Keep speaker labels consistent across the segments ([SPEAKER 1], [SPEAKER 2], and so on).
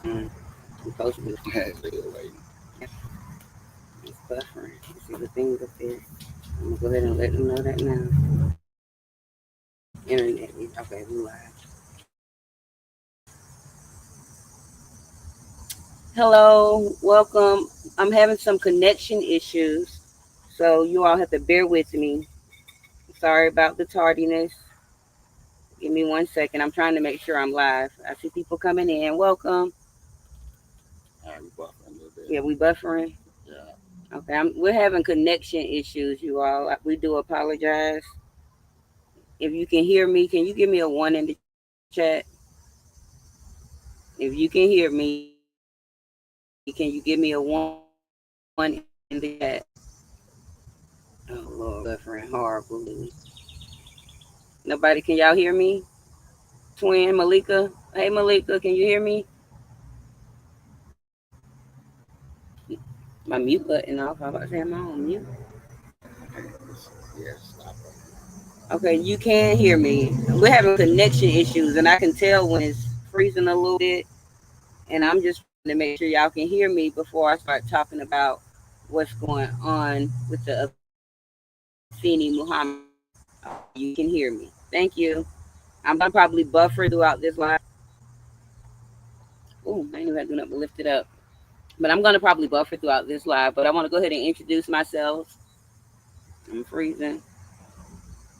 [SPEAKER 1] Mm. I'm supposed to be.
[SPEAKER 2] Hey, still waiting.
[SPEAKER 1] It's buffering. You see the things up there. I'm gonna go ahead and let them know that now. Internet. Okay, we live. Hello, welcome. I'm having some connection issues, so you all have to bear with me. Sorry about the tardiness. Give me 1 second. I'm trying to make sure I'm live. I see people coming in. Welcome.
[SPEAKER 2] All right, we buffering a little bit.
[SPEAKER 1] Yeah, we buffering.
[SPEAKER 2] Yeah.
[SPEAKER 1] Okay, we're having connection issues, you all. We do apologize. If you can hear me, can you give me a one in the chat? If you can hear me, can you give me a one in the chat? Oh Lord, we buffering horribly. Nobody, can y'all hear me? Twin Malika. Hey Malika, can you hear me? My mute button off. I was about to say I'm on mute.
[SPEAKER 2] Yeah, stop right
[SPEAKER 1] Okay, you can hear me. We're having connection issues, and I can tell when it's freezing a little bit. And I'm just trying to make sure y'all can hear me before I start talking about what's going on with the Afeni Muhammad story. Okay, you can hear me. Thank you. I'm gonna probably buffer throughout this live. Oh, I ain't even had to do nothing but lift it up. But I'm gonna probably buffer throughout this live. But I want to go ahead and introduce myself. I'm freezing.
[SPEAKER 2] now.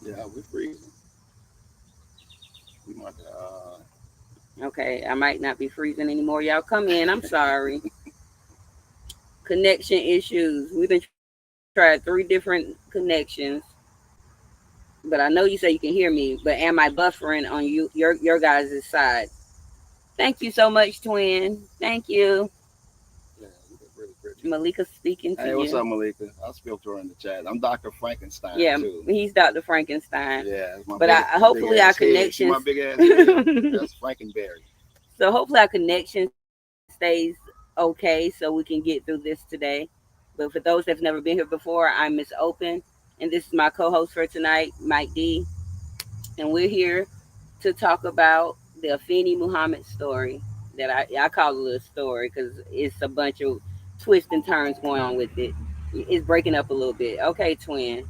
[SPEAKER 2] Yeah, we're freezing. We might
[SPEAKER 1] Okay, I might not be freezing anymore. Y'all come in. I'm sorry. Connection issues. We've been tried 3 different connections, but I know you say you can hear me. But am I buffering on your guys' side? Thank you so much, twin. Thank you.
[SPEAKER 2] yeah, we look really pretty.
[SPEAKER 1] Malika speaking to
[SPEAKER 2] Hey, what's
[SPEAKER 1] you.
[SPEAKER 2] up, Malika? I spilled her in the chat. I'm Dr. Frankenstein
[SPEAKER 1] Yeah,
[SPEAKER 2] too.
[SPEAKER 1] he's Dr. Frankenstein.
[SPEAKER 2] Yeah, it's
[SPEAKER 1] But I
[SPEAKER 2] my big
[SPEAKER 1] hopefully our
[SPEAKER 2] ass head. See
[SPEAKER 1] connections.
[SPEAKER 2] my big ass head? That's Frankenberry.
[SPEAKER 1] So hopefully our connection stays okay, so we can get through this today. But for those that've never been here before, I'm Miss Open, and this is my co-host for tonight, Mike D, and we're here to talk about the Afeni Muhammad story. That I call it a story because it's a bunch of twists and turns going on with it. It's breaking up a little bit. Okay, twin.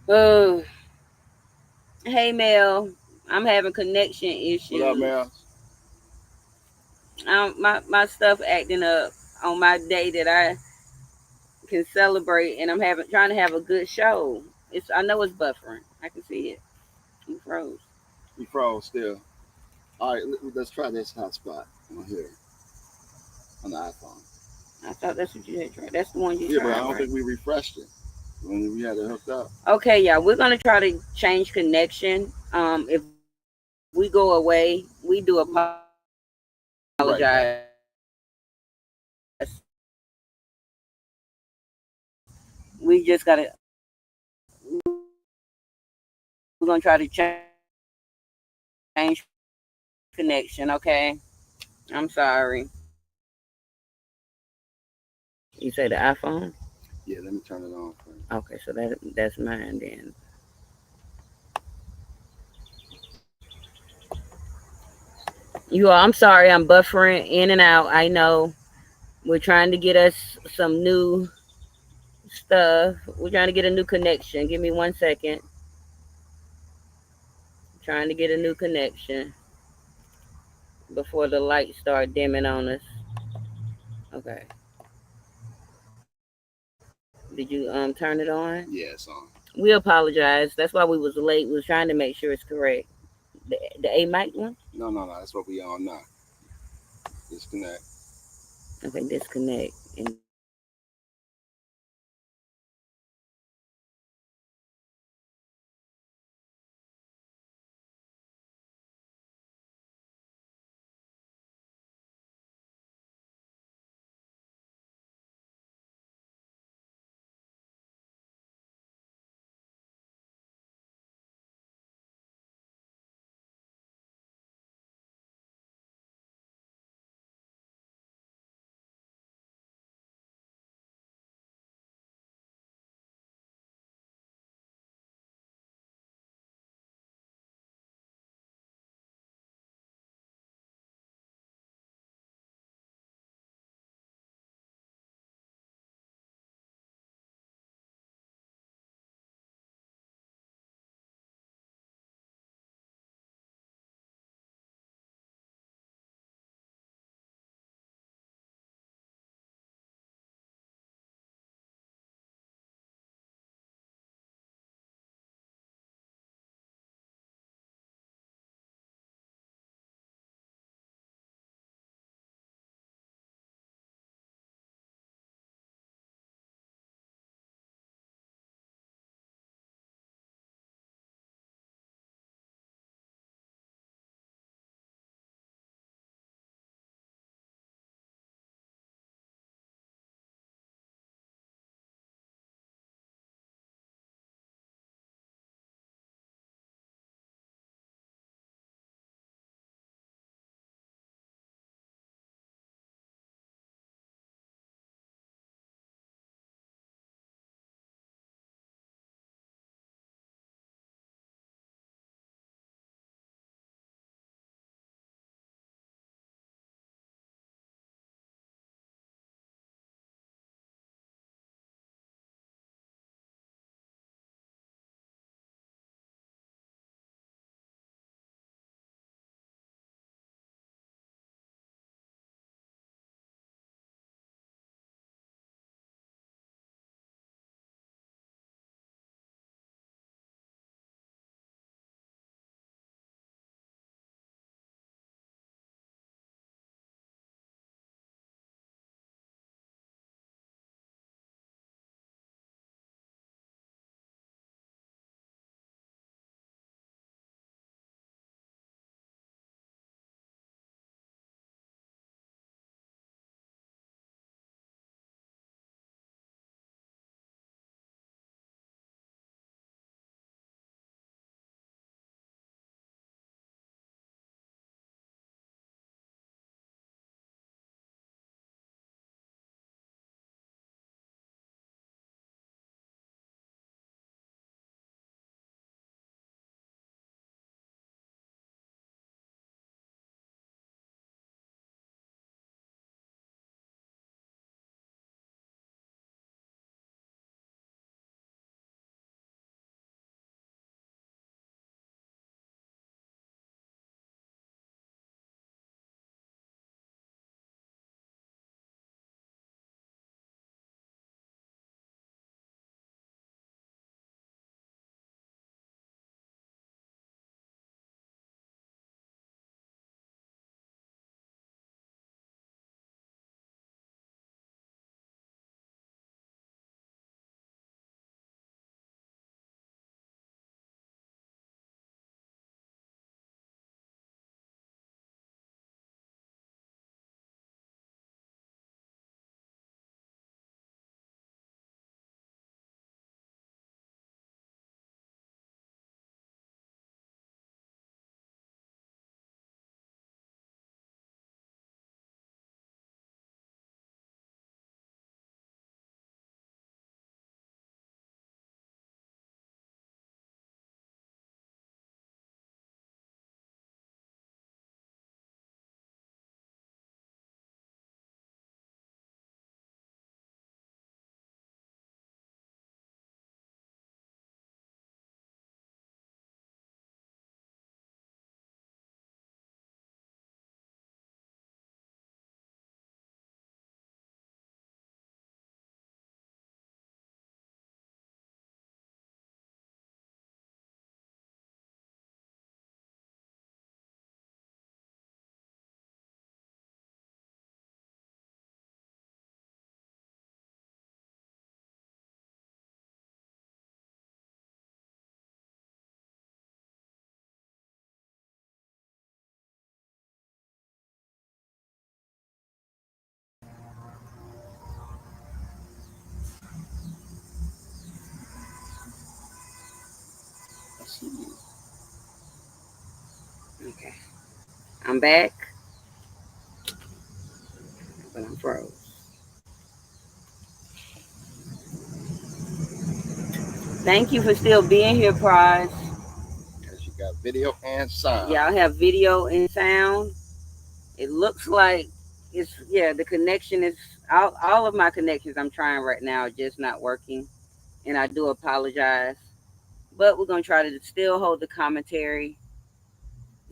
[SPEAKER 1] Oh, hey Mel, I'm having connection
[SPEAKER 2] What up,
[SPEAKER 1] issues.
[SPEAKER 2] man?
[SPEAKER 1] My stuff acting up on my day that I can celebrate, and I'm having trying to have a good show. I know it's buffering. I can see it. You froze.
[SPEAKER 2] You froze still. All right, let's try this hotspot on here on the iPhone.
[SPEAKER 1] I thought that's what you had tried. That's the one you
[SPEAKER 2] Yeah, but I
[SPEAKER 1] tried,
[SPEAKER 2] don't
[SPEAKER 1] right?
[SPEAKER 2] think we refreshed it when we had it hooked up.
[SPEAKER 1] Okay, yeah, we're gonna try to change connection. If we go away, we do apologize.
[SPEAKER 2] Be right back.
[SPEAKER 1] We just gotta. We're gonna try to change connection. Okay, I'm sorry. You say the iPhone?
[SPEAKER 2] Yeah, let me turn it on for you.
[SPEAKER 1] Okay, so that's mine then. You all, I'm sorry, I'm buffering in and out. I know we're trying to get us some new stuff. We're trying to get a new connection. Give me 1 second. Trying to get a new connection before the lights start dimming on us. Okay. Did you turn it on?
[SPEAKER 2] Yeah, it's on.
[SPEAKER 1] We apologize. That's why we was late. We was trying to make sure it's correct. The A mic one?
[SPEAKER 2] No, no, no. That's what we on now. Disconnect.
[SPEAKER 1] Okay, disconnect and I'm back, but I'm froze. Thank you for still being here, Prize.
[SPEAKER 2] Because you got video and sound.
[SPEAKER 1] Y'all have video and sound. It looks like it's yeah. The connection is all of my connections. I'm trying right now, just not working, and I do apologize. But we're gonna try to still hold the commentary,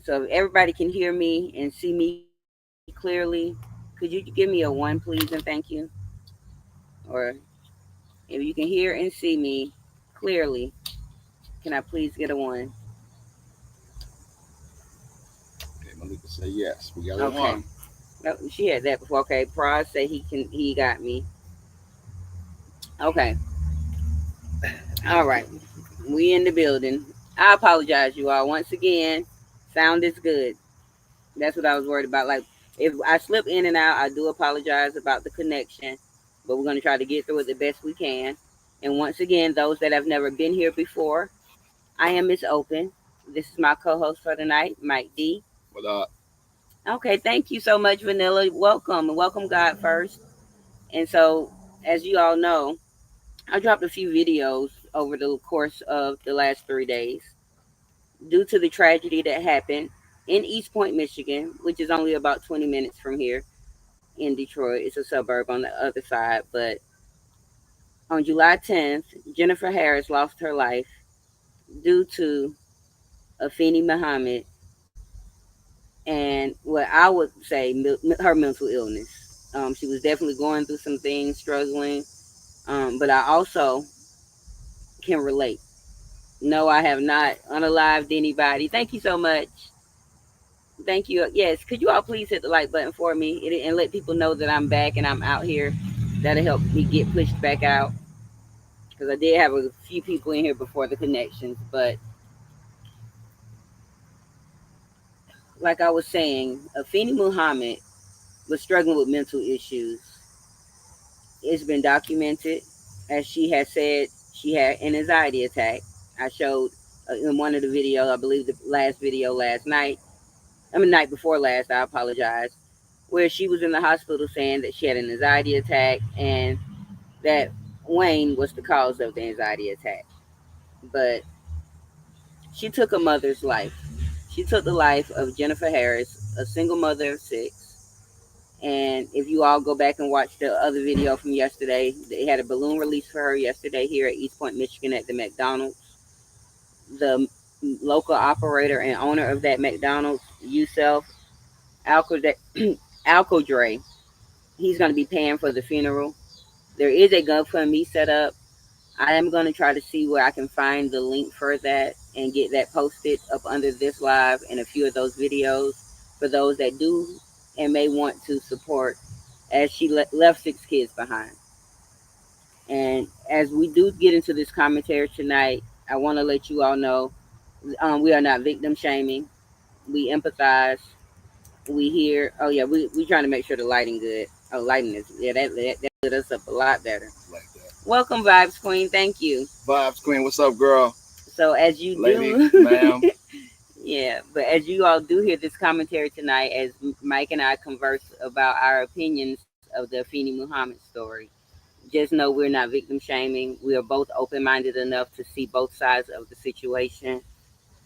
[SPEAKER 1] so if everybody can hear me and see me clearly. Could you give me a one, please, and thank you? Or if you can hear and see me clearly, can I please get a one?
[SPEAKER 2] Okay, Malika say yes. We got a
[SPEAKER 1] Okay.
[SPEAKER 2] one.
[SPEAKER 1] Oh, she had that before. Okay. Prod say he can. He got me. Okay. All right. We in the building. I apologize, you all. Once again, sound is good. That's what I was worried about. Like, if I slip in and out, I do apologize about the connection, but we're going to try to get through it the best we can. And once again, those that have never been here before, I am Miss Open. This is my co host for tonight, Mike D.
[SPEAKER 2] But
[SPEAKER 1] Okay, thank you so much, Vanilla. Welcome. And welcome, God, first. And so, as you all know, I dropped a few videos over the course of the last 3 days due to the tragedy that happened in East Point, Michigan, which is only about 20 minutes from here in Detroit. It's a suburb on the other side. But on July 10th, Jennifer Harris lost her life due to Afeni Muhammad and what I would say her mental illness. She was definitely going through some things, struggling. But I also can relate. No, I have not unalived anybody. Thank you so much. Thank you. Yes, could you all please hit the like button for me and let people know that I'm back and I'm out here? That'll help me get pushed back out because I did have a few people in here before the connections. But like I was saying, Afeni Muhammad was struggling with mental issues. It's been documented, as she has said, she had an anxiety attack. I showed in one of the videos, I believe the last video last night, I mean, night before last, I apologize, where she was in the hospital saying that she had an anxiety attack and that Wayne was the cause of the anxiety attack. But she took a mother's life. She took the life of Jennifer Harris, a single mother of six. And if you all go back and watch the other video from yesterday, they had a balloon release for her yesterday here at East Point, Michigan at the McDonald's. The local operator and owner of that McDonald's, Yusef Alcodre, he's going to be paying for the funeral. There is a GoFundMe set up. I am going to try to see where I can find the link for that and get that posted up under this live and a few of those videos for those that do and may want to support, as she left six kids behind. And as we do get into this commentary tonight, I want to let you all know we are not victim shaming. We empathize. We hear. Oh yeah, we trying to make sure the lighting good. Oh, lighting is yeah that lit us up a lot better.
[SPEAKER 2] like that.
[SPEAKER 1] Welcome, Vibes Queen. Thank you.
[SPEAKER 2] Vibes Queen, what's up, girl?
[SPEAKER 1] So as you
[SPEAKER 2] Lady,
[SPEAKER 1] do,
[SPEAKER 2] ma'am.
[SPEAKER 1] yeah, but as you all do hear this commentary tonight, as Mike and I converse about our opinions of the Afeni Muhammad story, just know we're not victim shaming. We are both open minded enough to see both sides of the situation,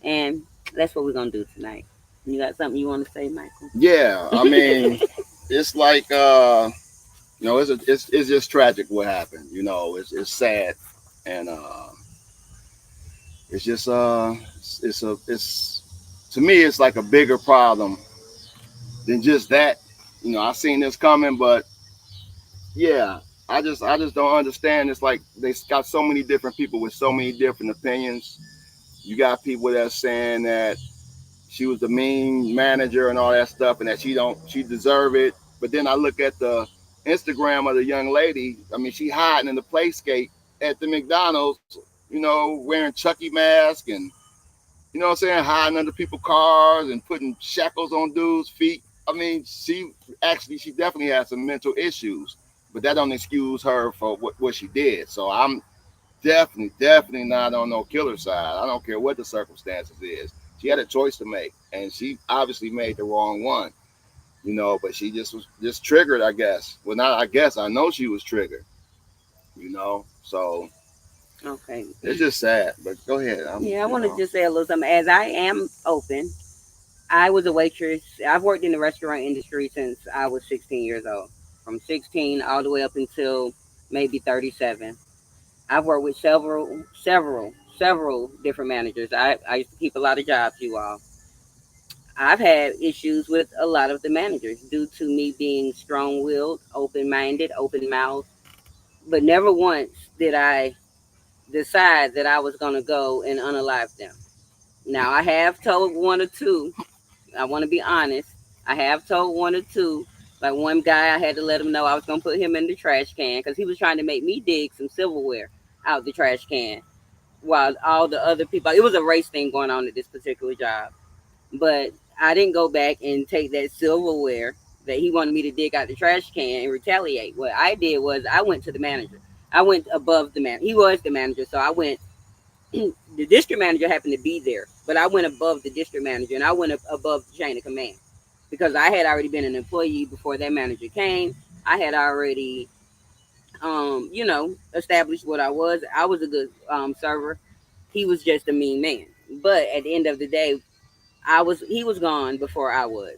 [SPEAKER 1] and that's what we're gonna do tonight. You got something you want to say, Michael?
[SPEAKER 2] Yeah, I mean, it's like it's just tragic what happened. It's sad, and it's just it's to me it's like a bigger problem than just that. I seen this coming, but yeah, I just don't understand. It's like they got so many different people with so many different opinions. You got people that are saying that she was the mean manager and all that stuff, and that she deserve it. But then I look at the Instagram of the young lady. I mean, she hiding in the playscape at the McDonald's, wearing Chucky mask and what I'm saying, hiding under people's cars and putting shackles on dudes' feet. I mean, she definitely has some mental issues, but that don't excuse her for what she did. So I'm definitely not on no killer side. I don't care what the circumstances is. She had a choice to make, and she obviously made the wrong one. But she just was just triggered, I guess. Well, not I guess, I know she was triggered. So
[SPEAKER 1] Okay.
[SPEAKER 2] it's just sad. But go ahead.
[SPEAKER 1] Yeah, I want to just say a little something. As I am open, I was a waitress. I've worked in the restaurant industry since I was 16 years old, from 16 all the way up until maybe 37. I've worked with several different managers. I used to keep a lot of jobs, you all. I've had issues with a lot of the managers due to me being strong willed, open minded, open mouthed, but never once did I decide that I was going to go and unalive them. Now, I have told one or two, I want to be honest, I have told one or two. Like one guy, I had to let him know I was going to put him in the trash can because he was trying to make me dig some silverware out the trash can while all the other people, it was a race thing going on at this particular job. But I didn't go back and take that silverware that he wanted me to dig out the trash can and retaliate. What I did was I went to the manager. I went above the man. He was the manager, so I went. The district manager happened to be there, but I went above the district manager and I went above the chain of command because I had already been an employee before that manager came. I had already, established what I was. I was a good server. He was just a mean man. But at the end of the day, he was gone before I was.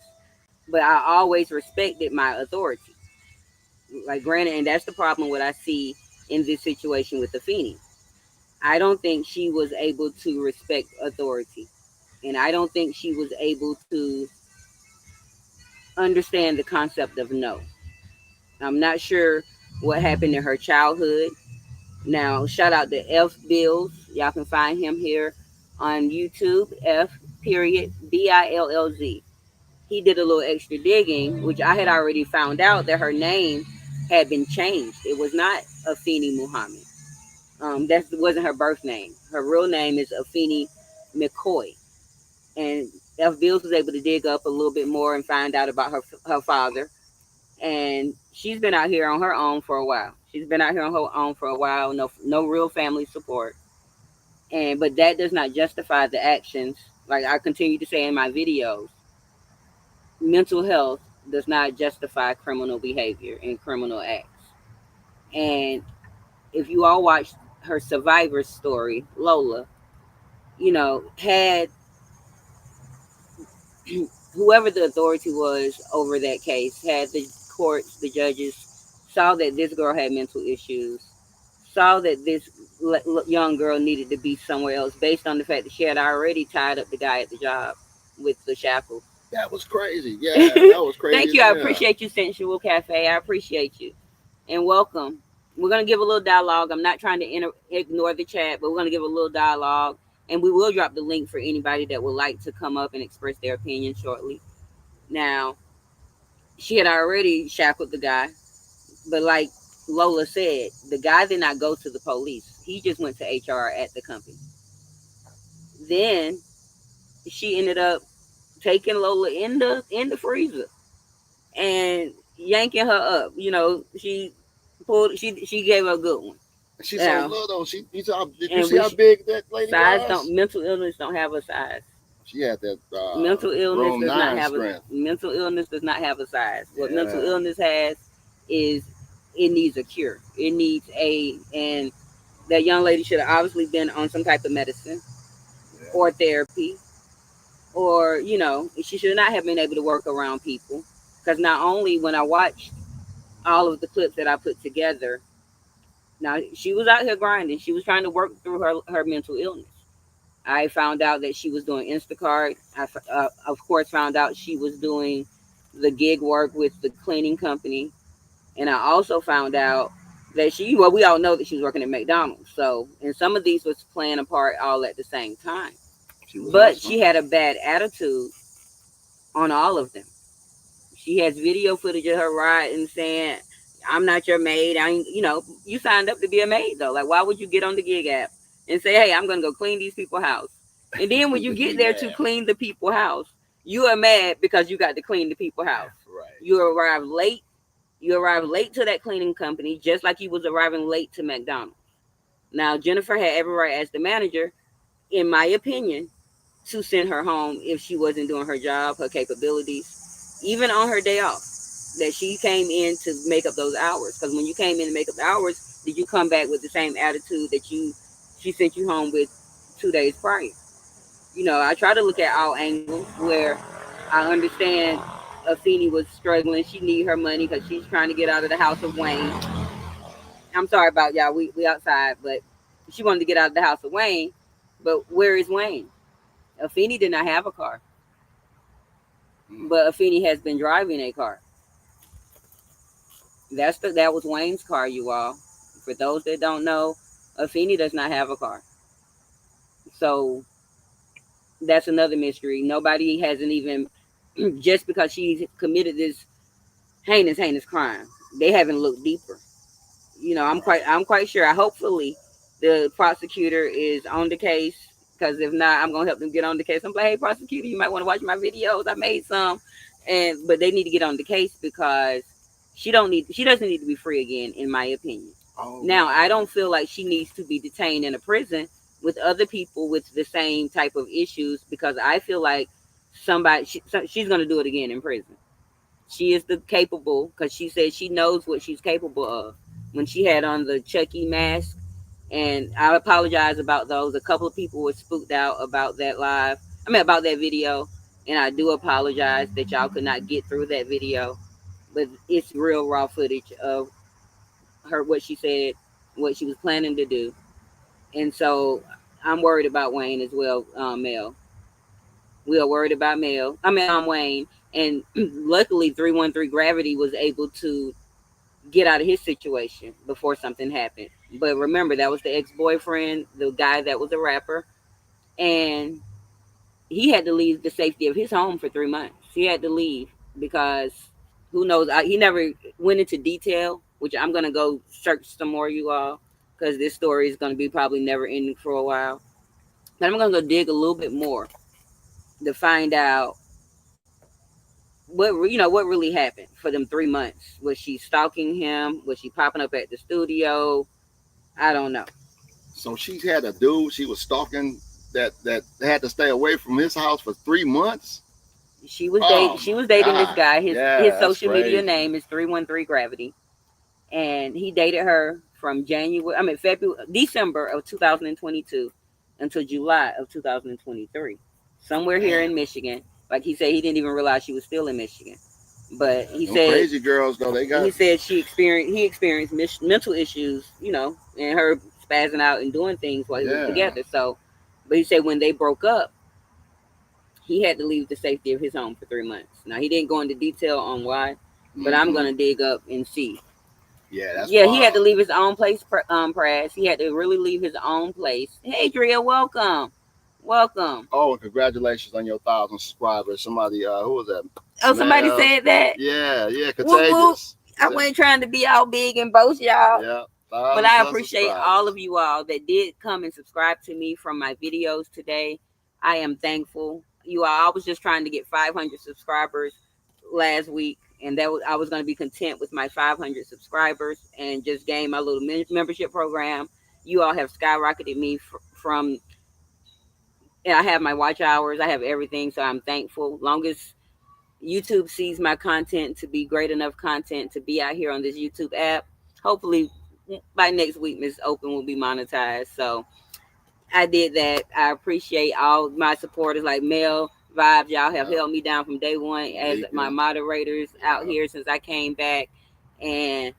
[SPEAKER 1] But I always respected my authority. Like granted, and that's the problem what I see in this situation with Afeni. I don't think she was able to respect authority. And I don't think she was able to understand the concept of no. I'm not sure what happened in her childhood. Now, shout out to F Bills. Y'all can find him here on YouTube. F period Billz. He did a little extra digging, which I had already found out that her name had been changed. It was not Afeni Muhammad. That wasn't her birth name. Her real name is Afeni McCoy. And F. Bills was able to dig up a little bit more and find out about her father. And she's been out here on her own for a while. She's been out here on her own for a while. No real family support. And but that does not justify the actions. Like I continue to say in my videos, mental health does not justify criminal behavior and criminal acts. And if you all watched her survivor story, Lola, had whoever the authority was over that case, had the courts, the judges, saw that this girl had mental issues, saw that this young girl needed to be somewhere else based on the fact that she had already tied up the guy at the job with the shackles.
[SPEAKER 2] That was crazy. Yeah, that was crazy
[SPEAKER 1] Thank
[SPEAKER 2] as
[SPEAKER 1] you. I
[SPEAKER 2] hell.
[SPEAKER 1] appreciate you, Sensual Cafe. I appreciate you. And welcome. We're going to give a little dialogue. I'm not trying to ignore the chat, but we're going to give a little dialogue. And we will drop the link for anybody that would like to come up and express their opinion shortly. Now, she had already shackled the guy, but like Lola said, the guy did not go to the police. He just went to HR at the company. Then she ended up taking Lola in the freezer and yanking her up. She gave her a good one.
[SPEAKER 2] She's so
[SPEAKER 1] Now,
[SPEAKER 2] little. Did you
[SPEAKER 1] and
[SPEAKER 2] see
[SPEAKER 1] we
[SPEAKER 2] how big that lady
[SPEAKER 1] size don't
[SPEAKER 2] was?
[SPEAKER 1] mental illness don't have a size.
[SPEAKER 2] She had that
[SPEAKER 1] Mental illness
[SPEAKER 2] room
[SPEAKER 1] does not
[SPEAKER 2] nine
[SPEAKER 1] have a
[SPEAKER 2] strength.
[SPEAKER 1] mental illness does not have a size. What mental
[SPEAKER 2] Yeah,
[SPEAKER 1] illness has is it needs a cure. It needs and that young lady should have obviously been on some type of medicine
[SPEAKER 2] yeah.
[SPEAKER 1] or therapy, or she should not have been able to work around people. Because not only when I watched all of the clips that I put together, now she was out here grinding. She was trying to work through her mental illness. I found out that she was doing Instacart. Of course, found out she was doing the gig work with the cleaning company. And I also found out that we all know that she was working at McDonald's. So, and some of these was playing a part all at the same time.
[SPEAKER 2] She was
[SPEAKER 1] But
[SPEAKER 2] hustling.
[SPEAKER 1] she had a bad attitude on all of them. She has video footage of her riding saying, I'm not your maid. You signed up to be a maid though. Like, why would you get on the gig app and say, hey, I'm going to go clean these people's house? And then when you
[SPEAKER 2] Be
[SPEAKER 1] get there to
[SPEAKER 2] mad.
[SPEAKER 1] clean the people's house, you are mad because you got to clean the people's house.
[SPEAKER 2] Right.
[SPEAKER 1] You arrive late. You arrive late to that cleaning company, just like you was arriving late to McDonald's. Now, Jennifer had every right as the manager, in my opinion, to send her home if she wasn't doing her job, her capabilities, even on her day off. That she came in to make up those hours. Because when you came in to make up hours, did you come back with the same attitude that she sent you home with 2 days prior? I try to look at all angles where I understand Afeni was struggling. She need her money because she's trying to get out of the house of Wayne. I'm sorry about y'all. We outside, but she wanted to get out of the house of Wayne. But where is Wayne? Afeni did not have a car, but Afeni has been driving a car. That was Wayne's car, you all. For those that don't know, Afeni does not have a car. So that's another mystery. Nobody hasn't even just because she's committed this heinous crime, they haven't looked deeper. I'm quite sure. Hopefully, the prosecutor is on the case. Because if not, I'm gonna help them get on the case. I'm like, hey, prosecutor, you might want to watch my videos. I made some, but they need to get on the case because she doesn't need to be free again, in my opinion. Oh, now, I don't feel like she needs to be detained in a prison with other people with the same type of issues because I feel like she's gonna do it again in prison. She is the capable because she said she knows what she's capable of. When she had on the Chucky mask, and I apologize about those. A couple of people were spooked out about that about that video, and I do apologize that y'all could not get through that video. But it's real raw footage of her, what she said, what she was planning to do, and so I'm worried about Wayne as well, Mel. We are worried about Mel. Wayne, and luckily 313 Gravity was able to get out of his situation before something happened. But remember, that was the ex-boyfriend, the guy that was a rapper, and he had to leave the safety of his home for 3 months. He had to leave because who knows? He never went into detail, which I'm gonna go search some more, you all, because this story is gonna be probably never ending for a while. But I'm gonna go dig a little bit more to find out what really happened for them 3 months. Was she stalking him? Was she popping up at the studio? I don't know.
[SPEAKER 2] So she had a dude she was stalking that had to stay away from his house for 3 months.
[SPEAKER 1] She was dating this guy. His social media
[SPEAKER 2] crazy.
[SPEAKER 1] name is 313 Gravity, and he dated her from December of 2022 until July of 2023, somewhere here in Michigan. Like he said, he didn't even realize she was still in Michigan. But he said
[SPEAKER 2] crazy girls though
[SPEAKER 1] he said he experienced mental issues, and her spazzing out and doing things while he was together. So, but he said when they broke up, he had to leave the safety of his home for 3 months. Now he didn't go into detail on why, but I'm gonna dig up and see.
[SPEAKER 2] Yeah,
[SPEAKER 1] he had to leave his own place. Press. He had to really leave his own place. Hey, Drea, welcome.
[SPEAKER 2] Oh, and congratulations on your 1,000 subscribers. Somebody, who was that?
[SPEAKER 1] Oh, somebody said that.
[SPEAKER 2] Yeah, contagious.
[SPEAKER 1] Whoop, whoop. I wasn't trying to be all big and boast, y'all.
[SPEAKER 2] Yeah.
[SPEAKER 1] But I appreciate all of you all that did come and subscribe to me from my videos today. I am thankful. I was just trying to get 500 subscribers last week, and I was going to be content with my 500 subscribers and just gain my little membership program. You all have skyrocketed me from. I have my watch hours. I have everything, so I'm thankful. Long as YouTube sees my content to be great enough content to be out here on this YouTube app, hopefully by next week, Miss Open will be monetized. So I did that. I appreciate all my supporters like Mel Vibes. Y'all have held me down from day one as my moderators out here since I came back, and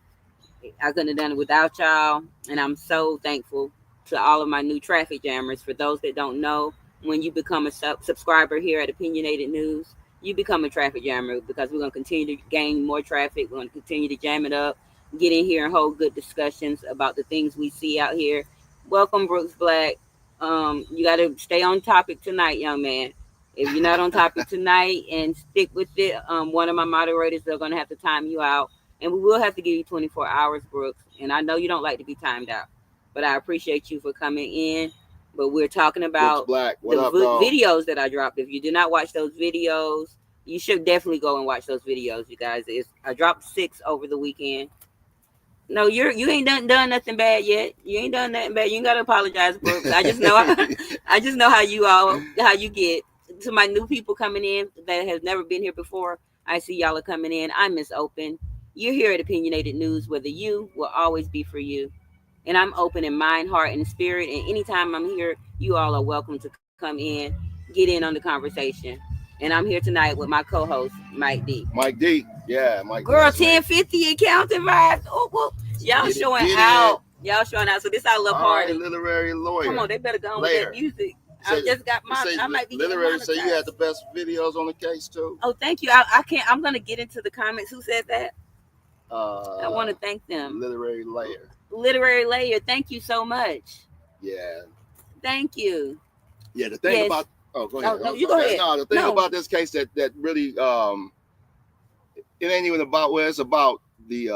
[SPEAKER 1] I couldn't have done it without y'all. And I'm so thankful to all of my new traffic jammers. For those that don't know, when you become a subscriber here at Opinionated News, you become a traffic jammer because we're going to continue to gain more traffic. We're going to continue to jam it up, get in here and hold good discussions about the things we see out here. Welcome, Brooks Black. You got to stay on topic tonight, young man. If you're not on topic tonight and stick with it, one of my moderators are going to have to time you out. And we will have to give you 24 hours, Brooks. And I know you don't like to be timed out, but I appreciate you for coming in. But we're talking about videos that I dropped. If you do not watch those videos, you should definitely go and watch those videos, you guys. I dropped 6 over the weekend. No, you ain't done nothing bad yet. You ain't done nothing bad. You ain't gotta apologize, Brooks. I just know I just know how you get. To my new people coming in that has never been here before, I see y'all are coming in. I'm Miss Open. You're here at Opinionated News, where the you will always be for you. And I'm open in mind, heart, and spirit. And anytime I'm here, you all are welcome to come in, get in on the conversation. And I'm here tonight with my co-host, Mike D.
[SPEAKER 2] Mike D. Yeah, Mike D.
[SPEAKER 1] Girl,
[SPEAKER 2] That's me.
[SPEAKER 1] 1050 and counting vibes. Oh, well, y'all
[SPEAKER 2] Get it,
[SPEAKER 1] showing
[SPEAKER 2] get it.
[SPEAKER 1] out. Y'all showing out. So this our little
[SPEAKER 2] All right,
[SPEAKER 1] party.
[SPEAKER 2] literary
[SPEAKER 1] Come on,
[SPEAKER 2] lawyer.
[SPEAKER 1] they better go on with that
[SPEAKER 2] Layer.
[SPEAKER 1] music. I
[SPEAKER 2] Say,
[SPEAKER 1] just got
[SPEAKER 2] you say
[SPEAKER 1] I might be getting
[SPEAKER 2] literary say you had
[SPEAKER 1] monetized.
[SPEAKER 2] the best videos on the case too.
[SPEAKER 1] Oh, thank you. I can't. I'm gonna get into the comments. Who said that? I want to thank them.
[SPEAKER 2] Literary layer.
[SPEAKER 1] Literary layer. Thank you so much.
[SPEAKER 2] Yeah.
[SPEAKER 1] Thank you.
[SPEAKER 2] Yeah, the thing
[SPEAKER 1] Yes.
[SPEAKER 2] about oh go
[SPEAKER 1] Oh
[SPEAKER 2] ahead.
[SPEAKER 1] no,
[SPEAKER 2] Oh,
[SPEAKER 1] you go
[SPEAKER 2] okay.
[SPEAKER 1] ahead.
[SPEAKER 2] No, the thing
[SPEAKER 1] No,
[SPEAKER 2] about this case that really it ain't even about well, it's about the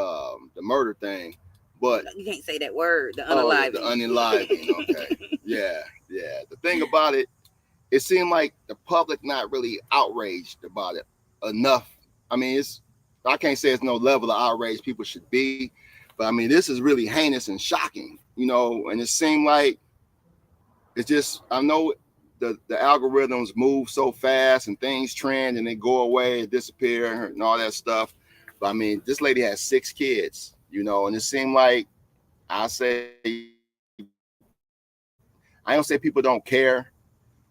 [SPEAKER 2] murder thing. But
[SPEAKER 1] you can't say that word. The
[SPEAKER 2] oh the
[SPEAKER 1] unaliving.
[SPEAKER 2] unenlivening, okay. Yeah, yeah. The thing about it, it seemed like the public not really outraged about it enough. I mean, it's I can't say it's no level of outrage people should be, but I mean this is really heinous and shocking, and it seemed like it's just I know the algorithms move so fast and things trend and they go away and disappear and all that stuff. But I mean, this lady has 6 kids, and it seemed like I say I don't say people don't care,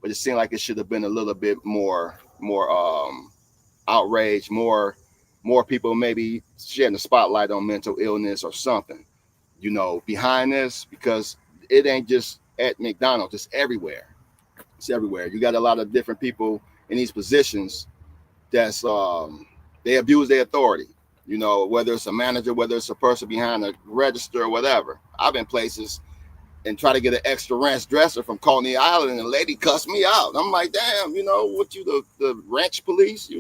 [SPEAKER 2] but it seemed like it should have been a little bit more outrage, more people maybe shedding the spotlight on mental illness or something, behind this because it ain't just at McDonald's, it's everywhere. It's everywhere. You got a lot of different people in these positions that's they abuse their authority. Whether it's a manager, whether it's a person behind a register or whatever. I've been places and try to get an extra ranch dresser from Coney Island, and the lady cussed me out. I'm like, damn, what you the ranch police,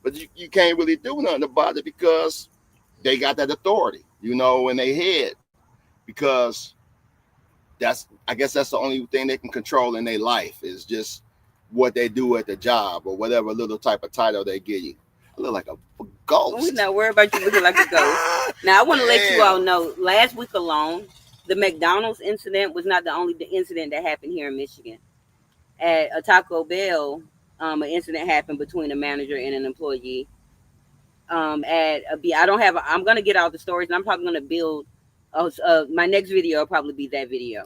[SPEAKER 2] but you can't really do nothing about it because they got that authority, in their head because I guess that's the only thing they can control in their life is just what they do at the job or whatever little type of title they give you. I look like a
[SPEAKER 1] We're
[SPEAKER 2] ghost.
[SPEAKER 1] not worried about you looking like a ghost. Now, I want to let you all
[SPEAKER 2] Damn.
[SPEAKER 1] know, last week alone, the McDonald's incident was not the only incident that happened here in Michigan. At a Taco Bell, an incident happened between a manager and an employee. At a B, I don't have. I'm gonna get all the stories, and I'm probably gonna build. My next video will probably be that video.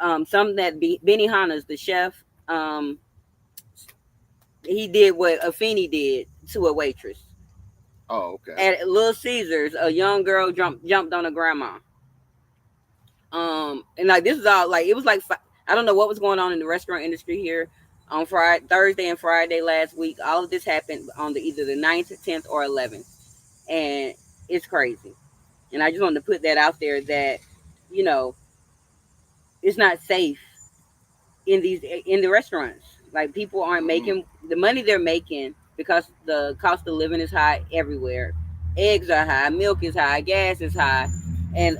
[SPEAKER 1] Something that Benny Hanna's the chef. He did what Afeni did to a waitress
[SPEAKER 2] Oh, okay.
[SPEAKER 1] at Little Caesars. A young girl jumped on a grandma. And like this is all like it was like I don't know what was going on in the restaurant industry here on Friday, Thursday, and Friday last week. All of this happened on either the 9th, 10th, or 11th, and it's crazy. And I just wanted to put that out there that you know it's not safe in the restaurants. Like people aren't
[SPEAKER 2] Mm-hmm.
[SPEAKER 1] making the money they're making because the cost of living is high everywhere. Eggs are high, milk is high, gas is high, and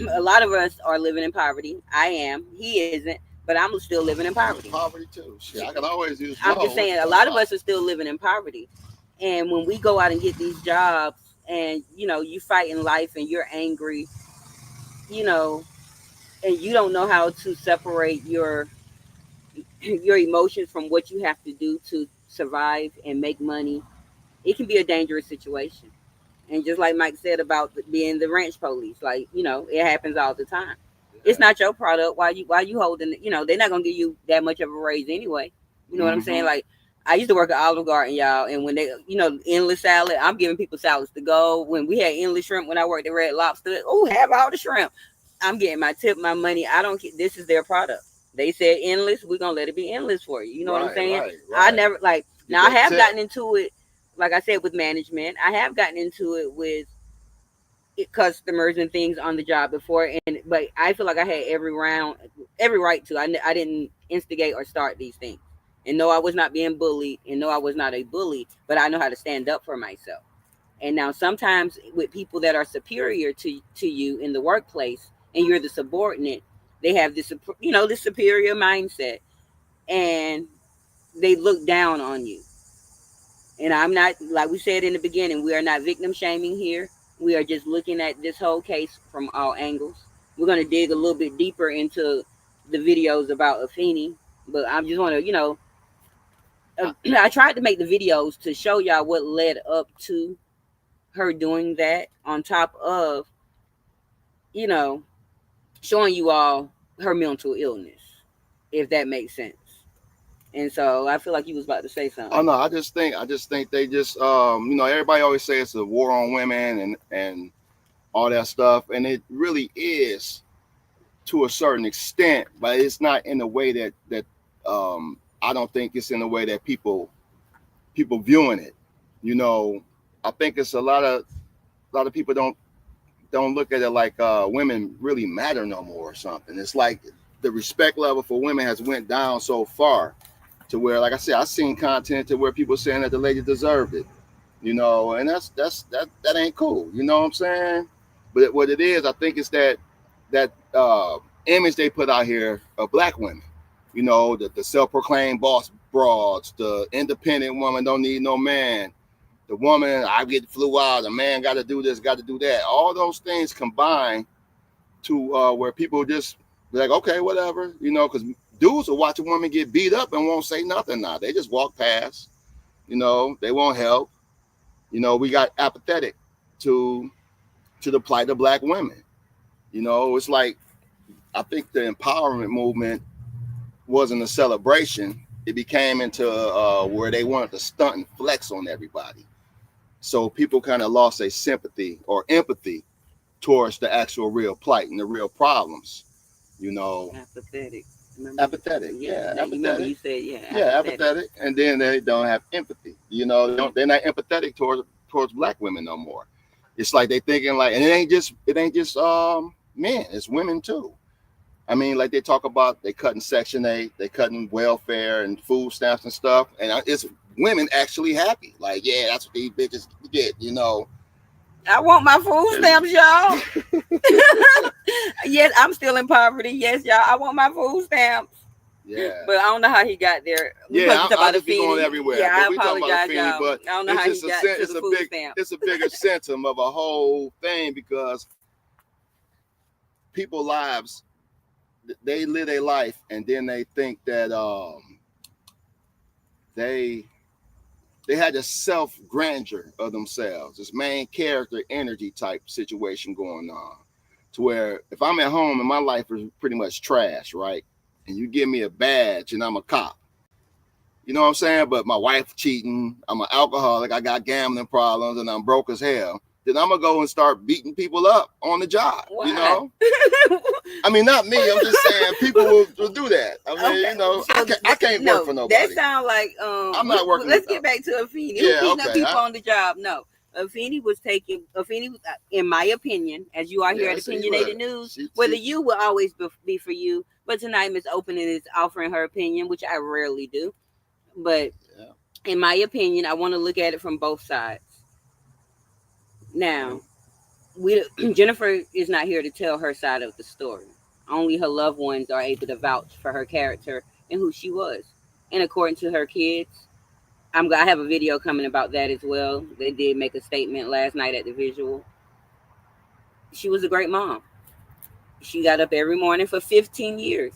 [SPEAKER 1] a lot of us are living in poverty. I am. He isn't, but I'm still living in
[SPEAKER 2] I'm living
[SPEAKER 1] poverty.
[SPEAKER 2] in poverty too. Shit, I can always use
[SPEAKER 1] I'm
[SPEAKER 2] more.
[SPEAKER 1] just
[SPEAKER 2] What you
[SPEAKER 1] saying, a
[SPEAKER 2] talking
[SPEAKER 1] lot of
[SPEAKER 2] about?
[SPEAKER 1] us are still living in poverty. And when we go out and get these jobs, and you fight in life, and you're angry, you know, and you don't know how to separate your emotions from what you have to do to survive and make money, it can be a dangerous situation. And just like Mike said about being the ranch police, like it happens all the time. It's
[SPEAKER 2] Yeah.
[SPEAKER 1] not your product. Why you holding it? They're not gonna give you that much of a raise anyway. You know what I'm saying?
[SPEAKER 2] Mm-hmm.
[SPEAKER 1] Like I used to work at Olive Garden, y'all, and when they, endless salad, I'm giving people salads to go. When we had endless shrimp, when I worked at Red Lobster, oh, have all the shrimp. I'm getting my tip, my money. I don't. This is their product. They said endless. We're gonna let it be endless for you. You know what I'm
[SPEAKER 2] Right,
[SPEAKER 1] saying?
[SPEAKER 2] right,
[SPEAKER 1] I
[SPEAKER 2] right.
[SPEAKER 1] never like.
[SPEAKER 2] Get
[SPEAKER 1] Now I
[SPEAKER 2] that
[SPEAKER 1] have
[SPEAKER 2] tip.
[SPEAKER 1] gotten into it, like I said, with management. I have gotten into it with customers and things on the job before, and but I feel like I had every right to. I didn't instigate or start these things, and no, I was not being bullied, and no, I was not a bully, but I know how to stand up for myself. And now sometimes with people that are superior to you in the workplace, and you're the subordinate, they have this superior mindset, and they look down on you. And I'm not, like we said in the beginning, we are not victim shaming here. We are just looking at this whole case from all angles. We're going to dig a little bit deeper into the videos about Afeni, but I just want to, I tried to make the videos to show y'all what led up to her doing that, on top of, you know, showing you all her mental illness, if that makes sense. And so I feel like you was about to say
[SPEAKER 2] Oh
[SPEAKER 1] something.
[SPEAKER 2] no, I just think they just everybody always say it's a war on women and all that stuff, and it really is to a certain extent, but it's not in a way that I don't think it's in a way that people viewing it. You know, I think it's a lot of people don't look at it like women really matter no more or something. It's like the respect level for women has went down so far to where, like I said, I've seen content to where people saying that the lady deserved it, and that ain't cool. You know what I'm saying? But what it is, I think, is that image they put out here of black women. The self-proclaimed boss broads, the independent woman don't need no man, the woman I get flew out, the man got to do this, got to do that. All those things combine to where people just be like, okay, whatever, because dudes will watch a woman get beat up and won't say nothing now. They just walk past, they won't help. We got apathetic to the plight of black women. It's like I think the empowerment movement wasn't a celebration. It became into where they wanted to stunt and flex on everybody. So people kind of lost their sympathy or empathy towards the actual real plight and the real problems. You know,
[SPEAKER 1] Apathetic. Remember?
[SPEAKER 2] apathetic.
[SPEAKER 1] Yeah,
[SPEAKER 2] Yeah,
[SPEAKER 1] you remember
[SPEAKER 2] apathetic.
[SPEAKER 1] you said, yeah,
[SPEAKER 2] Yeah,
[SPEAKER 1] apathetic.
[SPEAKER 2] apathetic. And then they don't have empathy. They don't. They're not empathetic towards black women no more. It's like they thinking like, and it ain't just men. It's women too. I mean, like they talk about they cutting Section 8, they cutting welfare and food stamps and stuff, and it's women actually happy. Like, yeah, that's what these bitches get.
[SPEAKER 1] I want my food stamps, y'all. Yes, I'm still in poverty. Yes, y'all. I want my food stamps.
[SPEAKER 2] Yeah,
[SPEAKER 1] But I don't know how he got there. We
[SPEAKER 2] yeah.
[SPEAKER 1] supposed to talk
[SPEAKER 2] I
[SPEAKER 1] about the
[SPEAKER 2] just be going
[SPEAKER 1] Feeney.
[SPEAKER 2] everywhere,
[SPEAKER 1] Yeah, I
[SPEAKER 2] but we talking about a
[SPEAKER 1] apologize,
[SPEAKER 2] Feeny,
[SPEAKER 1] y'all.
[SPEAKER 2] but
[SPEAKER 1] I don't know
[SPEAKER 2] it's
[SPEAKER 1] how he
[SPEAKER 2] just
[SPEAKER 1] got to
[SPEAKER 2] it's
[SPEAKER 1] the
[SPEAKER 2] a
[SPEAKER 1] food
[SPEAKER 2] big
[SPEAKER 1] stamp.
[SPEAKER 2] it's a bigger symptom of a whole thing because people lives they live a life and then they think that they they had this self grandeur of themselves, this main character energy type situation going on. To where if I'm at home and my life is pretty much trash, right? And you give me a badge and I'm a cop, you know what I'm saying? But my wife cheating, I'm an alcoholic, I got gambling problems, and I'm broke as hell. Then I'm gonna go and start beating people up on the job, you
[SPEAKER 1] Why?
[SPEAKER 2] know? I mean, not me. I'm just saying people will do that. I mean,
[SPEAKER 1] Okay, so
[SPEAKER 2] I can't work
[SPEAKER 1] no,
[SPEAKER 2] for
[SPEAKER 1] that
[SPEAKER 2] nobody.
[SPEAKER 1] sound like
[SPEAKER 2] I'm not working.
[SPEAKER 1] let's get back to Afeni. Who
[SPEAKER 2] Yeah,
[SPEAKER 1] beating up
[SPEAKER 2] okay.
[SPEAKER 1] people on the job? No, Afeni was, in my opinion, as you are here
[SPEAKER 2] Yeah,
[SPEAKER 1] at
[SPEAKER 2] see, look,
[SPEAKER 1] Opinionated News. Whether
[SPEAKER 2] she,
[SPEAKER 1] you will always be for you, but tonight Miss Opening is offering her opinion, which I rarely do. But
[SPEAKER 2] yeah,
[SPEAKER 1] in my opinion, I want to look at it from both sides.
[SPEAKER 2] okay,
[SPEAKER 1] Now, we Jennifer is not here to tell her side of the story. Only her loved ones are able to vouch for her character and who she was. And according to her kids, I have a video coming about that as well. They did make a statement last night at the visual. She was a great mom. She got up every morning for 15 years.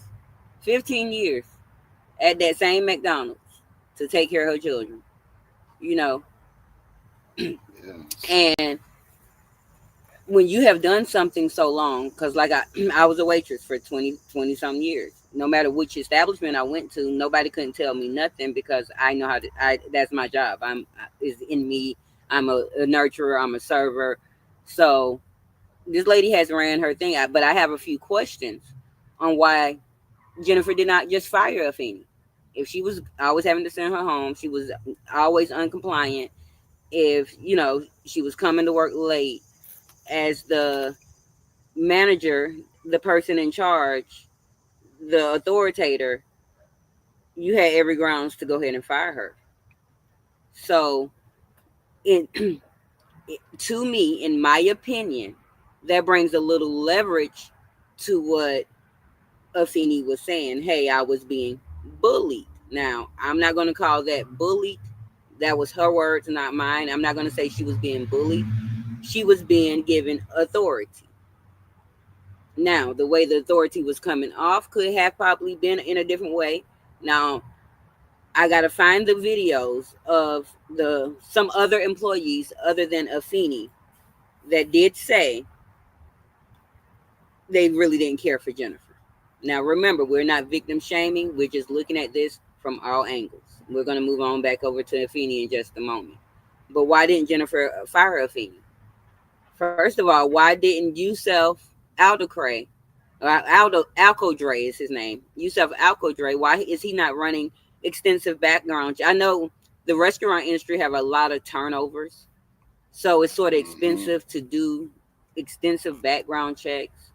[SPEAKER 1] 15 years at that same McDonald's to take care of her children. You know,
[SPEAKER 2] yeah,
[SPEAKER 1] and when you have done something so long, because like I was a waitress for 20 some years. No matter which establishment I went to, nobody couldn't tell me nothing because I know how to. That's my job. Is in me. I'm a nurturer. I'm a server. So this lady has ran her thing, but I have a few questions on why Jennifer did not just fire Afeni. If she was always having to send her home, she was always uncompliant. If she was coming to work late, as the manager, the person in charge, the authoritator, you had every grounds to go ahead and fire her. So, in to me, in my opinion, that brings a little leverage to what Afeni was saying. Hey, I was being bullied. Now, I'm not going to call that bullied. That was her words, not mine. I'm not going to say she was being bullied. she was being given authority. Now, the way the authority was coming off could have probably been in a different way. Now, I gotta find the videos of the some other employees other than Afeni that did say they really didn't care for Jennifer. Now, remember, we're not victim shaming. We're just looking at this from all angles. We're gonna move on back over to Afeni in just a moment. But why didn't Jennifer fire Afeni? First of all, why didn't Yusuf Aldacray, Alcodre is his name, Yusuf Alcodre, why is he not running extensive background? I know the restaurant industry have a lot of turnovers, so it's sort of
[SPEAKER 2] Mm-hmm.
[SPEAKER 1] expensive to do extensive background checks.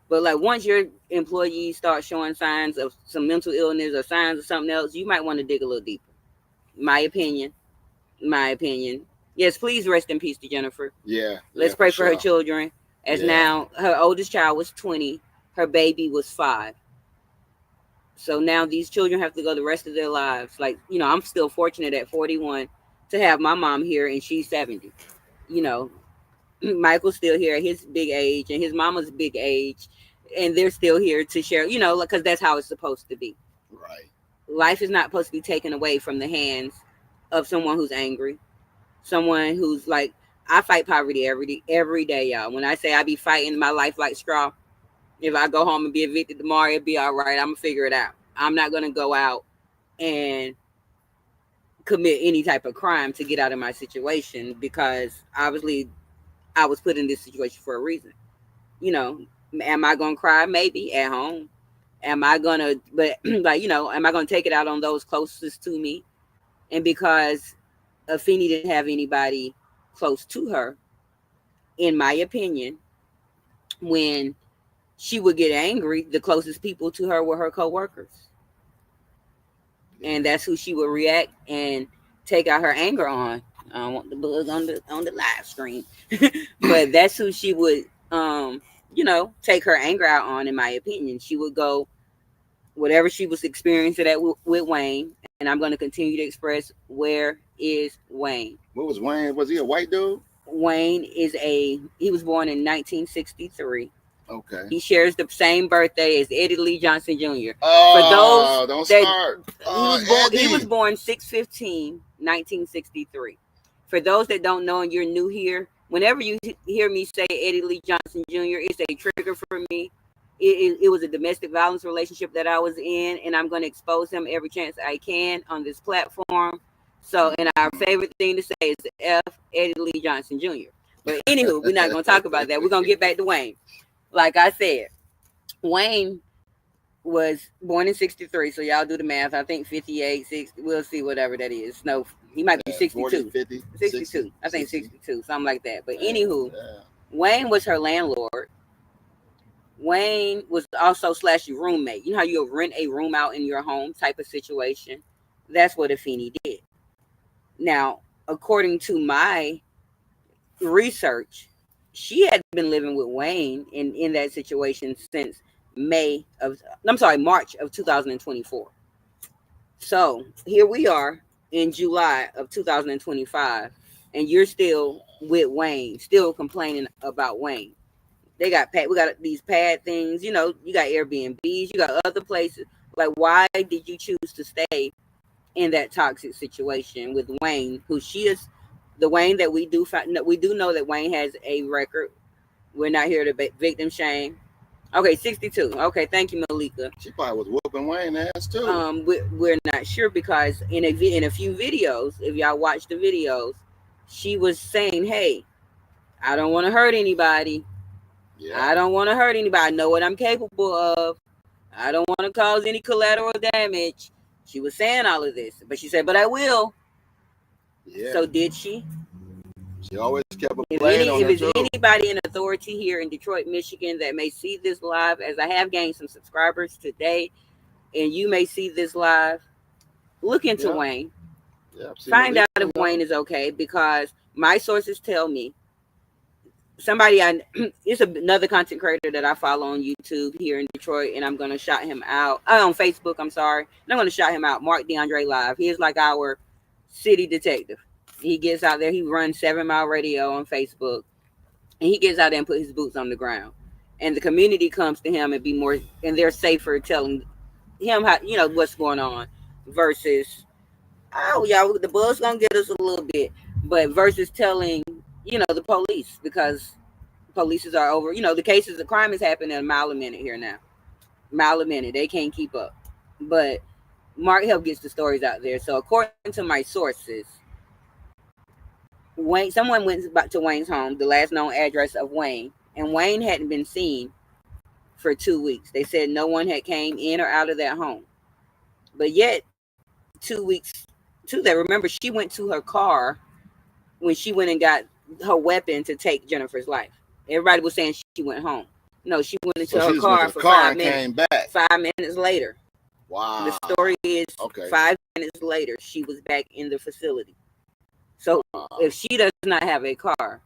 [SPEAKER 1] But like once your employees start showing signs of some mental illness or signs of something else, you might want to dig a little deeper. My opinion. My opinion. Yes, please rest in peace to Jennifer.
[SPEAKER 2] Yeah,
[SPEAKER 1] Let's
[SPEAKER 2] yeah, for
[SPEAKER 1] pray for her
[SPEAKER 2] sure.
[SPEAKER 1] children. As
[SPEAKER 2] Yeah,
[SPEAKER 1] now her oldest child was 20, her baby was 5. So now these children have to go the rest of their lives. Like, I'm still fortunate at 41 to have my mom here and she's 70. You know, Michael's still here at his big age and his mama's big age and they're still here to share, because that's how it's supposed to be.
[SPEAKER 2] right.
[SPEAKER 1] Life is not supposed to be taken away from the hands of someone who's angry, someone who's like, I fight poverty every day, y'all. When I say I be fighting my life like straw, if I go home and be evicted tomorrow, it'll be all right. I'm gonna figure it out. I'm not gonna go out and commit any type of crime to get out of my situation because obviously I was put in this situation for a reason. You know, am I gonna cry? Maybe at home. Am I gonna? But like am I gonna take it out on those closest to me? And because Afeni didn't have anybody close to her, in my opinion, when she would get angry, the closest people to her were her coworkers, and
[SPEAKER 2] Yeah.
[SPEAKER 1] that's who she would react and take out her anger on. I don't want the buzz on the live stream, but that's who she would take her anger out on. In my opinion, she would go whatever she was experiencing that with Wayne, and I'm going to continue to express where is Wayne.
[SPEAKER 2] What was Wayne? Was he a white dude?
[SPEAKER 1] Wayne he was born in 1963.
[SPEAKER 2] Okay.
[SPEAKER 1] He shares the same birthday as Eddie Lee Johnson Jr. For those
[SPEAKER 2] Oh, don't
[SPEAKER 1] that
[SPEAKER 2] start.
[SPEAKER 1] he was born he was
[SPEAKER 2] Eddie.
[SPEAKER 1] born 6/15, 1963. For those that don't know and you're new here, whenever you hear me say Eddie Lee Johnson Jr., it's a trigger for me. It was a domestic violence relationship that I was in, and I'm going to expose him every chance I can on this platform. So, and our
[SPEAKER 2] Mm-hmm.
[SPEAKER 1] favorite thing to say is F. Eddie Lee Johnson Jr. But anywho, we're not going to talk about that. We're going to get back to Wayne. Like I said, Wayne was born in 63, so y'all do the math. I think 58, 60, we'll see whatever that is. No, he might be
[SPEAKER 2] 40,
[SPEAKER 1] 62.
[SPEAKER 2] 50, 60,
[SPEAKER 1] 62. I think
[SPEAKER 2] 60.
[SPEAKER 1] 62, something like that. But
[SPEAKER 2] Damn,
[SPEAKER 1] anywho,
[SPEAKER 2] damn.
[SPEAKER 1] Wayne was her landlord. Wayne was also slash roommate. You know how you'll rent a room out in your home type of situation? That's what Afeni did. Now, according to my research, she had been living with Wayne in that situation since March of 2024. So here we are in July of 2025, and you're still with Wayne, still complaining about Wayne. We got these pad things, you got Airbnbs, you got other places. Like, why did you choose to stay in that toxic situation with Wayne, who she is the Wayne that we do know that Wayne has a record. We're not here to victim shame. Okay, 62. Okay, thank you, Malika.
[SPEAKER 2] She probably was whooping Wayne ass too.
[SPEAKER 1] We're not sure because in a few videos, if y'all watch the videos, she was saying, "Hey, I don't want to hurt anybody.
[SPEAKER 2] Yeah.
[SPEAKER 1] I don't want to hurt anybody. I know what I'm capable of. I don't want to cause any collateral damage." She was saying all of this, but she said, "But I will."
[SPEAKER 2] Yeah.
[SPEAKER 1] So did she?
[SPEAKER 2] She always kept a
[SPEAKER 1] If
[SPEAKER 2] blade on her
[SPEAKER 1] it's
[SPEAKER 2] too.
[SPEAKER 1] anybody in authority here in Detroit, Michigan that may see this live, as I have gained some subscribers today, and you may see this live, look into
[SPEAKER 2] Yeah.
[SPEAKER 1] Wayne.
[SPEAKER 2] Yeah. See
[SPEAKER 1] Find
[SPEAKER 2] Malika.
[SPEAKER 1] out if Wayne is okay because my sources tell me somebody I it's another content creator that I follow on YouTube here in Detroit, and I'm gonna shout him out on Facebook. I'm sorry, and I'm gonna shout him out. Mark DeAndre Live. He is like our city detective. He gets out there. He runs 7 Mile Radio on Facebook. and he gets out there and put his boots on the ground, and the community comes to him and be more, and they're safer telling him how, what's going on, versus, oh y'all, the bug's gonna get us a little bit, but versus telling, the police, because polices are over, the cases, the crime is happening a mile a minute here now, mile a minute, they can't keep up, but Mark help gets the stories out there. So according to my sources, someone went back to Wayne's home, the last known address of Wayne, and Wayne hadn't been seen for 2 weeks. They said no one had came in or out of that home. But yet, 2 weeks to that, remember, she went to her car when she went and got her weapon to take Jennifer's life. Everybody was saying she went home. No, she went into
[SPEAKER 2] So
[SPEAKER 1] her
[SPEAKER 2] she just went
[SPEAKER 1] car
[SPEAKER 2] to the
[SPEAKER 1] for
[SPEAKER 2] car
[SPEAKER 1] five
[SPEAKER 2] and
[SPEAKER 1] minutes.
[SPEAKER 2] came back.
[SPEAKER 1] 5 minutes later. The
[SPEAKER 2] Wow.
[SPEAKER 1] story is
[SPEAKER 2] Okay.
[SPEAKER 1] 5 minutes later, she was back in the facility. So if she does not have a car,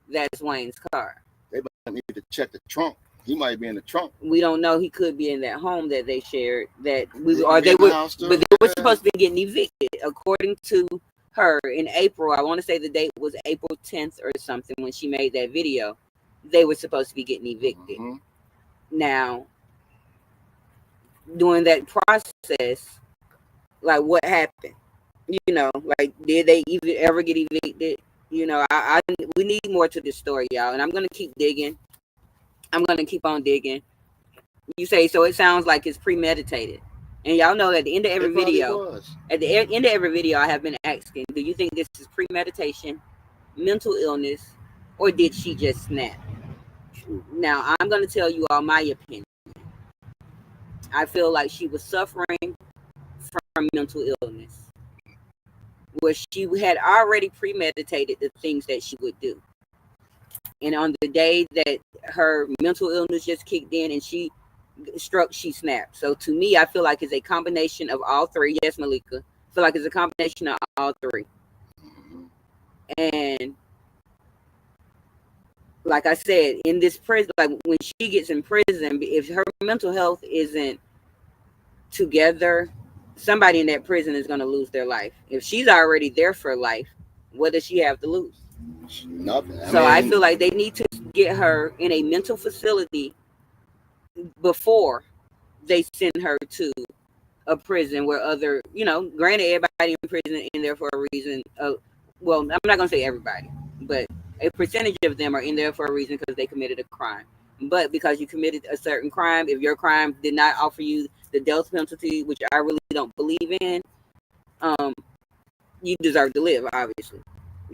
[SPEAKER 1] that's Wayne's car.
[SPEAKER 2] They might need to check the trunk. He might be in the trunk.
[SPEAKER 1] We don't know. He could be in that home that they shared. That
[SPEAKER 2] He
[SPEAKER 1] we
[SPEAKER 2] could
[SPEAKER 1] or
[SPEAKER 2] be
[SPEAKER 1] they
[SPEAKER 2] in the
[SPEAKER 1] were,
[SPEAKER 2] house too.
[SPEAKER 1] but they were supposed to be getting evicted, according to her. In April, I want to say the date was April 10th or something when she made that video. They were supposed to be getting evicted.
[SPEAKER 2] Mm-hmm.
[SPEAKER 1] Now, during that process, like what happened? Like did they even ever get evicted? We need more to this story, y'all, and I'm gonna keep digging. I'm gonna keep on digging. You say so. It sounds like it's premeditated, and y'all know at the end of every
[SPEAKER 2] It probably
[SPEAKER 1] video,
[SPEAKER 2] was.
[SPEAKER 1] at the end of every video, I have been asking, do you think this is premeditation, mental illness, or did she just snap? Now I'm gonna tell you all my opinion. I feel like she was suffering from mental illness, where she had already premeditated the things that she would do. And on the day that her mental illness just kicked in and she struck, she snapped. So to me, I feel like it's a combination of all three. Yes, Malika. I feel like it's a combination of all three.
[SPEAKER 2] Mm-hmm.
[SPEAKER 1] And like I said, in this prison, like when she gets in prison, if her mental health isn't together, somebody in that prison is going to lose their life. If she's already there for life, what does she have to lose?
[SPEAKER 2] Nothing.
[SPEAKER 1] So I feel like they need to get her in a mental facility before they send her to a prison where other, granted, everybody in prison in there for a reason. Well, I'm not going to say everybody, but a percentage of them are in there for a reason because they committed a crime. But because you committed a certain crime, if your crime did not offer you the death penalty, which I really don't believe in, um, you deserve to live, obviously,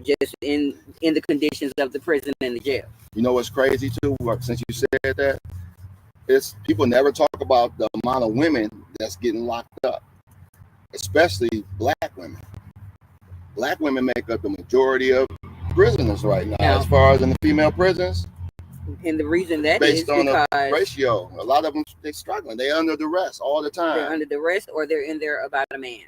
[SPEAKER 1] just in the conditions of the prison and the jail.
[SPEAKER 2] You know what's crazy too? Since you said that, it's people never talk about the amount of women that's getting locked up, especially black women. Black women make up the majority of prisoners right now, as far as in the female prisons.
[SPEAKER 1] And the reason that
[SPEAKER 2] based
[SPEAKER 1] is
[SPEAKER 2] on
[SPEAKER 1] because
[SPEAKER 2] a ratio. A lot of them, they're struggling. They're under duress all the time.
[SPEAKER 1] They're under duress, or they're in there about a man.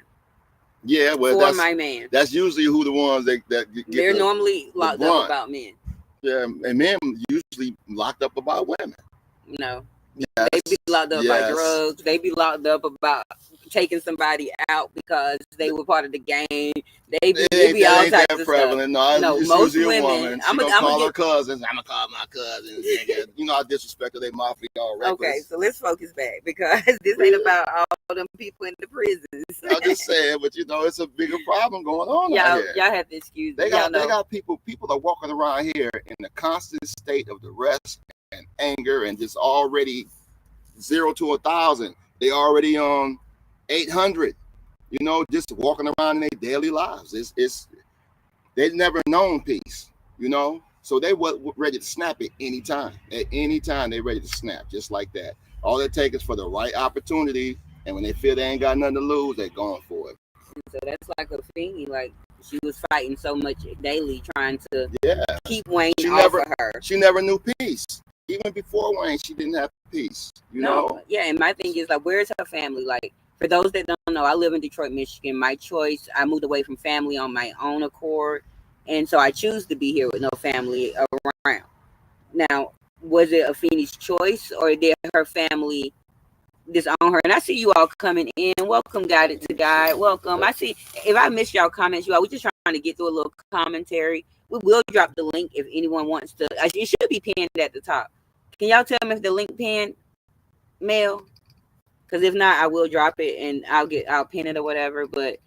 [SPEAKER 2] Yeah, well,
[SPEAKER 1] for my man.
[SPEAKER 2] That's usually who the ones that get.
[SPEAKER 1] They're normally locked up about men.
[SPEAKER 2] Yeah, and men usually locked up about women.
[SPEAKER 1] No. Yes. They be locked up by drugs. They be locked up about taking somebody out because they were part of the gang. They be all types of
[SPEAKER 2] prevalent.
[SPEAKER 1] Stuff.
[SPEAKER 2] No, it's
[SPEAKER 1] most
[SPEAKER 2] usually
[SPEAKER 1] women.
[SPEAKER 2] A woman. I'm gonna call her cousins. I'm gonna call my cousins. You know, I disrespected their mafia all reckless.
[SPEAKER 1] Okay, so let's focus back because this ain't about all them people in the prisons.
[SPEAKER 2] I'm just saying, but it's a bigger problem going on out here.
[SPEAKER 1] Y'all have to excuse me.
[SPEAKER 2] They got people are walking around here in a constant state of duress and anger and just already 0 to 1,000. They already on 800. Just walking around in their daily lives. It's they've never known peace. So they were ready to snap at any time. At any time, they ready to snap just like that. All it takes is for the right opportunity, and when they feel they ain't got nothing to lose, they're going for it.
[SPEAKER 1] So that's like Afeni. Like she was fighting so much daily, trying to keep Wayne off of her.
[SPEAKER 2] She never knew peace. Even before Wayne, she didn't have peace. You know?
[SPEAKER 1] Yeah, and my thing is like, where's her family? Like, for those that don't know, I live in Detroit, Michigan. My choice. I moved away from family on my own accord, and so I choose to be here with no family around. Now, was it Afeni's choice, or did her family disown her? And I see you all coming in. Welcome, Guided to God. Welcome. I see. If I missed y'all comments, we just trying to get through a little commentary. We will drop the link if anyone wants to. It should be pinned at the top. Can y'all tell me if the link pinned, Mel? Because if not, I will drop it and I'll pin it or whatever. But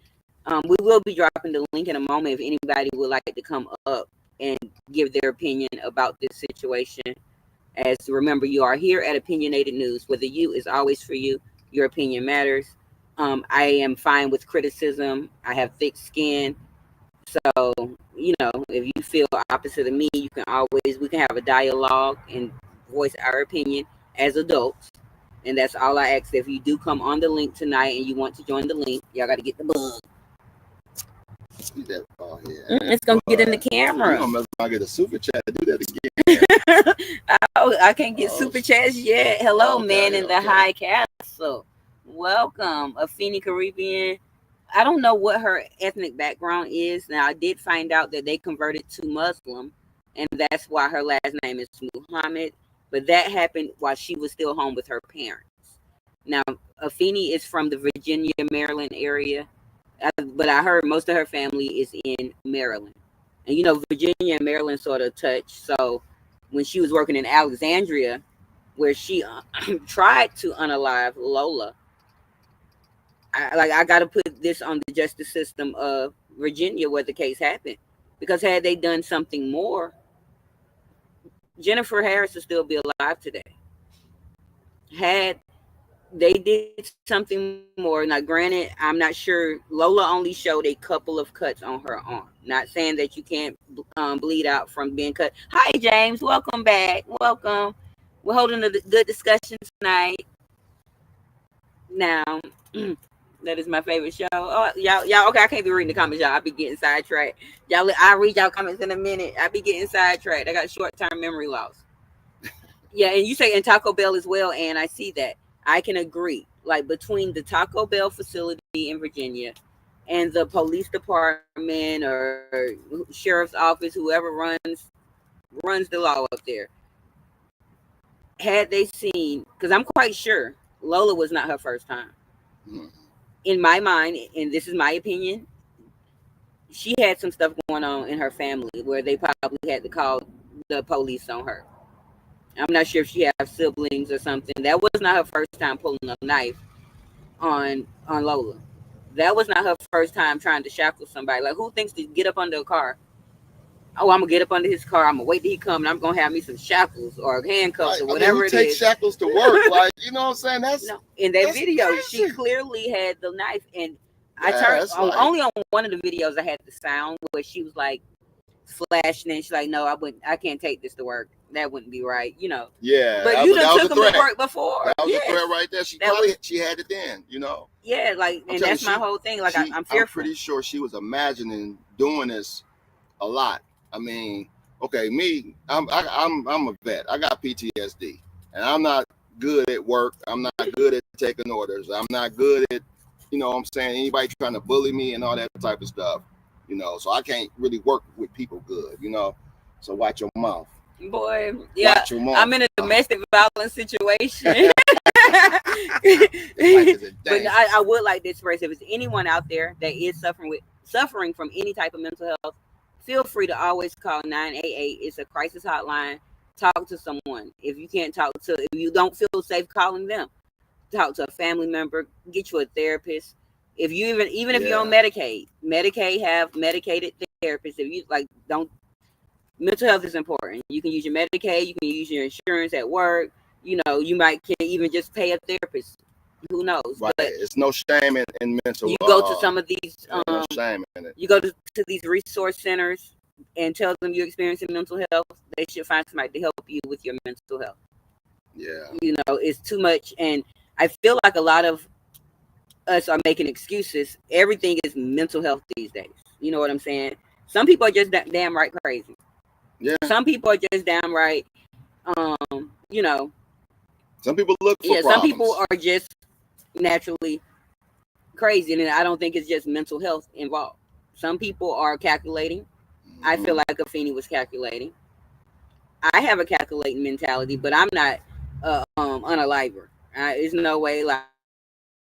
[SPEAKER 1] we will be dropping the link in a moment if anybody would like to come up and give their opinion about this situation. As remember, you are here at Opinionated News, where the you is always for you. Your opinion matters. I am fine with criticism. I have thick skin. So, if you feel opposite of me, we can have a dialogue and voice our opinion as adults. And that's all I ask. If you do come on the link tonight and you want to join the link, y'all got to get the bug.
[SPEAKER 2] See that? Oh, yeah.
[SPEAKER 1] It's going to get in the camera.
[SPEAKER 2] You don't mess around, get a super chat to do that again.
[SPEAKER 1] I can't get super chats yet. Hello, man in the high castle. Welcome, Afeni Caribbean. I don't know what her ethnic background is. Now, I did find out that they converted to Muslim, and that's why her last name is Muhammad. But that happened while she was still home with her parents. Now, Afeni is from the Virginia, Maryland area, but I heard most of her family is in Maryland. And Virginia and Maryland sort of touch. So when she was working in Alexandria, where she tried to unalive Lola, I got to put this on the justice system of Virginia where the case happened, because had they done something more, Jennifer Harris would still be alive today. Had they did something more, now granted, I'm not sure. Lola only showed a couple of cuts on her arm. Not saying that you can't bleed out from being cut. Hi, James. Welcome back. Welcome. We're holding a good discussion tonight. Now. That is my favorite show. Oh, y'all. Okay, I can't be reading the comments, y'all. I be getting sidetracked. I'll read y'all comments in a minute. I be getting sidetracked. I got short-term memory loss. Yeah, and you say in Taco Bell as well, and I see that. I can agree. Like between the Taco Bell facility in Virginia and the police department or sheriff's office, whoever runs the law up there, had they seen, because I'm quite sure Lola was not her first time. In my mind, and this is my opinion, she had some stuff going on in her family where they probably had to call the police on her. I'm not sure if she has siblings or something. That was not her first time pulling a knife on Lola. That was not her first time trying to shackle somebody. Like, who thinks to get up under a car? Oh, I'm gonna get up under his car. I'm gonna wait till he come, and I'm gonna have me some shackles or handcuffs or whatever it is.
[SPEAKER 2] Take shackles to work, like, you know what I'm saying? That's
[SPEAKER 1] no. In that video, crazy. She clearly had the knife, and I turned only on one of the videos. I had the sound where she was like flashing, and she's like, "No, I can't take this to work. That wouldn't be right,
[SPEAKER 2] Yeah,
[SPEAKER 1] but you done took them to work before.
[SPEAKER 2] That was a threat right there. She had it then,
[SPEAKER 1] Yeah, like, and that's my whole thing. Like, I'm fearful.
[SPEAKER 2] I'm pretty sure she was imagining doing this a lot. I mean, okay, me, I'm a vet. I got PTSD, and I'm not good at work. I'm not good at taking orders. I'm not good at, I'm saying, anybody trying to bully me and all that type of stuff. So I can't really work with people good. So watch your mouth.
[SPEAKER 1] Boy, yeah, I'm in a domestic violence situation. But I would like to express, if it's anyone out there that is suffering from any type of mental health, feel free to always call 988. It's a crisis hotline. Talk to someone. If you don't feel safe calling them, talk to a family member. Get you a therapist. If you even if you're on Medicaid have medicated therapists. If you mental health is important. You can use your Medicaid. You can use your insurance at work. You might can even just pay a therapist. Who knows?
[SPEAKER 2] Right. But it's no shame in mental.
[SPEAKER 1] You go to some of these.
[SPEAKER 2] No shame in it.
[SPEAKER 1] You go to these resource centers and tell them you're experiencing mental health. They should find somebody to help you with your mental health.
[SPEAKER 2] Yeah.
[SPEAKER 1] It's too much, and I feel like a lot of us are making excuses. Everything is mental health these days. You know what I'm saying? Some people are just damn right crazy.
[SPEAKER 2] Yeah.
[SPEAKER 1] Some people are just damn right.
[SPEAKER 2] Some people look for problems.
[SPEAKER 1] Some people are just naturally crazy, and I don't think it's just mental health involved. Some people are calculating. Mm-hmm. I feel like Afeni was calculating. I have a calculating mentality, but I'm not unaliver. There's no way. Like,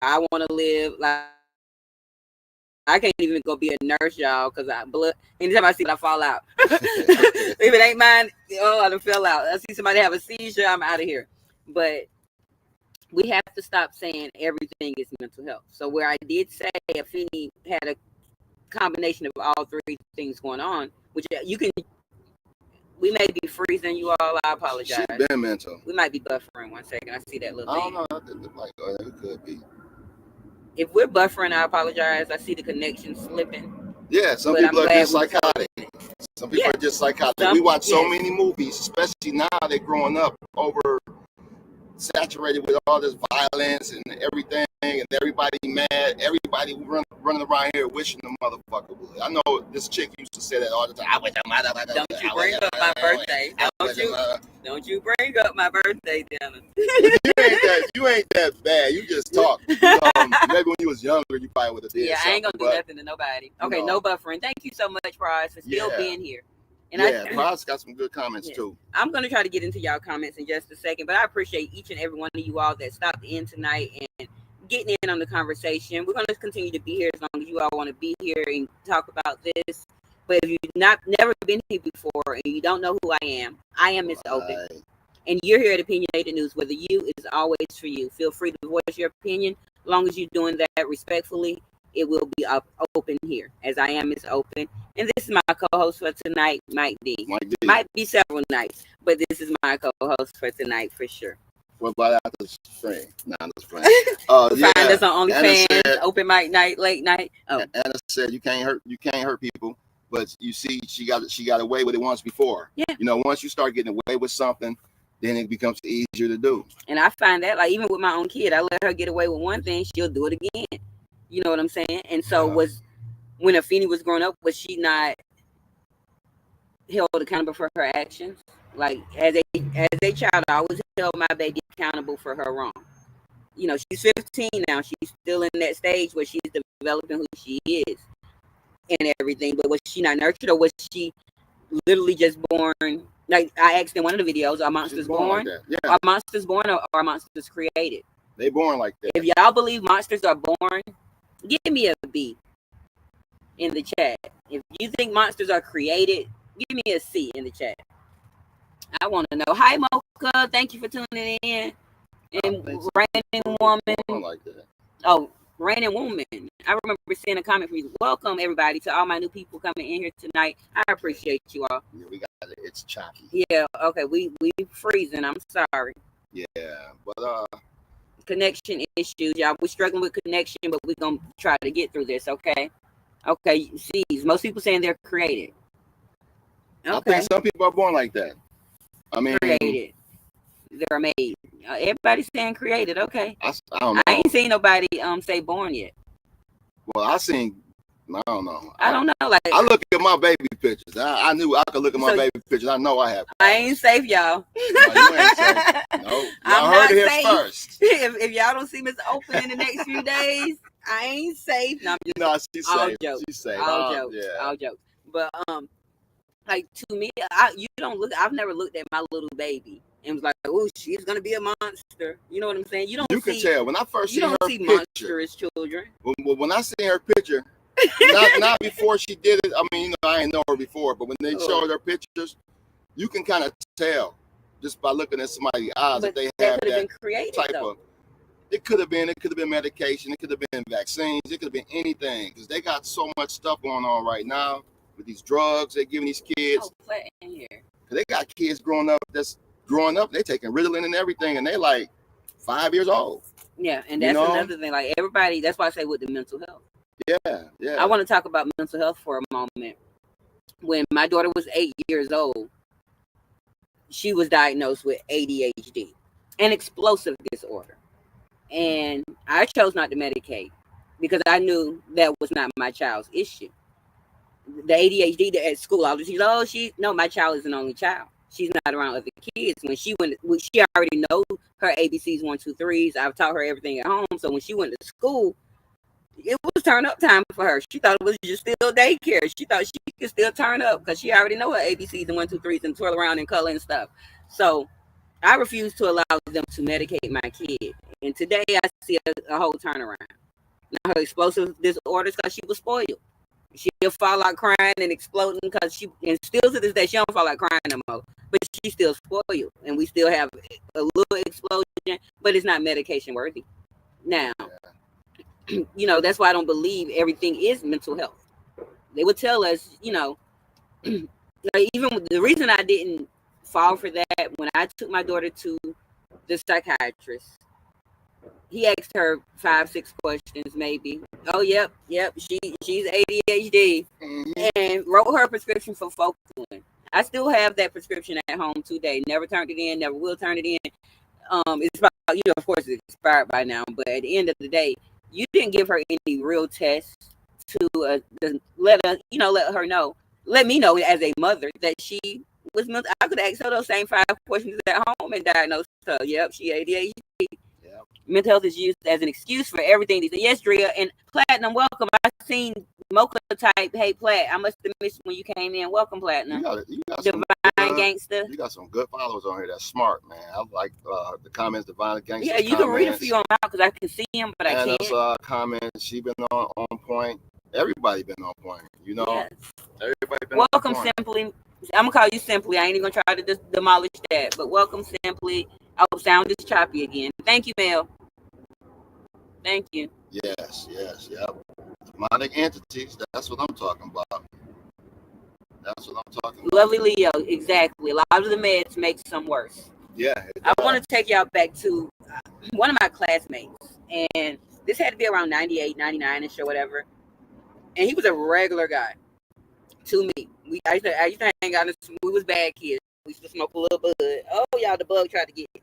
[SPEAKER 1] I want to live. Like, I want to live I can't even go be a nurse, y'all, because I blood. Anytime I see it, I fall out. If it ain't mine, I done fell out. I see somebody have a seizure, I'm out of here. But we have to stop saying everything is mental health. So where I did say Afeni had a combination of all three things going on, which you can. We may be freezing you all. I apologize.
[SPEAKER 2] She been mental.
[SPEAKER 1] We might be buffering. 1 second. I see that little thing.
[SPEAKER 2] I don't know. It look like it could be.
[SPEAKER 1] If we're buffering, I apologize. I see the connection slipping.
[SPEAKER 2] Yeah, some people are just psychotic. Some people are just psychotic. We watch so many movies, especially now they're growing up over saturated with all this violence and everything, and everybody mad. Everybody running around here wishing the motherfucker would. I know this chick used to say that all the time. I wish a motherfucker.
[SPEAKER 1] Don't you bring up my birthday? Don't you bring up my birthday, Dennis?
[SPEAKER 2] You ain't that bad. You just talk. Maybe when you was younger, you probably would have did.
[SPEAKER 1] Yeah, I ain't gonna do nothing to nobody. Okay, no buffering. Thank you so much, Prize, for still being here.
[SPEAKER 2] And Prize got some good comments too.
[SPEAKER 1] I'm gonna try to get into y'all comments in just a second, but I appreciate each and every one of you all that stopped in tonight and getting in on the conversation. We're gonna continue to be here as long as you all want to be here and talk about this. But if you've never been here before and you don't know who I am Miss Open. And you're here at Opinionated News, where the U is always for you. Feel free to voice your opinion. As long as you're doing that respectfully, it will be open here, as I am Miss Open. And this is my co-host for tonight, Mike D. Might be several nights, but this is my co-host for tonight for sure.
[SPEAKER 2] What about after spring? Find
[SPEAKER 1] us on OnlyFans, open mic night, late night.
[SPEAKER 2] Anna said you can't hurt people, but you see, she got away with it once before.
[SPEAKER 1] Yeah.
[SPEAKER 2] Once you start getting away with something, then it becomes easier to do.
[SPEAKER 1] And I find that, like, even with my own kid, I let her get away with one thing, she'll do it again. You know what I'm saying? And so when Afeni was growing up, was she not held accountable for her actions? Like, as a child, I always held my baby accountable for her wrong. She's 15 now. She's still in that stage where she's developing who she is and everything. But was she not nurtured, or was she literally just born? Like I asked in one of the videos, are monsters born? Are monsters born, or are monsters created?
[SPEAKER 2] They born like that.
[SPEAKER 1] If y'all believe monsters are born, give me a B in the chat. If you think monsters are created, give me a C in the chat. I want to know. Hi, Mocha. Thank you for tuning in. And Raining Woman.
[SPEAKER 2] Like that.
[SPEAKER 1] Oh, Raining Woman. I remember seeing a comment from you. Welcome, everybody, to all my new people coming in here tonight. I appreciate you all.
[SPEAKER 2] Yeah, we got it. It's choppy.
[SPEAKER 1] Yeah, okay. We freezing. I'm sorry.
[SPEAKER 2] Yeah, but
[SPEAKER 1] connection issues, y'all. We're struggling with connection, but we're gonna try to get through this, okay? Okay, see, most people saying they're created.
[SPEAKER 2] Okay. I think some people are born like that. I mean,
[SPEAKER 1] created. They're made. Everybody's saying created. Okay.
[SPEAKER 2] I don't know.
[SPEAKER 1] I ain't seen nobody say born yet.
[SPEAKER 2] Well, I don't know.
[SPEAKER 1] I don't know. Like,
[SPEAKER 2] I look at my baby pictures. I knew I could look at my baby pictures. I know I have.
[SPEAKER 1] I ain't safe, y'all.
[SPEAKER 2] No, you ain't safe. No, y'all heard it here first.
[SPEAKER 1] If y'all don't see Miss Open in the next few days, I ain't safe. No,
[SPEAKER 2] she's safe. She's safe.
[SPEAKER 1] All jokes. All jokes. But like, to me, I've never looked at my little baby and was like, oh, she's gonna be a monster. You know what I'm saying? You can
[SPEAKER 2] tell when I first see her picture.
[SPEAKER 1] Monstrous children.
[SPEAKER 2] When I see her picture, not before she did it. I mean, I ain't know her before, but when they showed her pictures, you can kind of tell just by looking at somebody's eyes that they have that type of. It could have been medication. It could have been vaccines. It could have been anything, because they got so much stuff going on right now with these drugs they're giving these kids.
[SPEAKER 1] In here.
[SPEAKER 2] They got kids growing up. They're taking Ritalin and everything, and they like 5 years old.
[SPEAKER 1] Yeah, and that's another thing. Like, everybody, that's why I say with the mental health.
[SPEAKER 2] Yeah.
[SPEAKER 1] I want to talk about mental health for a moment. When my daughter was 8 years old, she was diagnosed with ADHD, an explosive disorder. And I chose not to medicate because I knew that was not my child's issue. The ADHD at school, I was just, my child is an only child. She's not around other kids. She already knows her ABCs, 1, 2, 3s. I've taught her everything at home. So when she went to school, it was turn up time for her. She thought it was just still daycare. She thought she could still turn up because she already know her ABCs and 1, 2, 3s and twirl around and color and stuff. So I refuse to allow them to medicate my kid. And today I see a whole turnaround. Now her explosive disorders because she was spoiled. She'll fall out crying and exploding because and still to this day, she don't fall out crying no more. But she's still spoiled. And we still have a little explosion, but it's not medication worthy. Now, that's why I don't believe everything is mental health. They would tell us, like even the reason I didn't fall for that when I took my daughter to the psychiatrist, he asked her 5, 6 questions maybe. Oh, yep, she's ADHD, and wrote her a prescription for Focalin. I still have that prescription at home today. Never turned it in. Never will turn it in. It's about, of course, it's expired by now. But at the end of the day, you didn't give her any real tests to let her know, let me know as a mother that she was. I could ask her those same 5 questions at home and diagnose her. Yep, she ADHD. Yep. Mental health is used as an excuse for everything. Yes, Drea and Platinum, welcome. I seen Mocha type, hey Plat. I must have missed when you came in. Welcome, Platinum.
[SPEAKER 2] You got
[SPEAKER 1] Divine Gangster.
[SPEAKER 2] You got some good followers on here. That's smart, man. I like the comments. Divine Gangster.
[SPEAKER 1] Yeah, you can read a few on out because I can see them, but I can't.
[SPEAKER 2] And those comments, she been on point. Everybody been on point. Yes. Everybody been
[SPEAKER 1] welcome
[SPEAKER 2] on point.
[SPEAKER 1] Simply. I'm gonna call you Simply. I ain't even gonna try to demolish that, but welcome Simply. Oh, sound is choppy again. Thank you, Mel. Thank you.
[SPEAKER 2] Yes, yep. Demonic entities. That's what I'm talking about. That's what I'm talking about.
[SPEAKER 1] Lovely Leo, exactly. A lot of the meds make some worse.
[SPEAKER 2] Yeah.
[SPEAKER 1] I want to take y'all back to one of my classmates, and this had to be around 98, 99-ish or whatever. And he was a regular guy to me. I used to hang out. We was bad kids. We used to smoke a little bud. Oh, y'all, the bug tried to get me.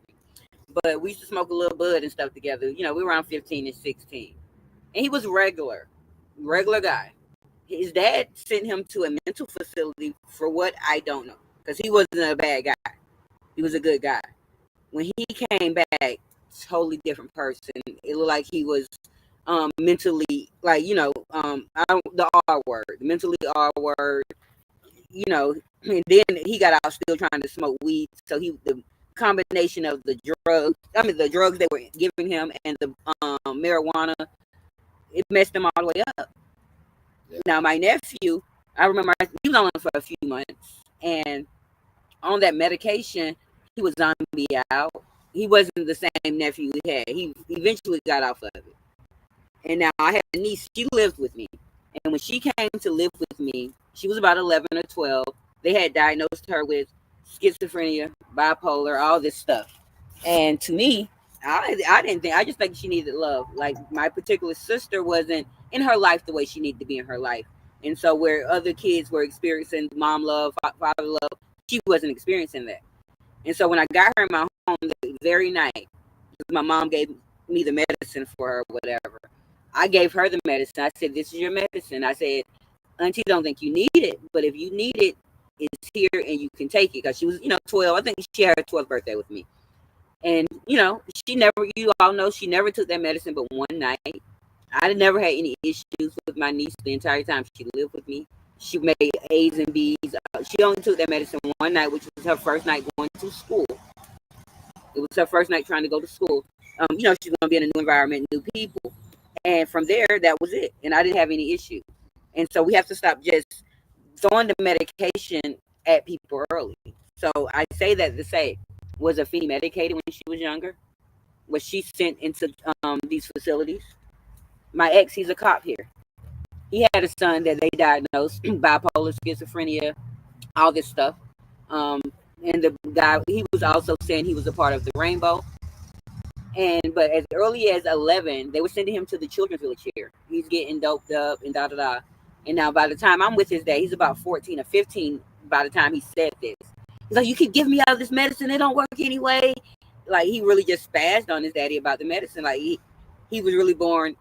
[SPEAKER 1] But we used to smoke a little bud and stuff together. We were around 15 and 16. And he was regular guy. His dad sent him to a mental facility for what I don't know. Because he wasn't a bad guy. He was a good guy. When he came back, totally different person. It looked like he was mentally, like, the R word. Mentally R word. And then he got out still trying to smoke weed. So the combination of the drugs they were giving him and the marijuana, it messed him all the way up. Yeah. Now my nephew, I remember he was on it for a few months, and on that medication, he was zombie out. He wasn't the same nephew we had. He eventually got off of it. And now I had a niece. She lived with me, and when she came to live with me, she was about 11 or 12. They had diagnosed her with schizophrenia, bipolar, all this stuff. And to me, I just think she needed love. Like, my particular sister wasn't in her life the way she needed to be in her life. And so where other kids were experiencing mom love, father love, she wasn't experiencing that. And so when I got her in my home the very night, my mom gave me the medicine for her, whatever. I gave her the medicine. I said, this is your medicine. I said, Auntie, don't think you need it, but if you need it, it's here and you can take it. Because she was, 12. I think she had her 12th birthday with me. And, you all know, she never took that medicine but one night. I never had any issues with my niece the entire time she lived with me. She made A's and B's. She only took that medicine one night, which was her first night going to school. It was her first night trying to go to school. She's going to be in a new environment, new people. And from there, that was it. And I didn't have any issue. And so we have to stop just throwing the medication at people early. So I say that to say, was Afeni medicated when she was younger? Was she sent into these facilities? My ex, he's a cop here. He had a son that they diagnosed bipolar, schizophrenia, all this stuff. And the guy, he was also saying he was a part of the Rainbow. But as early as 11, they were sending him to the children's village here. He's getting doped up and da-da-da. And now by the time I'm with his dad, he's about 14 or 15 by the time he said this. He's like, you keep giving me all this medicine, it don't work anyway. Like, he really just spazzed on his daddy about the medicine. Like, he was really born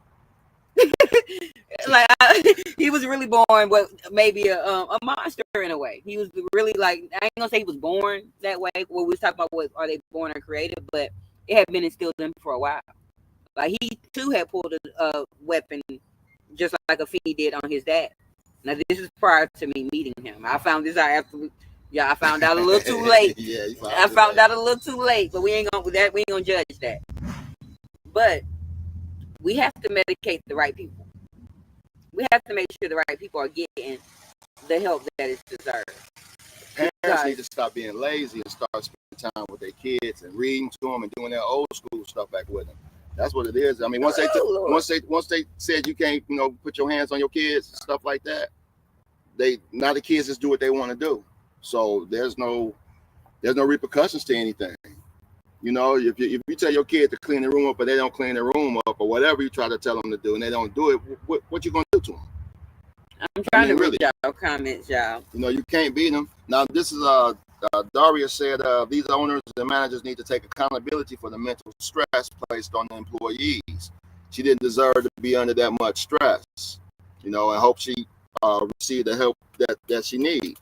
[SPEAKER 1] he was really born maybe a monster in a way. He was really, like, I ain't gonna say he was born that way. Well, we was talking about what are they born or created, but it had been instilled in him for a while. Like, he too had pulled a weapon just like Afeni did on his dad. Now, this is prior to me meeting him. I found this out after. I found out a little too late. I found out a little too late, but we ain't gonna judge that. But We have to medicate the right people. We have to make sure the right people are getting the help that is deserved.
[SPEAKER 2] Parents need to stop being lazy and start spending time with their kids and reading to them and doing their old school stuff back with them. That's what it is. I mean, once they said you can't, put your hands on your kids and stuff like that, now the kids just do what they want to do. So there's no repercussions to anything. If you tell your kid to clean the room up, but they don't clean the room up, or whatever you try to tell them to do, and they don't do it, what you gonna do to them?
[SPEAKER 1] I'm trying to read y'all comments, y'all.
[SPEAKER 2] You can't beat them. Now, this is Daria said these owners and managers need to take accountability for the mental stress placed on the employees. She didn't deserve to be under that much stress, and hope she receive the help that she needs.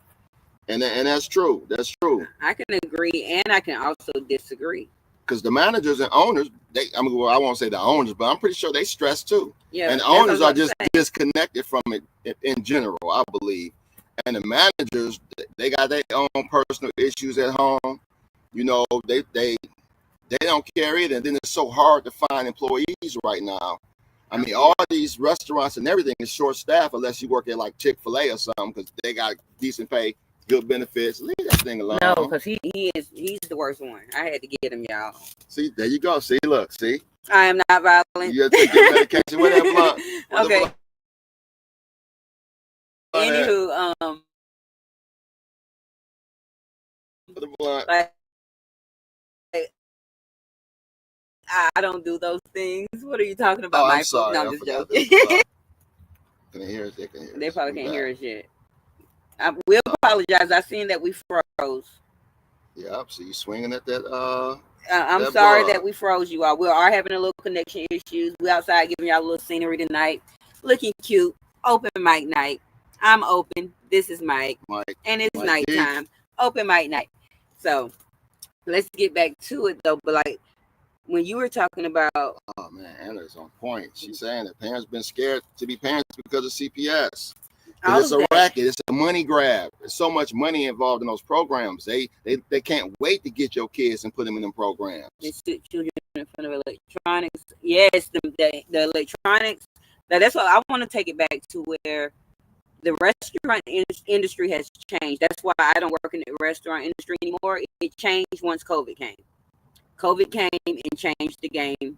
[SPEAKER 2] And that's true. That's true.
[SPEAKER 1] I can agree, and I can also disagree.
[SPEAKER 2] Because the managers and owners, I won't say the owners, but I'm pretty sure they stress too.
[SPEAKER 1] Yeah,
[SPEAKER 2] and the owners are just disconnected from it in general, I believe. And the managers, they got their own personal issues at home. They don't care either. And then it's so hard to find employees right now. I mean, all these restaurants and everything is short staffed unless you work at like Chick-fil-A or something, because they got decent pay, good benefits. Leave that thing alone.
[SPEAKER 1] No, because he's the worst one. I had to get him, y'all.
[SPEAKER 2] See, there you go. See, look, see.
[SPEAKER 1] I am not violent.
[SPEAKER 2] You have to take your medication with that blunt.
[SPEAKER 1] Okay. Anywho,
[SPEAKER 2] the blunt.
[SPEAKER 1] I don't do those things. What are you talking about,
[SPEAKER 2] Michael?
[SPEAKER 1] I'm sorry. No, I'm just joking.
[SPEAKER 2] Can they hear us?
[SPEAKER 1] They probably can't hear us yet. I will apologize. I seen that we froze.
[SPEAKER 2] Yeah, so you swinging at that.
[SPEAKER 1] I'm sorry that we froze you all. We are having a little connection issues. We outside giving y'all a little scenery tonight. Looking cute. Open mic night. I'm open. This is Mike. And it's nighttime. Open mic night. So let's get back to it though. But like when you were talking about,
[SPEAKER 2] oh man, Anna's on point. She's saying that parents been scared to be parents because of CPS. It's a racket. It's a money grab. There's so much money involved in those programs. They can't wait to get your kids and put them in them programs.
[SPEAKER 1] They sit children in front of electronics. Yes, the electronics. Now that's what I want to take it back to where the restaurant industry has changed. That's why I don't work in the restaurant industry anymore. It changed once COVID came. COVID came and changed the game.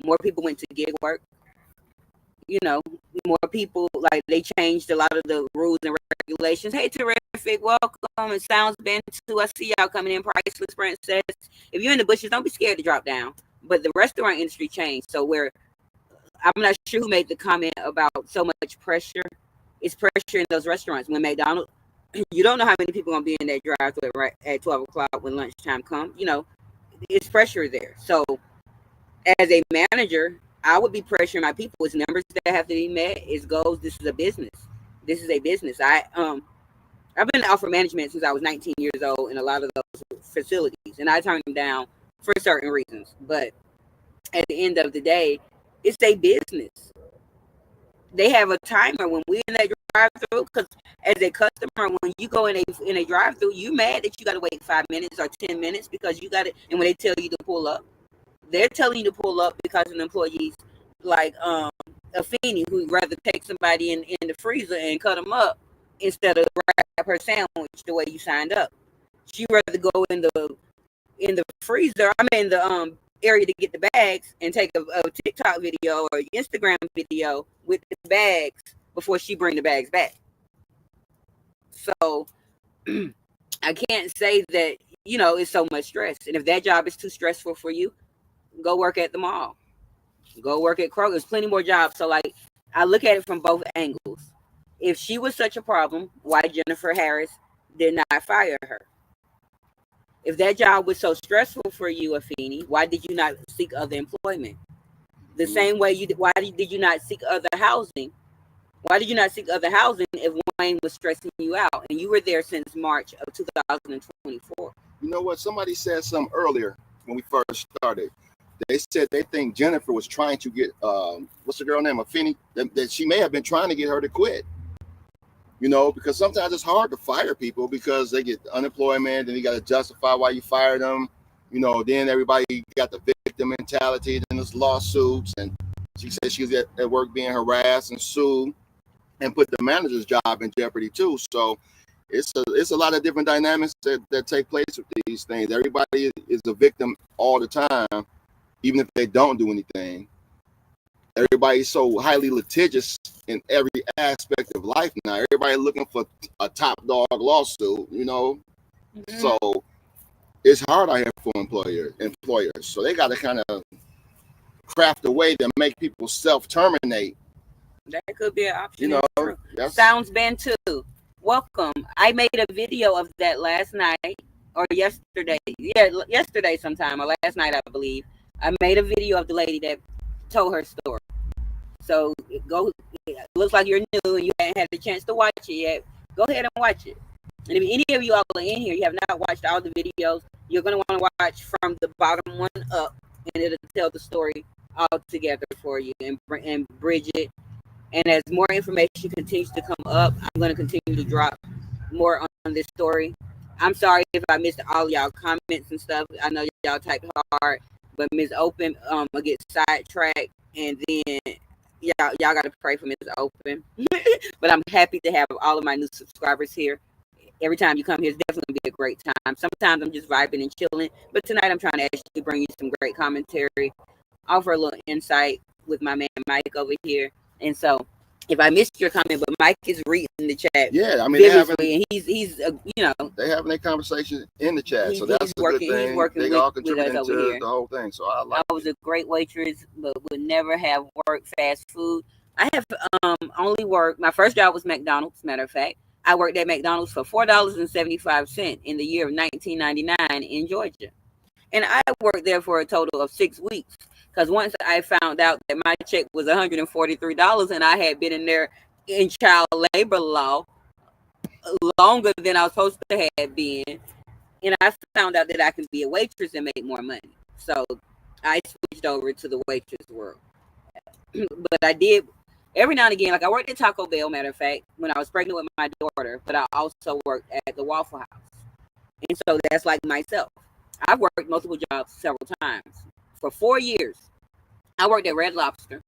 [SPEAKER 1] More people went to gig work. More people, like, they changed a lot of the rules and regulations. Hey, terrific, welcome. It sounds been to. I see y'all coming in, Priceless Princess. If you're in the bushes, don't be scared to drop down. But the restaurant industry changed. So where, I'm not sure who made the comment about so much pressure. It's pressure in those restaurants. When McDonald's, you don't know how many people are going to be in that drive-thru at 12 o'clock when lunchtime comes. It's pressure there. So as a manager, I would be pressuring my people. It's numbers that have to be met. It's goals. This is a business. I've been out for management since I was 19 years old in a lot of those facilities, and I turned them down for certain reasons. But at the end of the day, it's a business. They have a timer when we're in that drive-through, because as a customer, when you go in a drive-through, you mad that you got to wait 5 minutes or 10 minutes because you got it. And when they tell you to pull up, they're telling you to pull up because an employee's like Afeni, who'd rather take somebody in the freezer and cut them up instead of wrap her sandwich the way you signed up. She'd rather go in the freezer. The area to get the bags and take a TikTok video or Instagram video with the bags before she bring the bags back. So I can't say that it's so much stress. And if that job is too stressful for you, go work at the mall. Go work at Kroger. There's plenty more jobs. So like I look at it from both angles. If she was such a problem, why Jennifer Harris did not fire her? If that job was so stressful for you, Afeni, why did you not seek other employment? The same way why did you not seek other housing? Why did you not seek other housing if Wayne was stressing you out and you were there since March of 2024?
[SPEAKER 2] You know what? Somebody said something earlier when we first started. They said they think Jennifer was trying to get, what's the girl name, Afeni, that she may have been trying to get her to quit. Because sometimes it's hard to fire people because they get unemployment and you got to justify why you fired them. Then everybody got the victim mentality, then there's lawsuits. And She said she was at work being harassed and sued, and put the manager's job in jeopardy too. So it's a lot of different dynamics that take place with these things. Everybody is a victim all the time, even if they don't do anything. Everybody's so highly litigious in every aspect of life now. Everybody looking for a top dog lawsuit, you know. Mm-hmm. So it's hard out here for employers. So they got to kind of craft a way to make people self-terminate.
[SPEAKER 1] That could be an option. You know, Sounds band too. Welcome. I made a video of that last night or yesterday. Yeah, yesterday sometime or last night, I believe. I made a video of the lady that told her story. So go. It looks like you're new and you haven't had the chance to watch it yet. Go ahead and watch it. And if any of you all are in here, you have not watched all the videos, you're going to want to watch from the bottom one up, and it'll tell the story all together for you and bridge it. And as more information continues to come up, I'm going to continue to drop more on this story. I'm sorry if I missed all y'all comments and stuff. I know y'all typed hard, but Ms. Open will get sidetracked, and then y'all got to pray for Ms. Open. But I'm happy to have all of my new subscribers here. Every time you come here, it's definitely going to be a great time. Sometimes I'm just vibing and chilling, but tonight I'm trying to actually bring you some great commentary, offer a little insight with my man Mike over here. And so, if I missed your comment, but Mike is reading the chat.
[SPEAKER 2] Yeah, I mean,
[SPEAKER 1] and he's you know,
[SPEAKER 2] they having their conversation in the chat, so that's a good thing.
[SPEAKER 1] He's working
[SPEAKER 2] they all contributing to the whole thing, so I like.
[SPEAKER 1] I was a great waitress, but would never have worked fast food. I have only worked. My first job was McDonald's. Matter of fact, I worked at McDonald's for $4.75 in the year of 1999 in Georgia, and I worked there for a total of 6 weeks. Because once I found out that my check was $143 and I had been in there in child labor law longer than I was supposed to have been, and I found out that I can be a waitress and make more money. So I switched over to the waitress world. But I did every now and again, like I worked at Taco Bell, matter of fact, when I was pregnant with my daughter, but I also worked at the Waffle House. And so that's like myself. I've worked multiple jobs several times. For 4 years, I worked at Red Lobster,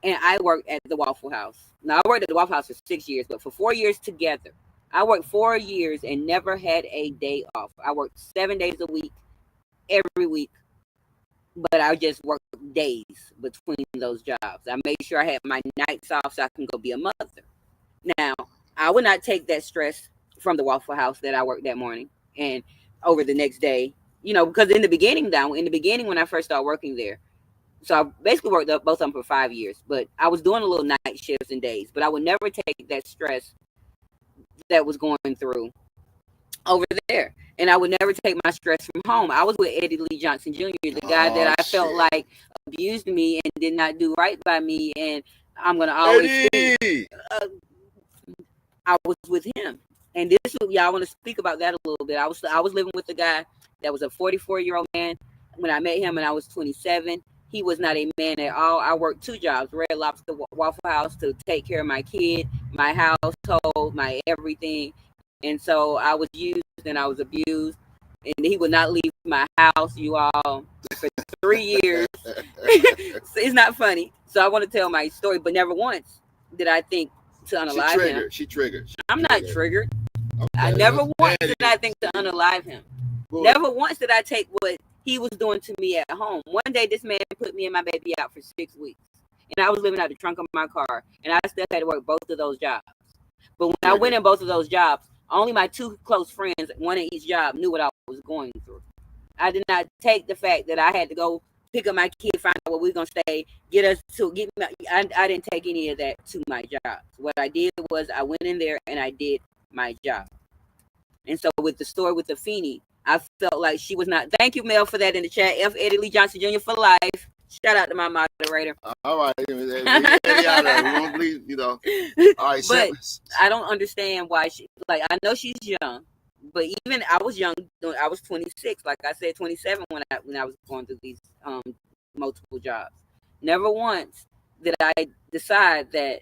[SPEAKER 1] and I worked at the Waffle House. Now, I worked at the Waffle House for 6 years, but for 4 years together, I worked 4 years and never had a day off. I worked 7 days a week, every week, but I just worked days between those jobs. I made sure I had my nights off so I can go be a mother. Now, I would not take that stress from the Waffle House that I worked that morning and over the next day. You know, because in the beginning when I first started working there, so I basically worked up both of them for 5 years, but I was doing a little night shifts and days, but I would never take that stress that was going through over there. And I would never take my stress from home. I was with Eddie Lee Johnson Jr., the guy that I felt like abused me and did not do right by me. And I'm going to always think, I was with him. And this, y'all want to speak about that a little bit. I was living with a guy that was a 44-year-old man when I met him, and I was 27. He was not a man at all. I worked 2 jobs, Red Lobster, Waffle House, to take care of my kid, my household, my everything. And so I was used and I was abused. And he would not leave my house, you all, for 3 years. It's not funny. So I want to tell my story, but never once did I think to unalive him.
[SPEAKER 2] She triggered.
[SPEAKER 1] I'm not triggered. Okay, I never once did I think to unalive him. Boy. Never once did I take what he was doing to me at home. One day, this man put me and my baby out for 6 weeks. And I was living out the trunk of my car. And I still had to work both of those jobs. But when I went in both of those jobs, only my 2 close friends, one in each job, knew what I was going through. I did not take the fact that I had to go pick up my kid, find out where we're going to stay, I didn't take any of that to my job. What I did was I went in there and I did my job. And so with the story with Afeni, I felt like she was not. Thank you, Mel, for that in the chat. F. Eddie Lee Johnson Jr. for life. Shout out to my moderator.
[SPEAKER 2] All right. We won't leave, you know. All right.
[SPEAKER 1] But I don't understand why I know she's young, but even I was young. I was 26. Like I said, 27 when I was going through these multiple jobs. Never once did I decide that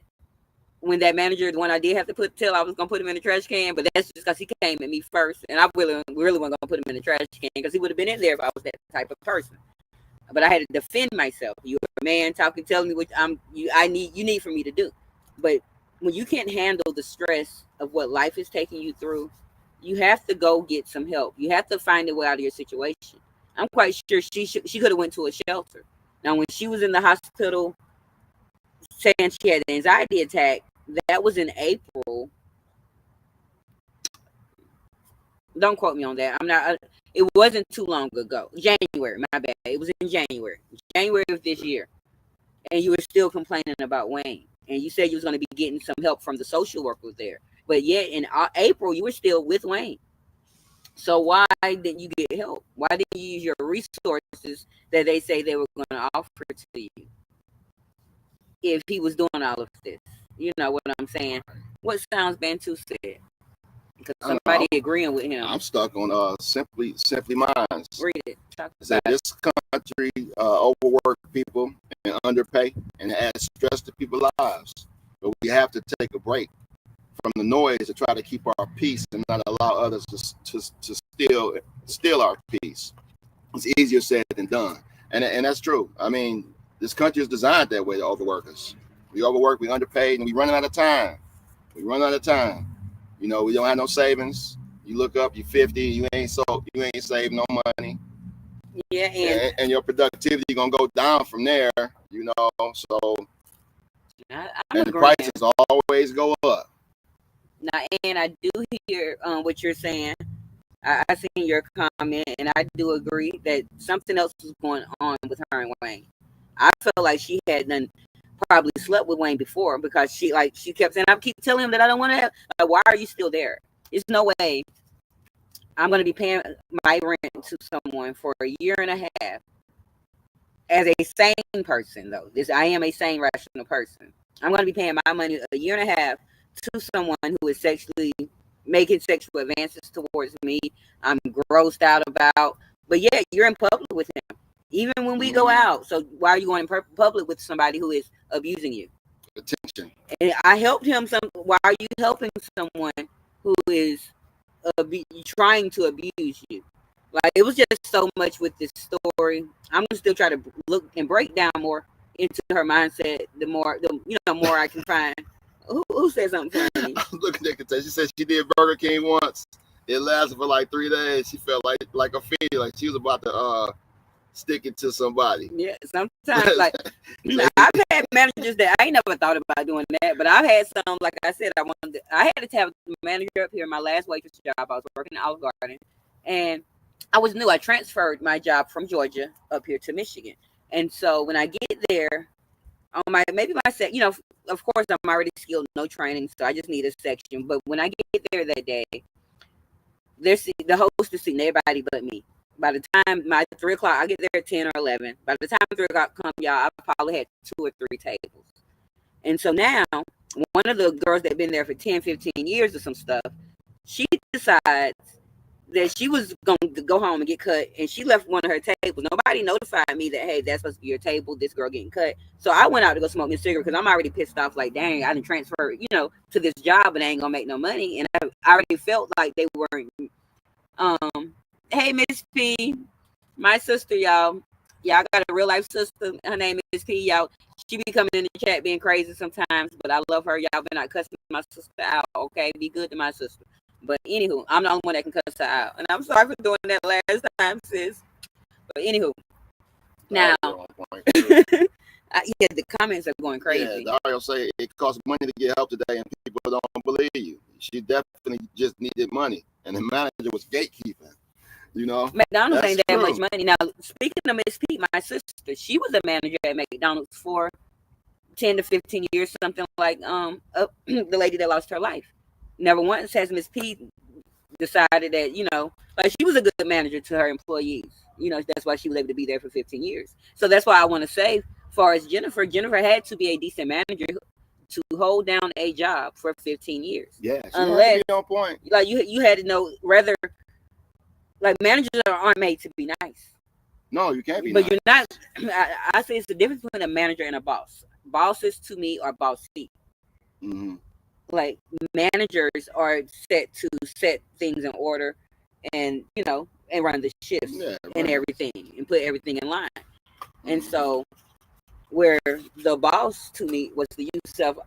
[SPEAKER 1] when that manager, the one I did have to tell I was going to put him in the trash can, but that's just because he came at me first, and I really wasn't going to put him in the trash can because he would have been in there if I was that type of person. but I had to defend myself. You're a man talking, telling me what you need for me to do. But when you can't handle the stress of what life is taking you through, you have to go get some help. You have to find a way out of your situation. I'm quite sure she could have went to a shelter. Now, when she was in the hospital saying she had an anxiety attack, that was in April. Don't quote me on that. I'm not. It wasn't too long ago. January, my bad. It was in January of this year, and you were still complaining about Wayne. And you said you was going to be getting some help from the social worker there, but yet in April you were still with Wayne. So why didn't you get help? Why didn't you use your resources that they say they were going to offer to you if he was doing all of this? You know what I'm saying? What sounds Bantu said? Because somebody agreeing with him.
[SPEAKER 2] I'm stuck on simply minds.
[SPEAKER 1] Read it.
[SPEAKER 2] Talk about this country overwork people and underpay and add stress to people's lives. But we have to take a break from the noise to try to keep our peace and not allow others to steal our peace. It's easier said than done, and that's true. I mean, this country is designed that way to overwork us. We overwork, we underpaid, and we running out of time. You know, we don't have no savings. You look up, you're 50, you ain't saving no money.
[SPEAKER 1] Yeah,
[SPEAKER 2] and your productivity gonna go down from there. You know, so and the prices always go up.
[SPEAKER 1] Now, and I do hear what you're saying. I seen your comment, and I do agree that something else was going on with her and Wayne. I felt like she had done probably slept with Wayne before because she kept saying, I keep telling him that I don't want to have. Why are you still there? There's no way I'm going to be paying my rent to someone for a year and a half as a sane person, though. I am a sane, rational person. I'm going to be paying my money a year and a half to someone who is sexually making sexual advances towards me. I'm grossed out about, but yet you're in public with him, even when we go out. So why are you going in public with somebody who is abusing you?
[SPEAKER 2] Attention.
[SPEAKER 1] And I helped him. Why are you helping someone who is trying to abuse you? Like, it was just so much with this story. I'm gonna still try to look and break down more into her mindset. The more I can find. Who said something funny?
[SPEAKER 2] I'm looking at Katasha. She said she did Burger King once. It lasted for like 3 days. She felt like Afeni, like she was about to stick it to somebody.
[SPEAKER 1] Yeah, sometimes like I've had managers that I ain't never thought about doing that, but I've had some. Like I said, I had to have a manager up here. My last waitress job, I was working at Olive Garden, and I was new. I transferred my job from Georgia up here to Michigan, and so when I get there, on my set, of course I'm already skilled, no training, so I just need a section. But when I get there that day, the host is seeing everybody but me. By the time my 3 o'clock, I get there at 10 or 11. By the time 3 o'clock comes, y'all, I probably had 2 or 3 tables. And so now, one of the girls that been there for 10, 15 years or some stuff, she decides that she was going to go home and get cut, and she left one of her tables. Nobody notified me that, hey, that's supposed to be your table, this girl getting cut. So I went out to go smoke me a cigarette because I'm already pissed off, like, dang, I didn't transfer, to this job, and I ain't going to make no money. And I already felt like they weren't. Hey, Miss P, my sister, y'all. Y'all got a real life sister. Her name is P, y'all. She be coming in the chat being crazy sometimes, but I love her. Y'all been not cussing my sister out, okay? Be good to my sister. But anywho, I'm the only one that can cuss her out. And I'm sorry for doing that last time, sis. But anywho, now, yeah, the comments are going crazy.
[SPEAKER 2] Yeah, Dario say it costs money to get help today, and people don't believe you. She definitely just needed money, and the manager was gatekeeping.
[SPEAKER 1] McDonald's ain't that much money. Now, speaking of Miss Pete, my sister, she was a manager at McDonald's for 10 to 15 years, something like the lady that lost her life. Never once has Miss Pete decided that, like, she was a good manager to her employees. That's why she was able to be there for 15 years. So that's why I want to say, as far as Jennifer had to be a decent manager to hold down a job for 15 years.
[SPEAKER 2] Yeah, unless to be on point.
[SPEAKER 1] Like, you had to know rather. Like, managers aren't made to be nice.
[SPEAKER 2] No, you can't be
[SPEAKER 1] but
[SPEAKER 2] nice.
[SPEAKER 1] You're not. I say it's the difference between a manager and a boss. Bosses, to me, are bossy.
[SPEAKER 2] Mm-hmm.
[SPEAKER 1] Like, managers are set to set things in order and, and run the shifts and everything and put everything in line. And so where the boss to me was the Yusuf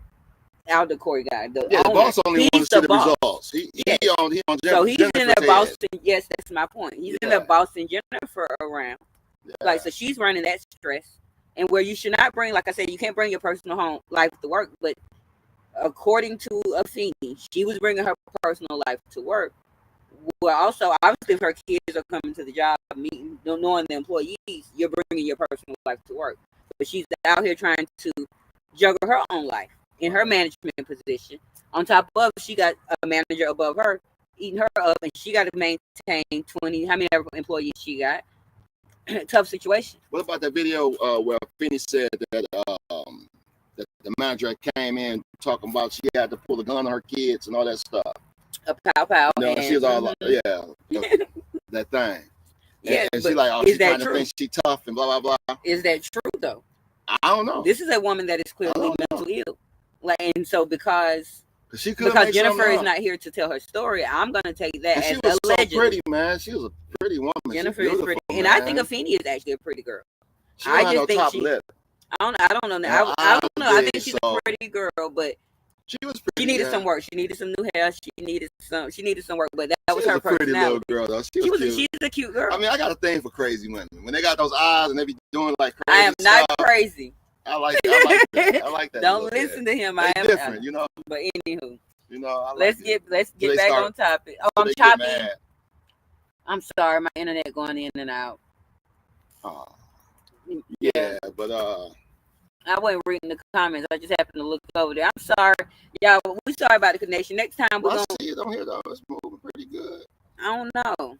[SPEAKER 1] Al Corey guy, the
[SPEAKER 2] Yeah, the
[SPEAKER 1] owner.
[SPEAKER 2] boss only
[SPEAKER 1] He's
[SPEAKER 2] wants to see
[SPEAKER 1] the
[SPEAKER 2] the
[SPEAKER 1] boss.
[SPEAKER 2] results.
[SPEAKER 1] Yes.
[SPEAKER 2] He on
[SPEAKER 1] So he's in
[SPEAKER 2] Jennifer's
[SPEAKER 1] there
[SPEAKER 2] head.
[SPEAKER 1] bossing. Yes, that's my point. He's in
[SPEAKER 2] Yeah.
[SPEAKER 1] there bossing Jennifer around.
[SPEAKER 2] Yeah.
[SPEAKER 1] Like, so she's running that stress. And where you should not bring, like I said, you can't bring your personal home life to work. But according to Afeni, she was bringing her personal life to work. Well, also, obviously, if her kids are coming to the job, meeting, knowing the employees, you're bringing your personal life to work. But she's out here trying to juggle her own life in her management position. On top of, she got a manager above her eating her up, and she got to maintain 20. How many employees she got? Tough situation.
[SPEAKER 2] What about that video where Finney said that the manager came in talking about she had to pull a gun on her kids and all that stuff?
[SPEAKER 1] A pow pow.
[SPEAKER 2] You know, and she was all like, yeah, that thing.
[SPEAKER 1] Yeah,
[SPEAKER 2] and she like, oh, she's trying to think she tough and blah, blah, blah.
[SPEAKER 1] Is that true, though?
[SPEAKER 2] I don't know.
[SPEAKER 1] This is a woman that is clearly mentally ill. Like, and so because Jennifer is not here to tell her story, I'm going to take that as allegedly. She was
[SPEAKER 2] so pretty, man. She was a pretty woman.
[SPEAKER 1] Jennifer is pretty. Man. And I think Afeni is actually a pretty girl.
[SPEAKER 2] She don't have no top lip.
[SPEAKER 1] I don't know. I don't know. I think she's a pretty girl, but
[SPEAKER 2] she was pretty.
[SPEAKER 1] She needed some work. She needed some new hair. She needed some work. But that was her
[SPEAKER 2] personality. Pretty little girl, though. She was cute.
[SPEAKER 1] She's a cute girl.
[SPEAKER 2] I mean, I got a thing for crazy women. When they got those eyes and they be doing like crazy
[SPEAKER 1] I am not
[SPEAKER 2] stuff,
[SPEAKER 1] crazy.
[SPEAKER 2] I like that. I like that.
[SPEAKER 1] Don't listen to him. I am
[SPEAKER 2] different, you know.
[SPEAKER 1] But anywho,
[SPEAKER 2] you know,
[SPEAKER 1] let's get back on topic. Oh, I'm choppy. I'm sorry, my internet going in and out.
[SPEAKER 2] Yeah, but
[SPEAKER 1] I wasn't reading the comments. I just happened to look over there. I'm sorry, y'all. We sorry about the connection. Next time we're gonna.
[SPEAKER 2] I see it on here though. It's moving pretty good.
[SPEAKER 1] I don't know.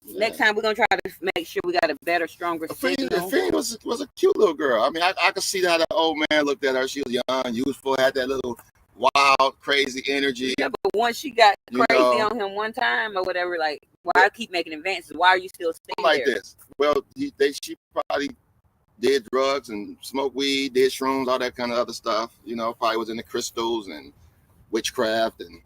[SPEAKER 1] Yeah. Next time we're gonna try to make sure we got a better, stronger signal.
[SPEAKER 2] Afeni was a cute little girl. I mean, I could see how the old man looked at her. She was young, youthful, had that little wild, crazy energy.
[SPEAKER 1] Yeah, but once she got crazy on him one time or whatever, like, why keep making advances? Why are you still staying
[SPEAKER 2] like there? This? Well, she probably did drugs and smoked weed, did shrooms, all that kind of other stuff. You know, probably was into crystals and witchcraft and.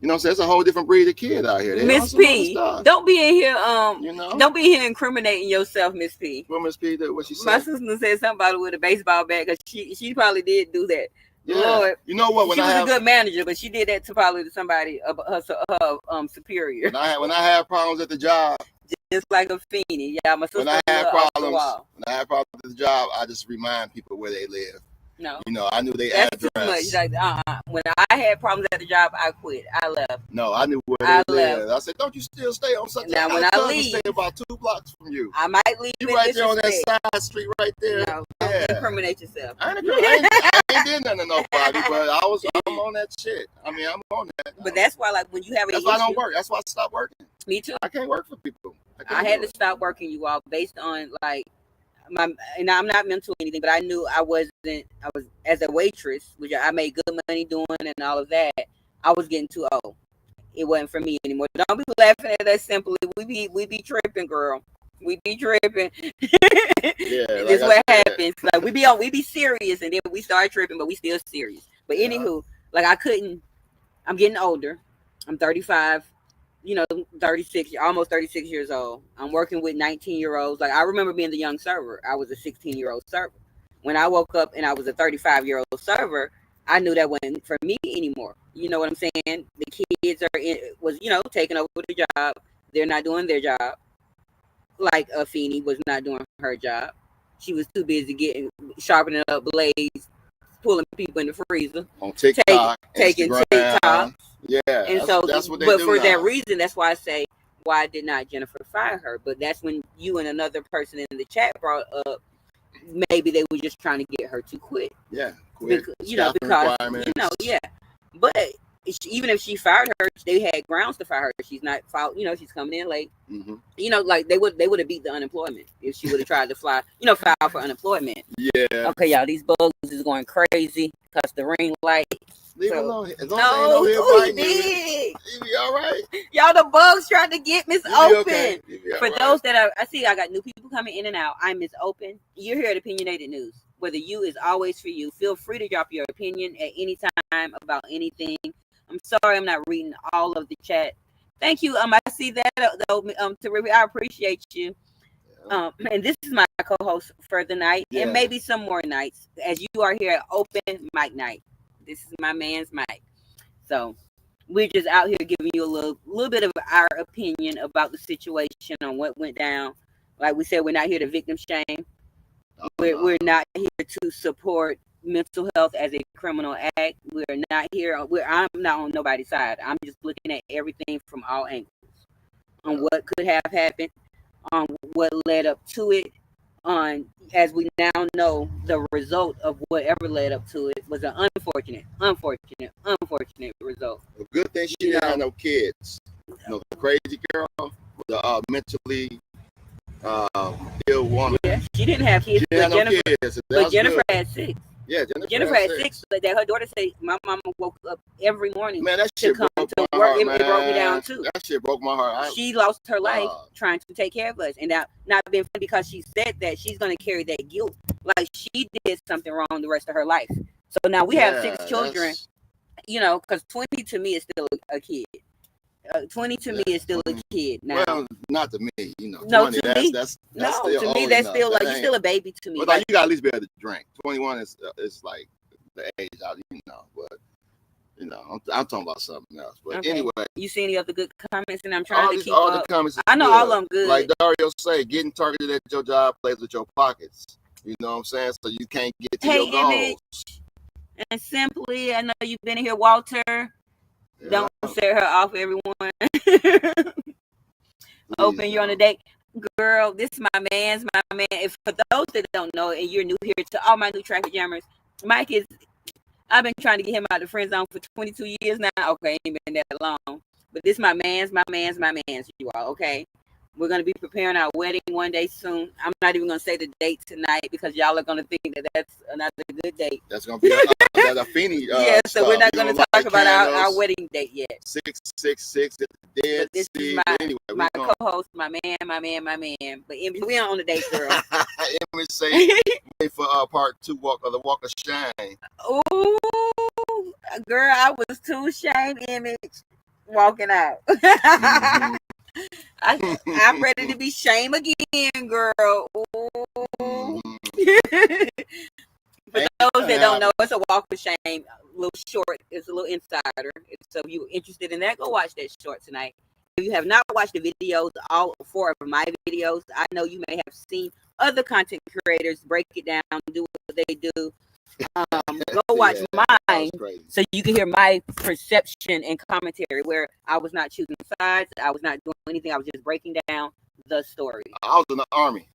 [SPEAKER 2] You know, so it's a whole different breed of kid out here.
[SPEAKER 1] Miss P, don't be in here. Don't be here incriminating yourself, Miss P.
[SPEAKER 2] Well, Miss P, what she said?
[SPEAKER 1] My sister said something about it with a baseball bat because she probably did do that.
[SPEAKER 2] Yeah. Lord, you know what?
[SPEAKER 1] She was a good manager, but she did that to probably somebody her superior.
[SPEAKER 2] When I have problems at the job,
[SPEAKER 1] just like Afeni, yeah, my sister.
[SPEAKER 2] When I have problems at the job, I just remind people where they live.
[SPEAKER 1] No.
[SPEAKER 2] You know, I knew they
[SPEAKER 1] address. Too much. Like, when I had problems at the job, I quit. I left.
[SPEAKER 2] No, I knew where they lived. I said, don't you still stay on such
[SPEAKER 1] now, when I leave,
[SPEAKER 2] stay about 2 blocks from you.
[SPEAKER 1] I might leave.
[SPEAKER 2] You right there on that side street right there.
[SPEAKER 1] No, don't incriminate yourself.
[SPEAKER 2] I ain't did nothing to nobody, but I'm on that shit. I mean, I'm on that.
[SPEAKER 1] But that's why, like, when you have
[SPEAKER 2] that's why I don't work. That's why I stopped working.
[SPEAKER 1] Me too.
[SPEAKER 2] I can't work for people.
[SPEAKER 1] I had to stop working, you all, based on, like, and I'm not mental or anything, but I knew I was as a waitress, which I made good money doing and all of that. I was getting too old. It wasn't for me anymore. Don't be laughing at us simply. We be tripping, girl. We be tripping.
[SPEAKER 2] Yeah,
[SPEAKER 1] this what happens. Like we be serious, and then we start tripping, but we still serious. But anywho, like I'm getting older. I'm 35. 36, almost 36 years old. I'm working with 19-year-olds. Like, I remember being the young server. I was a 16-year-old server. When I woke up and I was a 35-year-old server, I knew that wasn't for me anymore. You know what I'm saying? The kids taking over the job. They're not doing their job. Like Afeni was not doing her job. She was too busy sharpening up blades, pulling people in the freezer.
[SPEAKER 2] On TikTok,
[SPEAKER 1] taking TikTok.
[SPEAKER 2] Yeah,
[SPEAKER 1] and so
[SPEAKER 2] that's what they
[SPEAKER 1] do.
[SPEAKER 2] But
[SPEAKER 1] for
[SPEAKER 2] now.
[SPEAKER 1] That reason, that's why I say, why did not Jennifer fire her? But that's when you and another person in the chat brought up maybe they were just trying to get her to quit.
[SPEAKER 2] Yeah, quit.
[SPEAKER 1] Because yeah. But even if she fired her, they had grounds to fire her. She's not filed. She's coming in late.
[SPEAKER 2] Mm-hmm.
[SPEAKER 1] Like they would have beat the unemployment if she would have tried to file for unemployment.
[SPEAKER 2] Yeah.
[SPEAKER 1] Okay, y'all, these bugs is going crazy because the ring light.
[SPEAKER 2] Leave it alone. As long as he did. He be all right.
[SPEAKER 1] Y'all, the bugs trying to get Miss Open.
[SPEAKER 2] Okay.
[SPEAKER 1] For those that I see, I got new people coming in and out. I'm Miss Open. You're here at Opinionated News. Where the you is always for you. Feel free to drop your opinion at any time about anything. I'm sorry I'm not reading all of the chat. Thank you. I see that though. I appreciate you. And this is my co-host for the night, and
[SPEAKER 2] Yeah.
[SPEAKER 1] maybe some more nights, as you are here at Open Mic Night. This is my man's mic. So we're just out here giving you a little bit of our opinion about the situation on what went down. Like we said, we're not here to victim shame.
[SPEAKER 2] Oh
[SPEAKER 1] We're
[SPEAKER 2] no.
[SPEAKER 1] not here to support mental health as a criminal act. We're not here. I'm not on nobody's side. I'm just looking at everything from all angles on
[SPEAKER 2] Yeah.
[SPEAKER 1] what could have happened, on what led up to it, on as we now know the result of whatever led up to it was an unfortunate result.
[SPEAKER 2] A good thing she
[SPEAKER 1] You
[SPEAKER 2] didn't have
[SPEAKER 1] know,
[SPEAKER 2] no kids. The crazy girl, the mentally uh, ill woman.
[SPEAKER 1] yeah, she didn't have
[SPEAKER 2] She
[SPEAKER 1] kids,
[SPEAKER 2] didn't
[SPEAKER 1] but
[SPEAKER 2] have no
[SPEAKER 1] Jennifer,
[SPEAKER 2] kids. So that
[SPEAKER 1] but
[SPEAKER 2] was
[SPEAKER 1] Jennifer
[SPEAKER 2] good.
[SPEAKER 1] had six.
[SPEAKER 2] Yeah,
[SPEAKER 1] Jennifer
[SPEAKER 2] had
[SPEAKER 1] had
[SPEAKER 2] six.
[SPEAKER 1] six, but that her daughter said my mama woke up every morning
[SPEAKER 2] Man, that
[SPEAKER 1] to
[SPEAKER 2] shit
[SPEAKER 1] come
[SPEAKER 2] broke
[SPEAKER 1] to
[SPEAKER 2] my
[SPEAKER 1] work.
[SPEAKER 2] heart,
[SPEAKER 1] It broke me down
[SPEAKER 2] man.
[SPEAKER 1] too.
[SPEAKER 2] That shit broke my heart.
[SPEAKER 1] She lost her life
[SPEAKER 2] Uh,
[SPEAKER 1] trying to take care of us, and now not being funny because she said that she's going to carry that guilt like she did something wrong the rest of her life. So now we have
[SPEAKER 2] yeah,
[SPEAKER 1] six children,
[SPEAKER 2] that's
[SPEAKER 1] because 20 to me is still a kid. 20 to me
[SPEAKER 2] yeah,
[SPEAKER 1] is still a
[SPEAKER 2] 20.
[SPEAKER 1] kid now.
[SPEAKER 2] Well, not to me,
[SPEAKER 1] No,
[SPEAKER 2] 20.
[SPEAKER 1] to me,
[SPEAKER 2] That's
[SPEAKER 1] no,
[SPEAKER 2] still
[SPEAKER 1] to me
[SPEAKER 2] old
[SPEAKER 1] that's
[SPEAKER 2] enough.
[SPEAKER 1] still
[SPEAKER 2] That
[SPEAKER 1] like you're
[SPEAKER 2] ain't.
[SPEAKER 1] still a baby to me.
[SPEAKER 2] But
[SPEAKER 1] Like
[SPEAKER 2] you got to at least be able to drink. 21 is like the age out, But I'm talking about something else. But
[SPEAKER 1] okay,
[SPEAKER 2] anyway,
[SPEAKER 1] you see any other good comments? And I'm trying to keep
[SPEAKER 2] all the
[SPEAKER 1] up.
[SPEAKER 2] comments is
[SPEAKER 1] I know all
[SPEAKER 2] good.
[SPEAKER 1] of them good.
[SPEAKER 2] Like Dario say, getting targeted at your job plays with your pockets. You know what I'm saying? So you can't get to
[SPEAKER 1] Hey,
[SPEAKER 2] your goals.
[SPEAKER 1] and simply, I know you've been here, Walter.
[SPEAKER 2] Yeah.
[SPEAKER 1] Don't set her off, everyone.
[SPEAKER 2] Please
[SPEAKER 1] Open, you're on a
[SPEAKER 2] don't.
[SPEAKER 1] date. Girl, this is my man. If for those that don't know, and you're new here, to all my new traffic jammers, Mike is. I've been trying to get him out of the friend zone for 22 years now. Okay, ain't been that long, but this my man's. You all okay? We're gonna be preparing our wedding one day soon. I'm not even gonna say the date tonight because y'all are gonna think that that's another good date.
[SPEAKER 2] That's gonna be that Afeni
[SPEAKER 1] Yeah, so we're
[SPEAKER 2] stuff.
[SPEAKER 1] not
[SPEAKER 2] You
[SPEAKER 1] gonna
[SPEAKER 2] know,
[SPEAKER 1] talk
[SPEAKER 2] like
[SPEAKER 1] about our
[SPEAKER 2] candles,
[SPEAKER 1] wedding date yet.
[SPEAKER 2] 666 at the
[SPEAKER 1] But
[SPEAKER 2] Dead
[SPEAKER 1] this is
[SPEAKER 2] Sea.
[SPEAKER 1] my
[SPEAKER 2] But anyway,
[SPEAKER 1] my co-host, my man. But we on the date, girl.
[SPEAKER 2] Image say wait for part 2 the walk of shame.
[SPEAKER 1] Ooh, girl, I was too shame image walking out.
[SPEAKER 2] Mm-hmm.
[SPEAKER 1] I'm ready to be shame again, girl. Ooh.
[SPEAKER 2] Mm-hmm.
[SPEAKER 1] For those that don't know, it's a walk of shame, a little short. It's a little insider. So if you're interested in that, go watch that short tonight. If you have not watched the videos, all 4 of my videos, I know you may have seen other content creators break it down, do what they do. Go watch mine so you can hear my perception and commentary where I was not choosing sides. I was not doing anything. I was just breaking down the story.
[SPEAKER 2] I was in the army.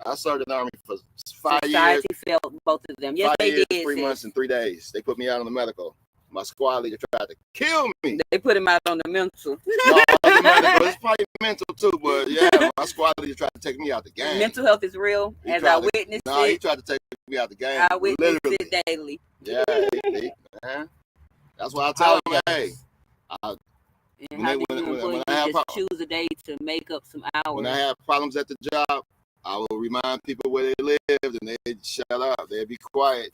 [SPEAKER 2] I served in the army for 5 years.
[SPEAKER 1] Society failed both of them. Yes,
[SPEAKER 2] 5
[SPEAKER 1] they
[SPEAKER 2] years,
[SPEAKER 1] did.
[SPEAKER 2] 3 months, and 3 days. They put me out on the medical. My squad leader tried to kill me.
[SPEAKER 1] They put him out on the mental.
[SPEAKER 2] No, the medical. It's probably mental too, but yeah, my squad leader tried to take me out the game.
[SPEAKER 1] Mental health is real, as I witnessed it.
[SPEAKER 2] He tried to take me out the game.
[SPEAKER 1] I witnessed it daily.
[SPEAKER 2] Yeah, man. That's why I tell them, hey.
[SPEAKER 1] When I have choose a day to make up some hours.
[SPEAKER 2] When I have problems at the job, I will remind people where they lived, and they shut up. They'll be quiet.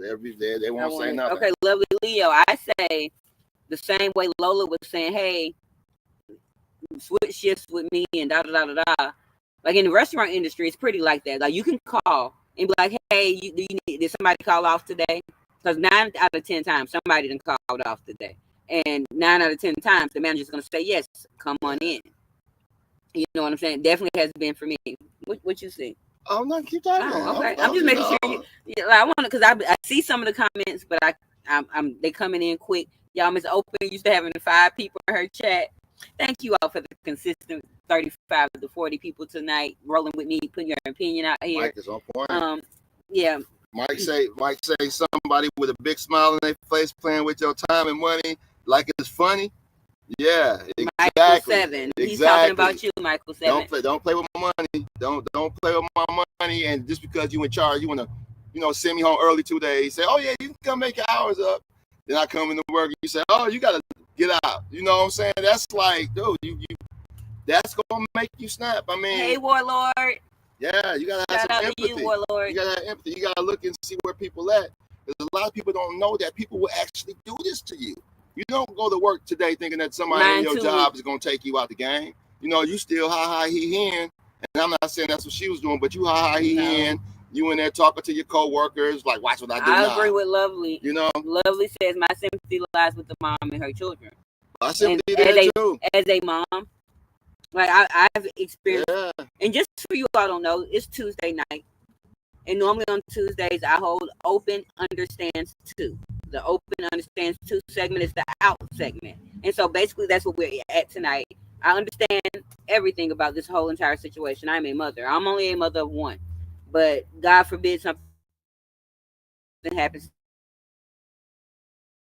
[SPEAKER 2] They won't say nothing.
[SPEAKER 1] Okay, lovely Leo. I say the same way Lola was saying, hey, switch shifts with me and da da da da da. Like in the restaurant industry, it's pretty like that. Like you can call and be like, hey, did somebody call off today? Because 9 out of 10 times somebody done called off today, and 9 out of 10 times the manager's gonna say yes, come on in. You know what I'm saying? Definitely has been for me. What you see?
[SPEAKER 2] Oh no, keep talking.
[SPEAKER 1] Oh, okay. I'm just making sure. I want to because I see some of the comments, but I'm they coming in quick. Y'all, Miss Open used to having 5 people in her chat. Thank you all for the consistent 35 to 40 people tonight rolling with me, putting your opinion out here.
[SPEAKER 2] Mike is on point.
[SPEAKER 1] Yeah.
[SPEAKER 2] Mike say somebody with a big smile on their face playing with your time and money like it's funny. Yeah, exactly.
[SPEAKER 1] Michael 7. He's talking about you, Michael 7.
[SPEAKER 2] Don't play with my money. Don't play with my money. And just because you in charge, you want to, send me home early 2 days. Say, oh yeah, you can come make your hours up. Then I come into work and you say, oh, you gotta get out. You know what I'm saying? That's like, dude, you that's gonna make you snap. I mean,
[SPEAKER 1] hey, Warlord.
[SPEAKER 2] Yeah, you gotta have some empathy. You gotta have empathy. You gotta look and see where people at. Because a lot of people don't know that people will actually do this to you. You don't go to work today thinking that somebody in your job is gonna take you out the game. You still hi he hen, And I'm not saying that's what she was doing, but you ha ha he
[SPEAKER 1] No.
[SPEAKER 2] in, you in there talking to your coworkers, like watch what I do
[SPEAKER 1] I
[SPEAKER 2] now.
[SPEAKER 1] agree with Lovely.
[SPEAKER 2] You know,
[SPEAKER 1] Lovely says my sympathy lies with the mom and her children.
[SPEAKER 2] my
[SPEAKER 1] And
[SPEAKER 2] sympathy there too.
[SPEAKER 1] as a mom, like I've experienced,
[SPEAKER 2] Yeah.
[SPEAKER 1] and just for you all don't know, it's Tuesday night, and normally on Tuesdays I hold Open Understands 2. The Open Understands 2 segment is the out segment, and so basically that's what we're at tonight. I understand everything about this whole entire situation. I'm a mother. I'm only a mother of one, but God forbid something happens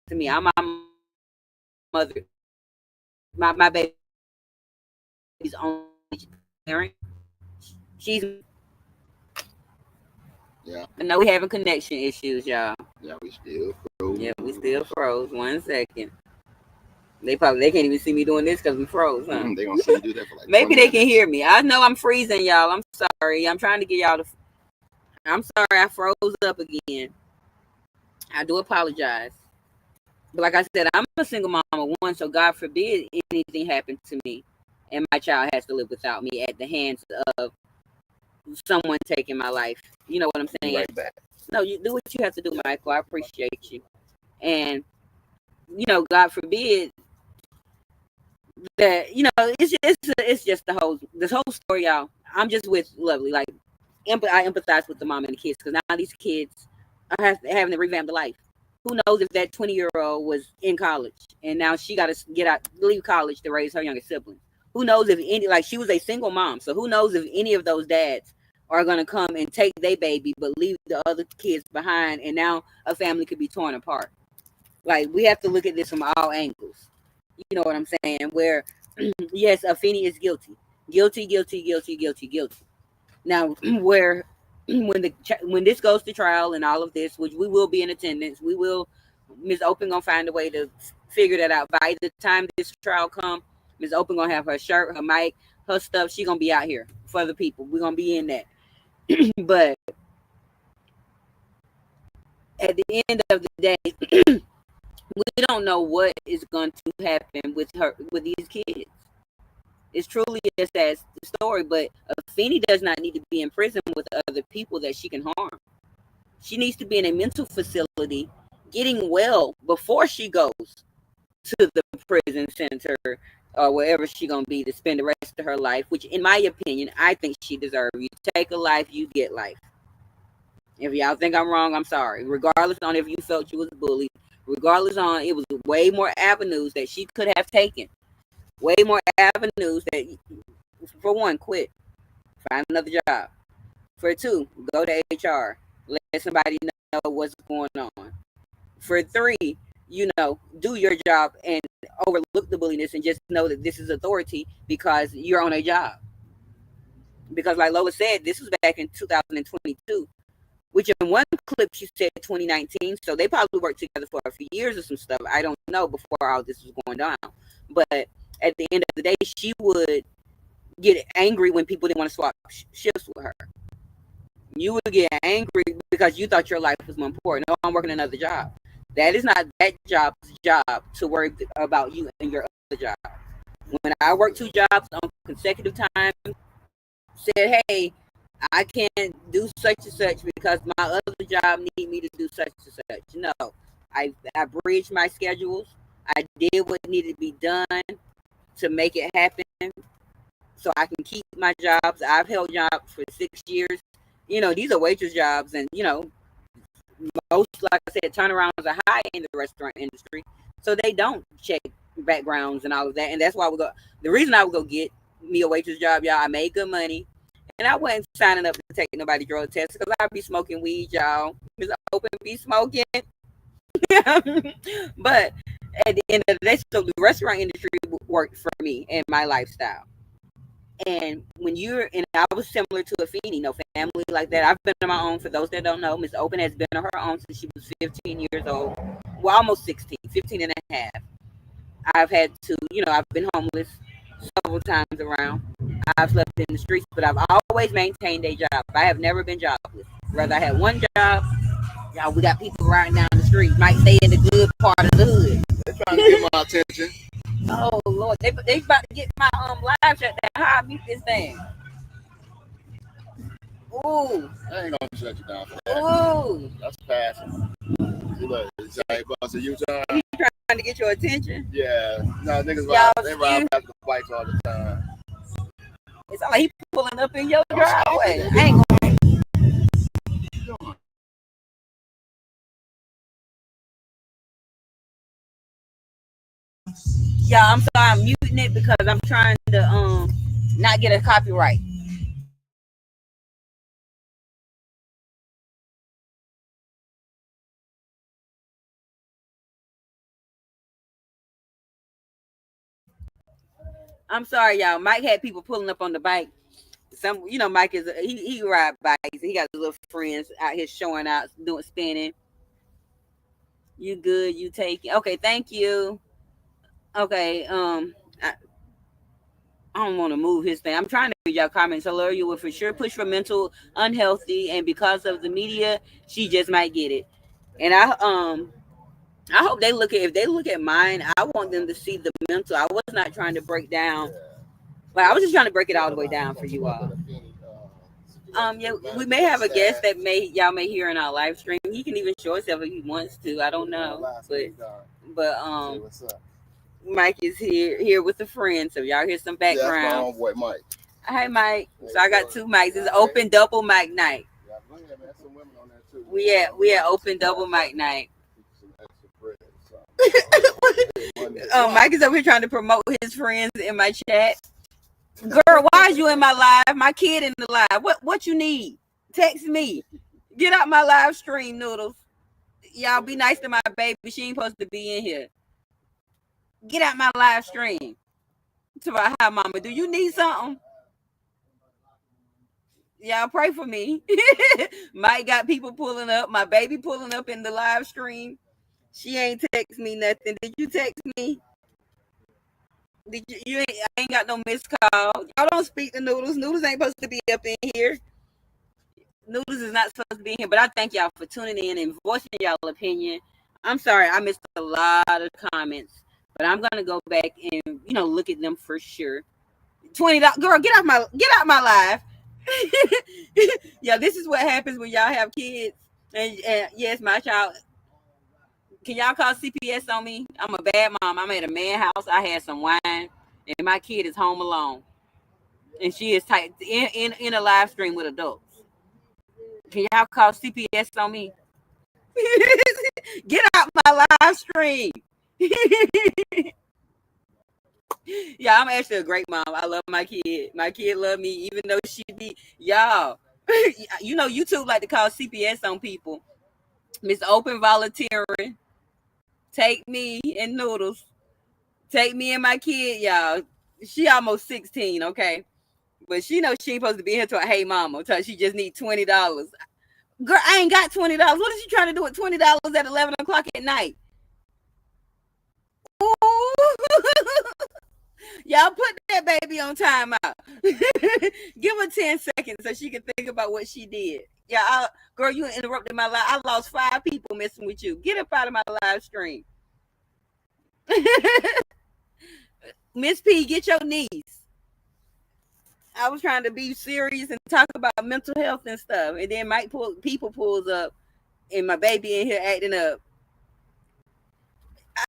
[SPEAKER 1] to me. I'm my mother's my baby's only parent. She's
[SPEAKER 2] Yeah.
[SPEAKER 1] I know we having connection issues, y'all.
[SPEAKER 2] Yeah, we still froze.
[SPEAKER 1] Yeah, we still froze. 1 second. They can't even see me doing this because we froze, huh?
[SPEAKER 2] They gonna see you do that for like
[SPEAKER 1] Maybe
[SPEAKER 2] 20
[SPEAKER 1] they can
[SPEAKER 2] minutes.
[SPEAKER 1] hear me. I know I'm freezing, y'all. I'm sorry. I'm trying to get y'all to. I'm sorry. I froze up again. I do apologize. But like I said, I'm a single mom of one, so God forbid anything happened to me and my child has to live without me at the hands of someone taking my life. You know what I'm saying?
[SPEAKER 2] Right back.
[SPEAKER 1] No, you do what you have to do, Michael. I appreciate you. And, God forbid that, it's just this whole story, y'all. I'm just with Lovely. Like, I empathize with the mom and the kids because now these kids are having to revamp the life. Who knows if that 20-year-old was in college and now she got to leave college to raise her younger siblings? Who knows if she was a single mom. So who knows if any of those dads are going to come and take their baby but leave the other kids behind, and now a family could be torn apart. Like, we have to look at this from all angles. You know what I'm saying? Where, yes, Afeni is guilty. Guilty, guilty, guilty, guilty, guilty. Now, where when this goes to trial and all of this, which we will be in attendance, Ms. Open gonna find a way to figure that out. By the time this trial come, Ms. Open gonna have her shirt, her mic, her stuff. She gonna be out here for the people. We're gonna be in that. But at the end of the day, we don't know what is going to happen with these kids. It's truly a sad story, but Afeni does not need to be in prison with other people that she can harm. She needs to be in a mental facility getting well before she goes to the prison center or wherever she's going to be to spend the rest of her life, which in my opinion, I think she deserves. You take a life, you get life. If y'all think I'm wrong, I'm sorry. Regardless on if you felt you was bullied, regardless on it was way more avenues that she could have taken. Way more avenues that, for one, quit. Find another job. For two, go to HR. Let somebody know what's going on. For three, do your job and overlook the bulliness and just know that this is authority because you're on a job. Because like Lola said, this was back in 2022, which in one clip she said 2019. So they probably worked together for a few years or some stuff. I don't know before all this was going down. But at the end of the day, she would get angry when people didn't want to swap shifts with her. You would get angry because you thought your life was more important. No, I'm working another job. That is not that job's job to worry about you and your other job. When I worked 2 jobs on consecutive time, said, hey, I can't do such and such because my other job need me to do such and such. No, I bridged my schedules. I did what needed to be done to make it happen so I can keep my jobs. I've held jobs for 6 years. These are waitress jobs, and most, like I said, turnarounds are high in the restaurant industry, so they don't check backgrounds and all of that. And that's why the reason I would go get me a waitress job, y'all, I made good money, and I wasn't signing up to take nobody drug test because I'd be smoking weed, y'all. Ms. Open be smoking. But at the end of the day, so the restaurant industry worked for me and my lifestyle. And I was similar to Afeni, no family like that. I've been on my own. For those that don't know, Miss Open has been on her own since she was 15 years old. Well, almost 16, 15 and a half. I've had to, I've been homeless several times around. I've slept in the streets, but I've always maintained a job. I have never been jobless. Whether I had one job, y'all, we got people riding down the street, might stay in the good part of the hood.
[SPEAKER 2] They're trying to get my attention.
[SPEAKER 1] Oh Lord, they about to get my live shut down. How I mute this thing? Ooh,
[SPEAKER 2] I ain't gonna shut you down for that.
[SPEAKER 1] ooh.
[SPEAKER 2] That's passing. See, look, it's like bust a U-turn.
[SPEAKER 1] He trying to get your attention.
[SPEAKER 2] Yeah, no, niggas ride,
[SPEAKER 1] Y'all,
[SPEAKER 2] they ride past the bikes all the time.
[SPEAKER 1] it's like he pulling up in your
[SPEAKER 2] Don't stop it,
[SPEAKER 1] driveway. I
[SPEAKER 2] nigga.
[SPEAKER 1] ain't gonna. Yeah, I'm sorry. I'm muting it because I'm trying to not get a copyright. I'm sorry, y'all. Mike had people pulling up on the bike. Mike is he ride bikes. He got little friends out here showing out, doing spinning. You good? You take it? Okay, thank you. Okay, I don't want to move his thing. I'm trying to read y'all comments. Hello, you will for sure push for mental unhealthy, and because of the media, she just might get it. And I hope they look at if they look at mine. I want them to see the mental. I was not trying to break down. Like I was just trying to break it all the way down for you all. Yeah, we may have a guest that y'all may hear in our live stream. He can even show himself if he wants to. I don't know, but Mike is here with a friend, so y'all hear some background.
[SPEAKER 2] Yeah, that's my homeboy Mike.
[SPEAKER 1] Hi, Mike. So I got two mics. It's open double mic night.
[SPEAKER 2] Yeah, go ahead, man. Some women on there too.
[SPEAKER 1] We at open double mic night. Mike is over here trying to promote his friends in my chat. Girl, why is you in my live? My kid in the live. What you need? Text me. Get out my live stream, Noodles. Y'all be nice to my baby. She ain't supposed to be in here. Get out my live stream. To my hi, mama. Do you need something? Y'all pray for me. Mike got people pulling up. My baby pulling up in the live stream. She ain't text me nothing. Did you text me? Did you ain't, I ain't got no missed call. Y'all don't speak to Noodles. Noodles ain't supposed to be up in here. Noodles is not supposed to be in here. But I thank y'all for tuning in and voicing y'all opinion. I'm sorry I missed a lot of comments, but I'm gonna go back and look at them for sure. $20, girl, get out my live. Yeah, this is what happens when y'all have kids. And yes, my child. Can y'all call CPS on me? I'm a bad mom. I'm at a man house. I had some wine, and my kid is home alone, and she is tight in a live stream with adults. Can y'all call CPS on me? Get out my live stream. Yeah, I'm actually a great mom. I love my kid. My kid love me, even though she be y'all. YouTube like to call CPS on people. Miss Open volunteering. Take me and Noodles. Take me and my kid, y'all. She almost 16, okay? But she knows she ain't supposed to be here to a hey mama. Until she just need $20. Girl, I ain't got $20. What is she trying to do with $20 at 11 o'clock at night? Ooh. Y'all put that baby on timeout. Give her 10 seconds so she can think about what she did. Yeah, girl, you interrupted my life. I lost 5 people messing with you. Get up out of my live stream. Miss P, get your niece. I was trying to be serious and talk about mental health and stuff, and then Mike pulls up, and my baby in here acting up.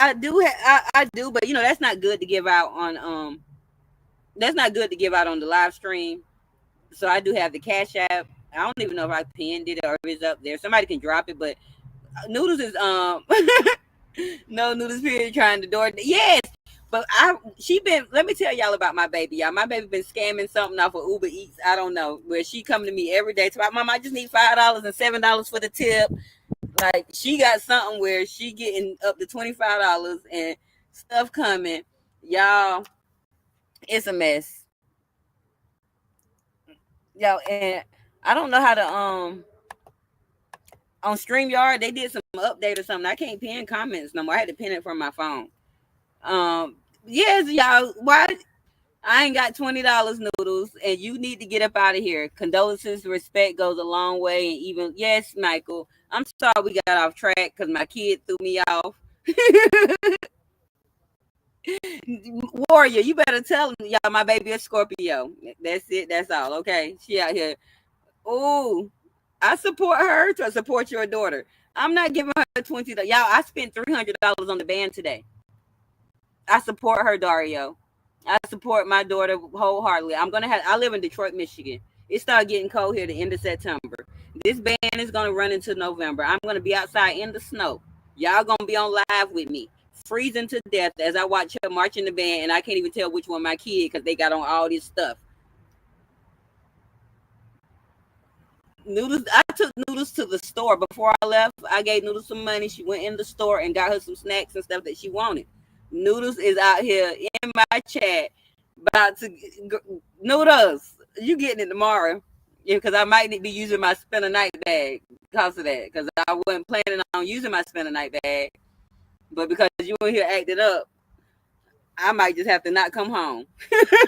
[SPEAKER 1] I do, but that's not good to give out on That's not good to give out on the live stream. So I do have the Cash App. I don't even know if I pinned it or if it's up there. Somebody can drop it, but Noodles is no Noodles period trying to door. Yes, but let me tell y'all about my baby. Y'all, my baby been scamming something off of Uber Eats. I don't know, where she come to me every day. About Mom, I just need $5 and $7 for the tip. Like she got something where she getting up to $25 and stuff coming. Y'all, it's a mess. Yo, and I don't know how to on StreamYard they did some update or something. I can't pin comments no more. I had to pin it from my phone. Yes, y'all. Why I ain't got $20, Noodles, and you need to get up out of here. Condolences, respect goes a long way, and even yes, Michael. I'm sorry we got off track because my kid threw me off. Warrior, you better tell y'all my baby is Scorpio. That's it. That's all. Okay, she out here. Ooh, I support her to support your daughter. I'm not giving her $20. Y'all, I spent $300 on the band today. I support her, Dario. I support my daughter wholeheartedly. I live in Detroit, Michigan. It started getting cold here the end of September. This band is gonna run into November. I'm gonna be outside in the snow. Y'all gonna be on live with me, freezing to death as I watch her march in the band, and I can't even tell which one my kid because they got on all this stuff. Noodles. I took Noodles to the store before I left. I gave Noodles some money. She went in the store and got her some snacks and stuff that she wanted. Noodles is out here in my chat about to Noodles. You getting it tomorrow? Yeah, because I might be using my spend a night bag because of that. Because I wasn't planning on using my spend a night bag, but because you were here acting up, I might just have to not come home.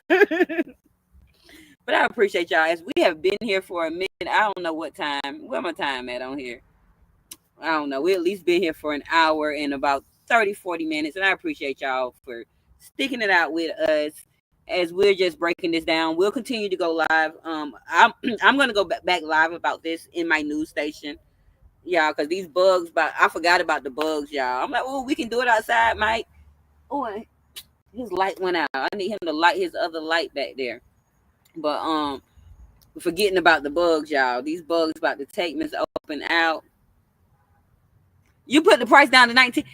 [SPEAKER 1] But I appreciate y'all as we have been here for a minute. I don't know what time. Where my time at on here? I don't know. We at least been here for an hour and about 30, 40 minutes. And I appreciate y'all for sticking it out with us as we're just breaking this down. We'll continue to go live. I'm I'm gonna go back live about this in my news station, y'all, because these bugs. But I forgot about the bugs, y'all. I'm like, oh, we can do it outside, Mike. Oh, his light went out. I need him to light his other light back there. But forgetting about the bugs, y'all. These bugs about to take Miss Open out. You put the price down to 19.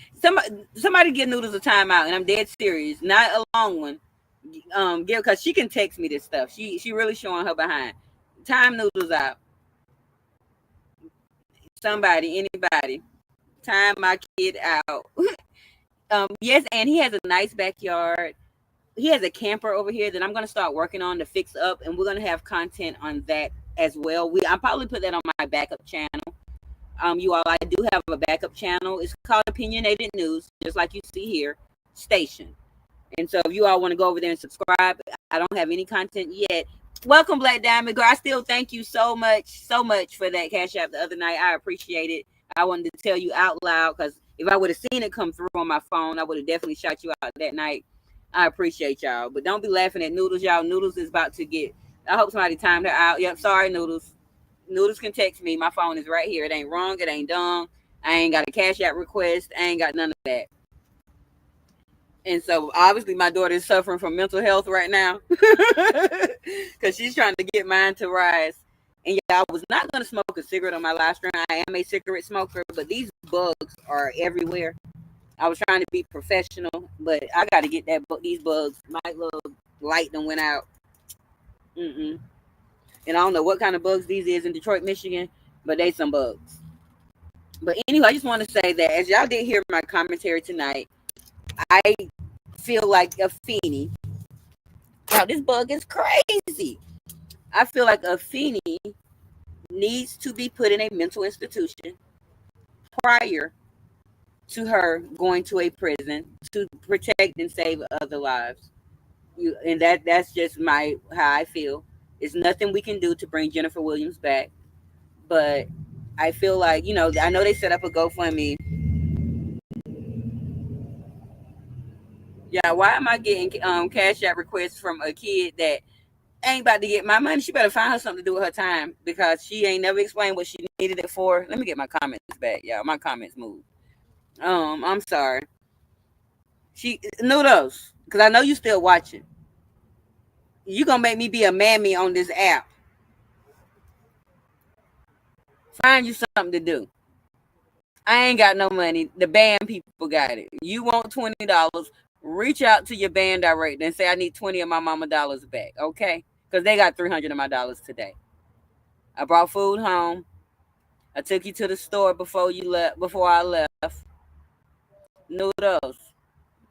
[SPEAKER 1] Somebody give Noodles a timeout, and I'm dead serious. Not a long one. Give because she can text me this stuff. She really showing her behind. Time Noodles out. Somebody, anybody, time my kid out. Yes, and he has a nice backyard. He has a camper over here that I'm gonna start working on to fix up, and we're gonna have content on that as well. I'll probably put that on my backup channel. You all, I do have a backup channel. It's called Opinionated News, just like you see here, station. And so if you all want to go over there and subscribe, I don't have any content yet. Welcome, Black Diamond Girl. I still thank you so much for that cash app the other night. I appreciate it. I wanted to tell you out loud because if I would have seen it come through on my phone, I would have definitely shot you out that night. I appreciate y'all. But don't be laughing at Noodles, y'all. Noodles is about to get, I hope somebody timed her out. Yep, sorry, Noodles. Noodles can text me. My phone is right here. It ain't wrong. It ain't dumb. I ain't got a cash app request. I ain't got none of that. And so obviously my daughter is suffering from mental health right now because she's trying to get mine to rise. And yeah, I was not going to smoke a cigarette on my live stream. I am a cigarette smoker, but these bugs are everywhere. I was trying to be professional, but I got to get these bugs. My little light done went out. Mm-mm. And I don't know what kind of bugs these is in Detroit, Michigan, but they some bugs. But anyway, I just want to say that as y'all did hear my commentary tonight, I feel like Afeni. Wow, this bug is crazy. I feel like Afeni needs to be put in a mental institution prior to her going to a prison to protect and save other lives. And that's just how I feel. It's nothing we can do to bring Jennifer Williams back, but I feel like I know they set up a GoFundMe. Yeah, why am I getting cash app requests from a kid that ain't about to get my money? She better find her something to do with her time because she ain't never explained what she needed it for. Let me get my comments back, y'all. My comments moved. I'm sorry. She Noodles, because I know you still watching. You gonna make me be a mammy on this app. Find you something to do. I ain't got no money. The band people got it. You want $20? Reach out to your band director and say I need 20 of my mama dollars back, okay? Because they got 300 of my dollars today. I brought food home. I took you to the store before you left. Before I left, Noodles.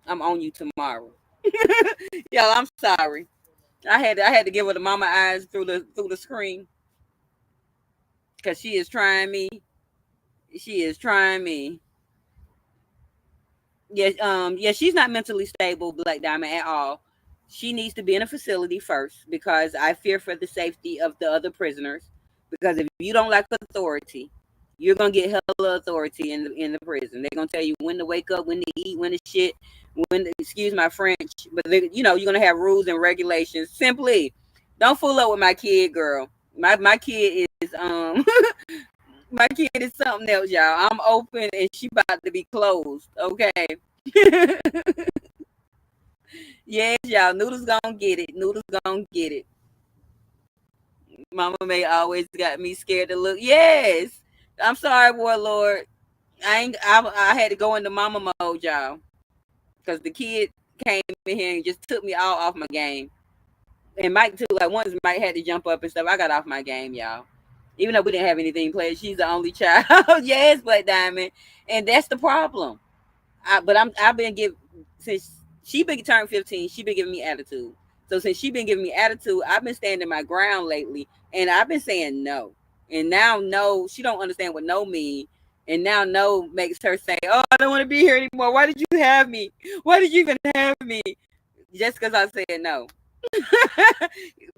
[SPEAKER 1] I'm on you tomorrow. Y'all, I'm sorry. I had to give her the mama eyes through the screen because she is trying me. She is trying me. Yeah, she's not mentally stable, Black Diamond, at all. She needs to be in a facility first because I fear for the safety of the other prisoners. Because if you don't like authority, you're gonna get hella authority in the prison. They're gonna tell you when to wake up, when to eat, when to shit, excuse my French, but you're gonna have rules and regulations. Simply, don't fool up with my kid, girl. My kid my kid is something else, y'all. I'm open and she about to be closed. Okay. Yes, y'all. Noodles gonna get it. Noodles gonna get it. Mama May always got me scared to look. Yes. I'm sorry, Warlord. I had to go into mama mode, y'all. Because the kid came in here and just took me all off my game. And Mike too, like once Mike had to jump up and stuff, I got off my game, y'all. Even though we didn't have anything played, she's the only child. Yes, Black Diamond. And that's the problem. I've been give since she been turned 15, she been giving me attitude. So since she been giving me attitude, I've been standing my ground lately, and I've been saying no. And now no, she don't understand what no mean. And now no makes her say, "Oh, I don't want to be here anymore. Why did you have me? Why did you even have me?" Just because I said no.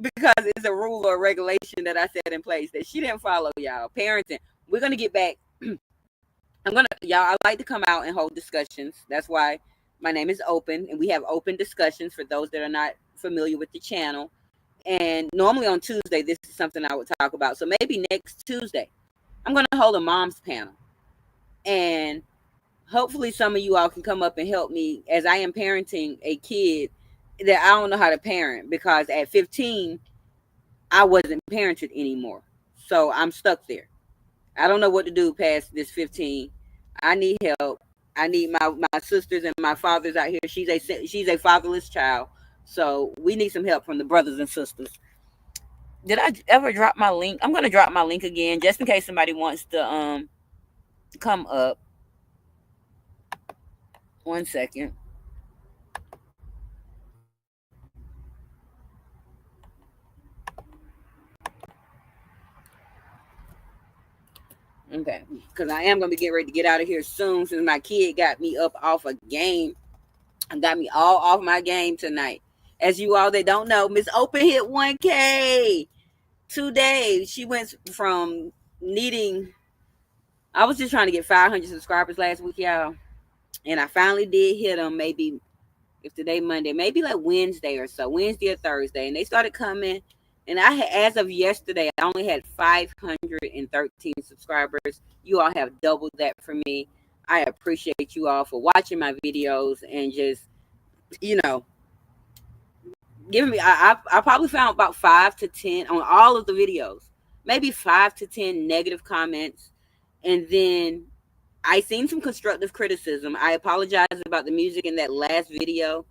[SPEAKER 1] Because it's a rule or regulation that I set in place that she didn't follow, y'all. Parenting. We're gonna get back. Y'all, I like to come out and hold discussions. That's why my name is Open, and we have open discussions for those that are not familiar with the channel. And normally on Tuesday, this is something I would talk about. So maybe next Tuesday, I'm going to hold a mom's panel. And hopefully some of you all can come up and help me as I am parenting a kid that I don't know how to parent, because at 15, I wasn't parented anymore. So I'm stuck there. I don't know what to do past this 15. I need help. I need my sisters and my fathers out here. She's a fatherless child. So we need some help from the brothers and sisters. Did I ever drop my link? I'm gonna drop my link again just in case somebody wants to come up. 1 second. Okay, because I am gonna be getting ready to get out of here soon, since my kid got me up off a game and got me all off my game tonight. As you all that don't know, Miss Open hit 1K today. She went from needing. I was just trying to get 500 subscribers last week, y'all, and I finally did hit them. Maybe if today Monday, maybe like Wednesday or so, Wednesday or Thursday, and they started coming. And as of yesterday, I only had 513 subscribers. You all have doubled that for me. I appreciate you all for watching my videos and just, you know, giving me. I probably found about 5 to 10 on all of the videos, maybe 5 to 10 negative comments, and then I seen some constructive criticism. I apologize about the music in that last video.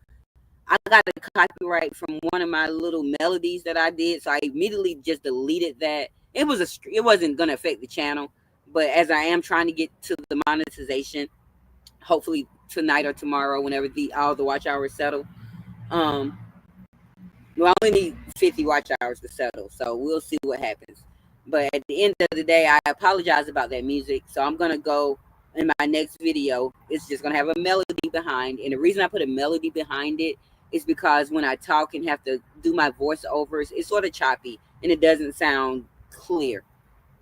[SPEAKER 1] I got a copyright from one of my little melodies that I did, so I immediately just deleted that. It wasn't gonna affect the channel, but as I am trying to get to the monetization, hopefully tonight or tomorrow, whenever all the watch hours settle. Um, I only need 50 watch hours to settle, so we'll see what happens. But at the end of the day, I apologize about that music, so I'm gonna go in my next video. It's just gonna have a melody behind, and the reason I put a melody behind it is because when I talk and have to do my voiceovers, it's sort of choppy and it doesn't sound clear.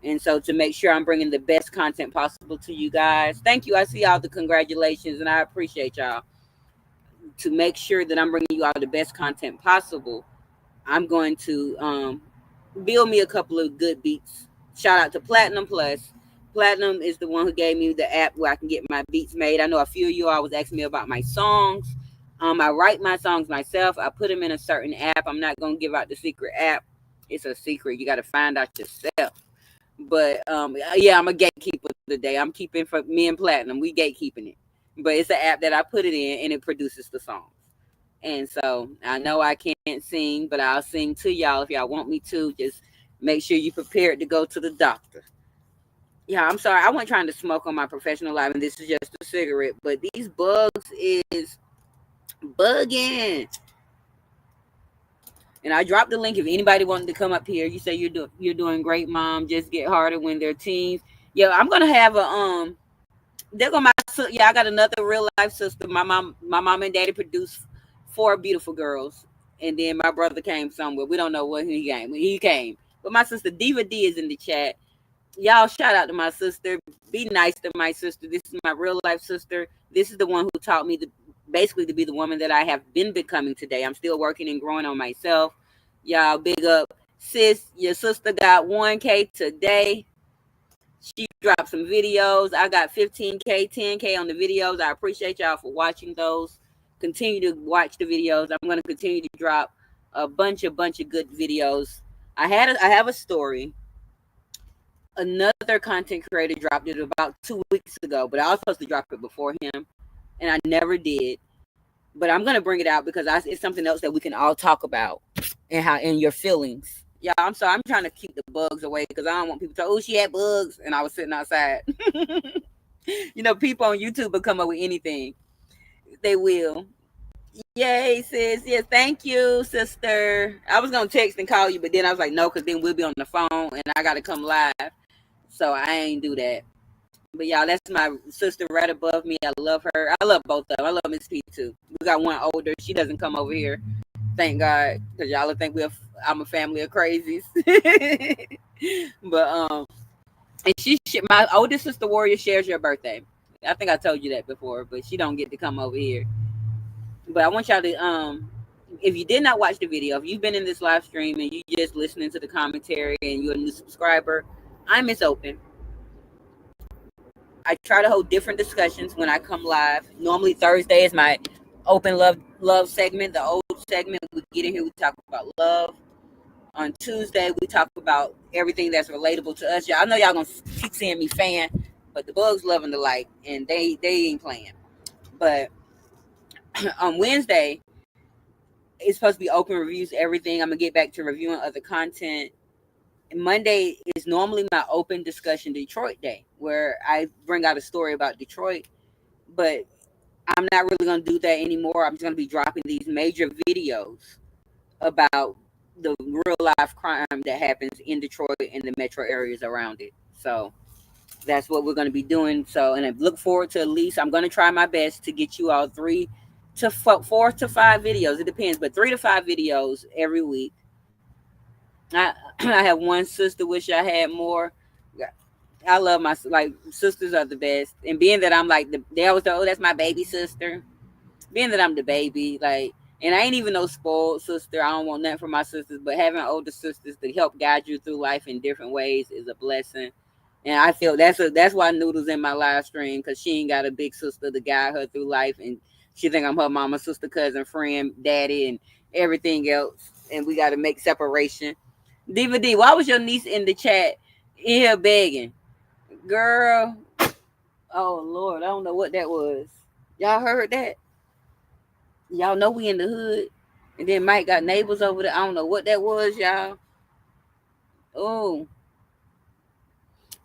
[SPEAKER 1] And so to make sure I'm bringing the best content possible to you guys, thank you. I see all the congratulations and I appreciate y'all. To make sure that I'm bringing you all the best content possible, I'm going to build me a couple of good beats. Shout out to Platinum Plus. Platinum is the one who gave me the app where I can get my beats made. I know a few of you all was asking me about my songs. I write my songs myself. I put them in a certain app. I'm not gonna give out the secret app. It's a secret. You got to find out yourself. But yeah, I'm a gatekeeper today. I'm keeping for me and Platinum. We gatekeeping it. But it's an app that I put it in and it produces the songs. And so I know I can't sing, but I'll sing to y'all if y'all want me to. Just make sure you prepared to go to the doctor. Yeah, I'm sorry. I wasn't trying to smoke on my professional life, and this is just a cigarette. But these bugs is bugging. And I dropped the link if anybody wanted to come up here. You say you're doing great, Mom. Just get harder when they're teens. Yeah, I'm gonna have a they're gonna yeah, I got another real life sister. My mom and daddy produced 4 beautiful girls, and then my brother came somewhere. We don't know when he came. When he came, but my sister Diva D is in the chat. Y'all shout out to my sister. Be nice to my sister. This is my real life sister. This is the one who taught me basically to be the woman that I have been becoming today. I'm still working and growing on myself. Y'all big up. Sis, your sister got 1K today. She dropped some videos. I got 15K, 10K on the videos. I appreciate y'all for watching those. Continue to watch the videos. I'm going to continue to drop a bunch of good videos. I have a story. Another content creator dropped it about 2 weeks ago, but I was supposed to drop it before him, and I never did. But I'm gonna bring it out because it's something else that we can all talk about, and your feelings. Yeah, I'm sorry. I'm trying to keep the bugs away because I don't want people to. Oh, she had bugs, and I was sitting outside. People on YouTube will come up with anything. They will. Yay, sis. Yes, thank you, sister. I was gonna text and call you, but then I was like, no, because then we'll be on the phone, and I gotta come live. So I ain't do that. But y'all, that's my sister right above me. I love her. I love both of them. I love Miss P too. We got one older. She doesn't come over here. Thank God, because y'all will think I'm a family of crazies. but and my oldest sister Warrior shares your birthday. I think I told you that before, but she don't get to come over here. But I want y'all to if you did not watch the video, if you've been in this live stream and you just listening to the commentary and you're a new subscriber, I'm Miss Open. I try to hold different discussions when I come live. Normally Thursday is my open love segment, the old segment. We get in here, we talk about love. On Tuesday, we talk about everything that's relatable to us. Y'all, I know y'all gonna keep seeing me fan, but the bugs loving the light, and they ain't playing. But on Wednesday, it's supposed to be open reviews, everything. I'm gonna get back to reviewing other content. Monday is normally my open discussion Detroit day, where I bring out a story about Detroit, but I'm not really gonna do that anymore. I'm just gonna be dropping these major videos about the real life crime that happens in Detroit and the metro areas around it. So that's what we're gonna be doing. So, and I look forward to at least I'm gonna try my best to get you all 4 to 5 videos. It depends, but 3 to 5 videos every week. I I have one sister. Wish I had more. I love my like sisters are the best, and being that I'm like they always say, "Oh, that's my baby sister." Being that I'm the baby, like, and I ain't even no spoiled sister. I don't want nothing from my sisters, but having older sisters to help guide you through life in different ways is a blessing. And I feel that's why Noodles in my live stream because she ain't got a big sister to guide her through life, and she think I'm her mama, sister, cousin, friend, daddy, and everything else. And we got to make separation. Diva D, why was your niece in the chat in here begging, girl? Oh Lord, I don't know what that was. Y'all heard that? Y'all know we in the hood. And then Mike got neighbors over there. I don't know what that was, y'all. Oh,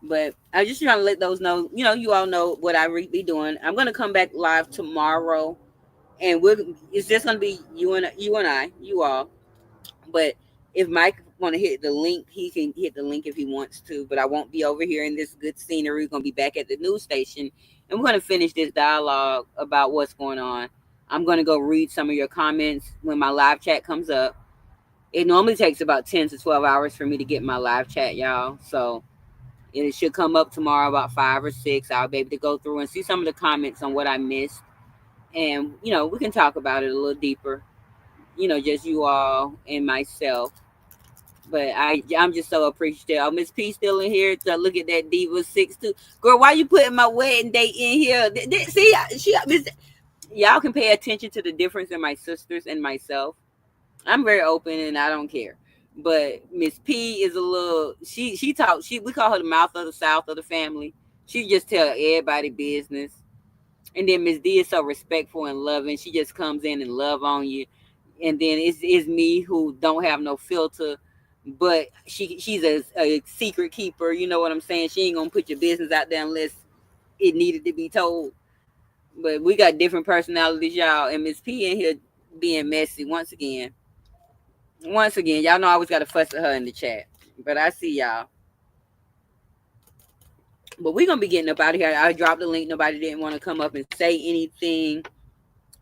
[SPEAKER 1] but I just trying to let those know. You all know what I be doing. I'm gonna come back live tomorrow, and it's just gonna be you and I, you all. But if Mike want to hit the link, he can hit the link if he wants to. But I won't be over here in this good scenery. We're gonna be back at the news station, and we're gonna finish this dialogue about what's going on. I'm gonna go read some of your comments when my live chat comes up. It normally takes about 10 to 12 hours for me to get my live chat, y'all. So it should come up tomorrow about 5 or 6. I'll be able to go through and see some of the comments on what I missed, and we can talk about it a little deeper. Just you all and myself. But I'm just so appreciative. Oh, Miss P still in here. To look at that Diva 6'2". Girl, why you putting my wedding date in here? See, y'all can pay attention to the difference in my sisters and myself. I'm very open and I don't care. But Miss P is a little. She talk. We call her the mouth of the South of the family. She just tell everybody business. And then Miss D is so respectful and loving. She just comes in and love on you. And then it's me who don't have no filter, but she's a secret keeper. You know what I'm saying? She ain't gonna put your business out there unless it needed to be told. But we got different personalities, y'all. And Miss P in here being messy once again. Once again, y'all know I always got to fuss at her in the chat. But I see y'all. But we're gonna be getting up out of here. I dropped the link. Nobody didn't want to come up and say anything.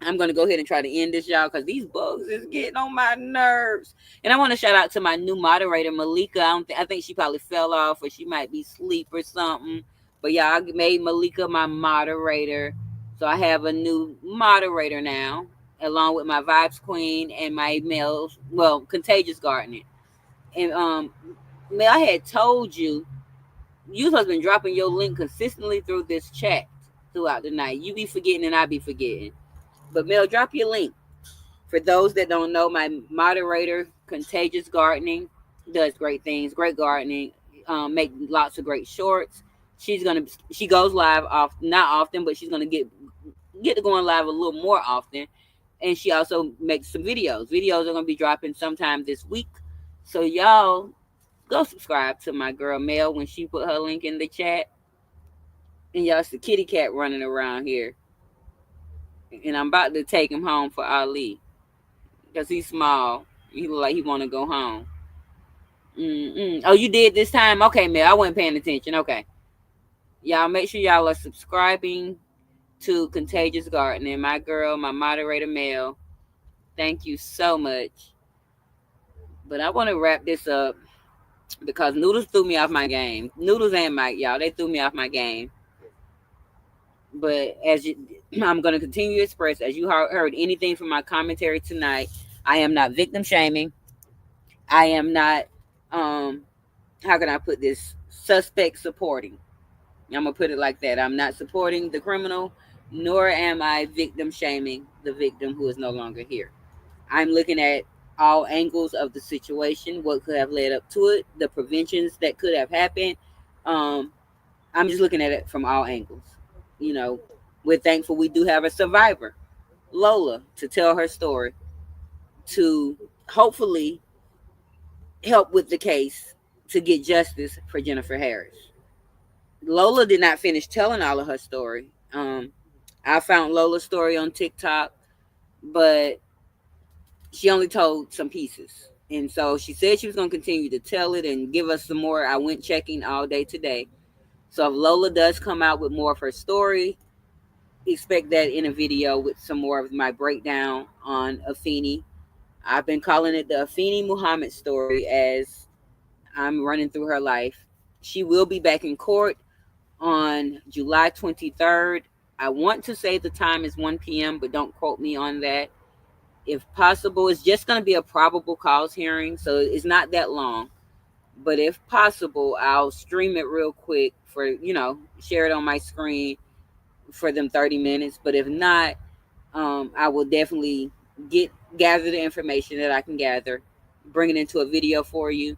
[SPEAKER 1] I'm gonna go ahead and try to end this, y'all, because these bugs is getting on my nerves. And I want to shout out to my new moderator, Malika. I think she probably fell off, or she might be asleep or something. But y'all, I made Malika my moderator, so I have a new moderator now, along with my Vibes Queen and my contagious gardening. And man, I had told you you supposed to been dropping your link consistently through this chat throughout the night. You be forgetting and I be forgetting. But Mel, drop your link. For those that don't know, my moderator, Contagious Gardening, does great things, great gardening, make lots of great shorts. She goes live off not often, but she's gonna get to going live a little more often. And she also makes some videos. Videos are gonna be dropping sometime this week. So y'all go subscribe to my girl Mel when she put her link in the chat. And y'all, it's the kitty cat running around here. And I'm about to take him home for Ali. Because he's small. He look like he want to go home. Mm-mm. Oh, you did this time? Okay, Mel. I wasn't paying attention. Okay. Y'all make sure y'all are subscribing to Contagious Gardening. My girl, my moderator, Mel. Thank you so much. But I want to wrap this up because Noodles threw me off my game. Noodles and Mike, y'all, they threw me off my game. But I'm going to continue to express, as you heard anything from my commentary tonight, I am not victim shaming. I am not, how can I put this, suspect supporting. I'm going to put it like that. I'm not supporting the criminal, nor am I victim shaming the victim who is no longer here. I'm looking at all angles of the situation, what could have led up to it, the preventions that could have happened. Um, I'm just looking at it from all angles. You know, we're thankful we do have a survivor, Lola, to tell her story, to hopefully help with the case to get justice for Jennifer Harris. Lola did not finish telling all of her story. I found Lola's story on TikTok, but she only told some pieces. And so she said she was going to continue to tell it and give us some more. I went checking all day today. So if Lola does come out with more of her story, expect that in a video with some more of my breakdown on Afeni. I've been calling it the Afeni Muhammad story as I'm running through her life. She will be back in court on July 23rd. I want to say the time is 1 p.m., but don't quote me on that. If possible, it's just going to be a probable cause hearing, so it's not that long. But if possible, I'll stream it real quick for, share it on my screen for them 30 minutes. But if not, I will definitely gather the information that I can gather, bring it into a video for you,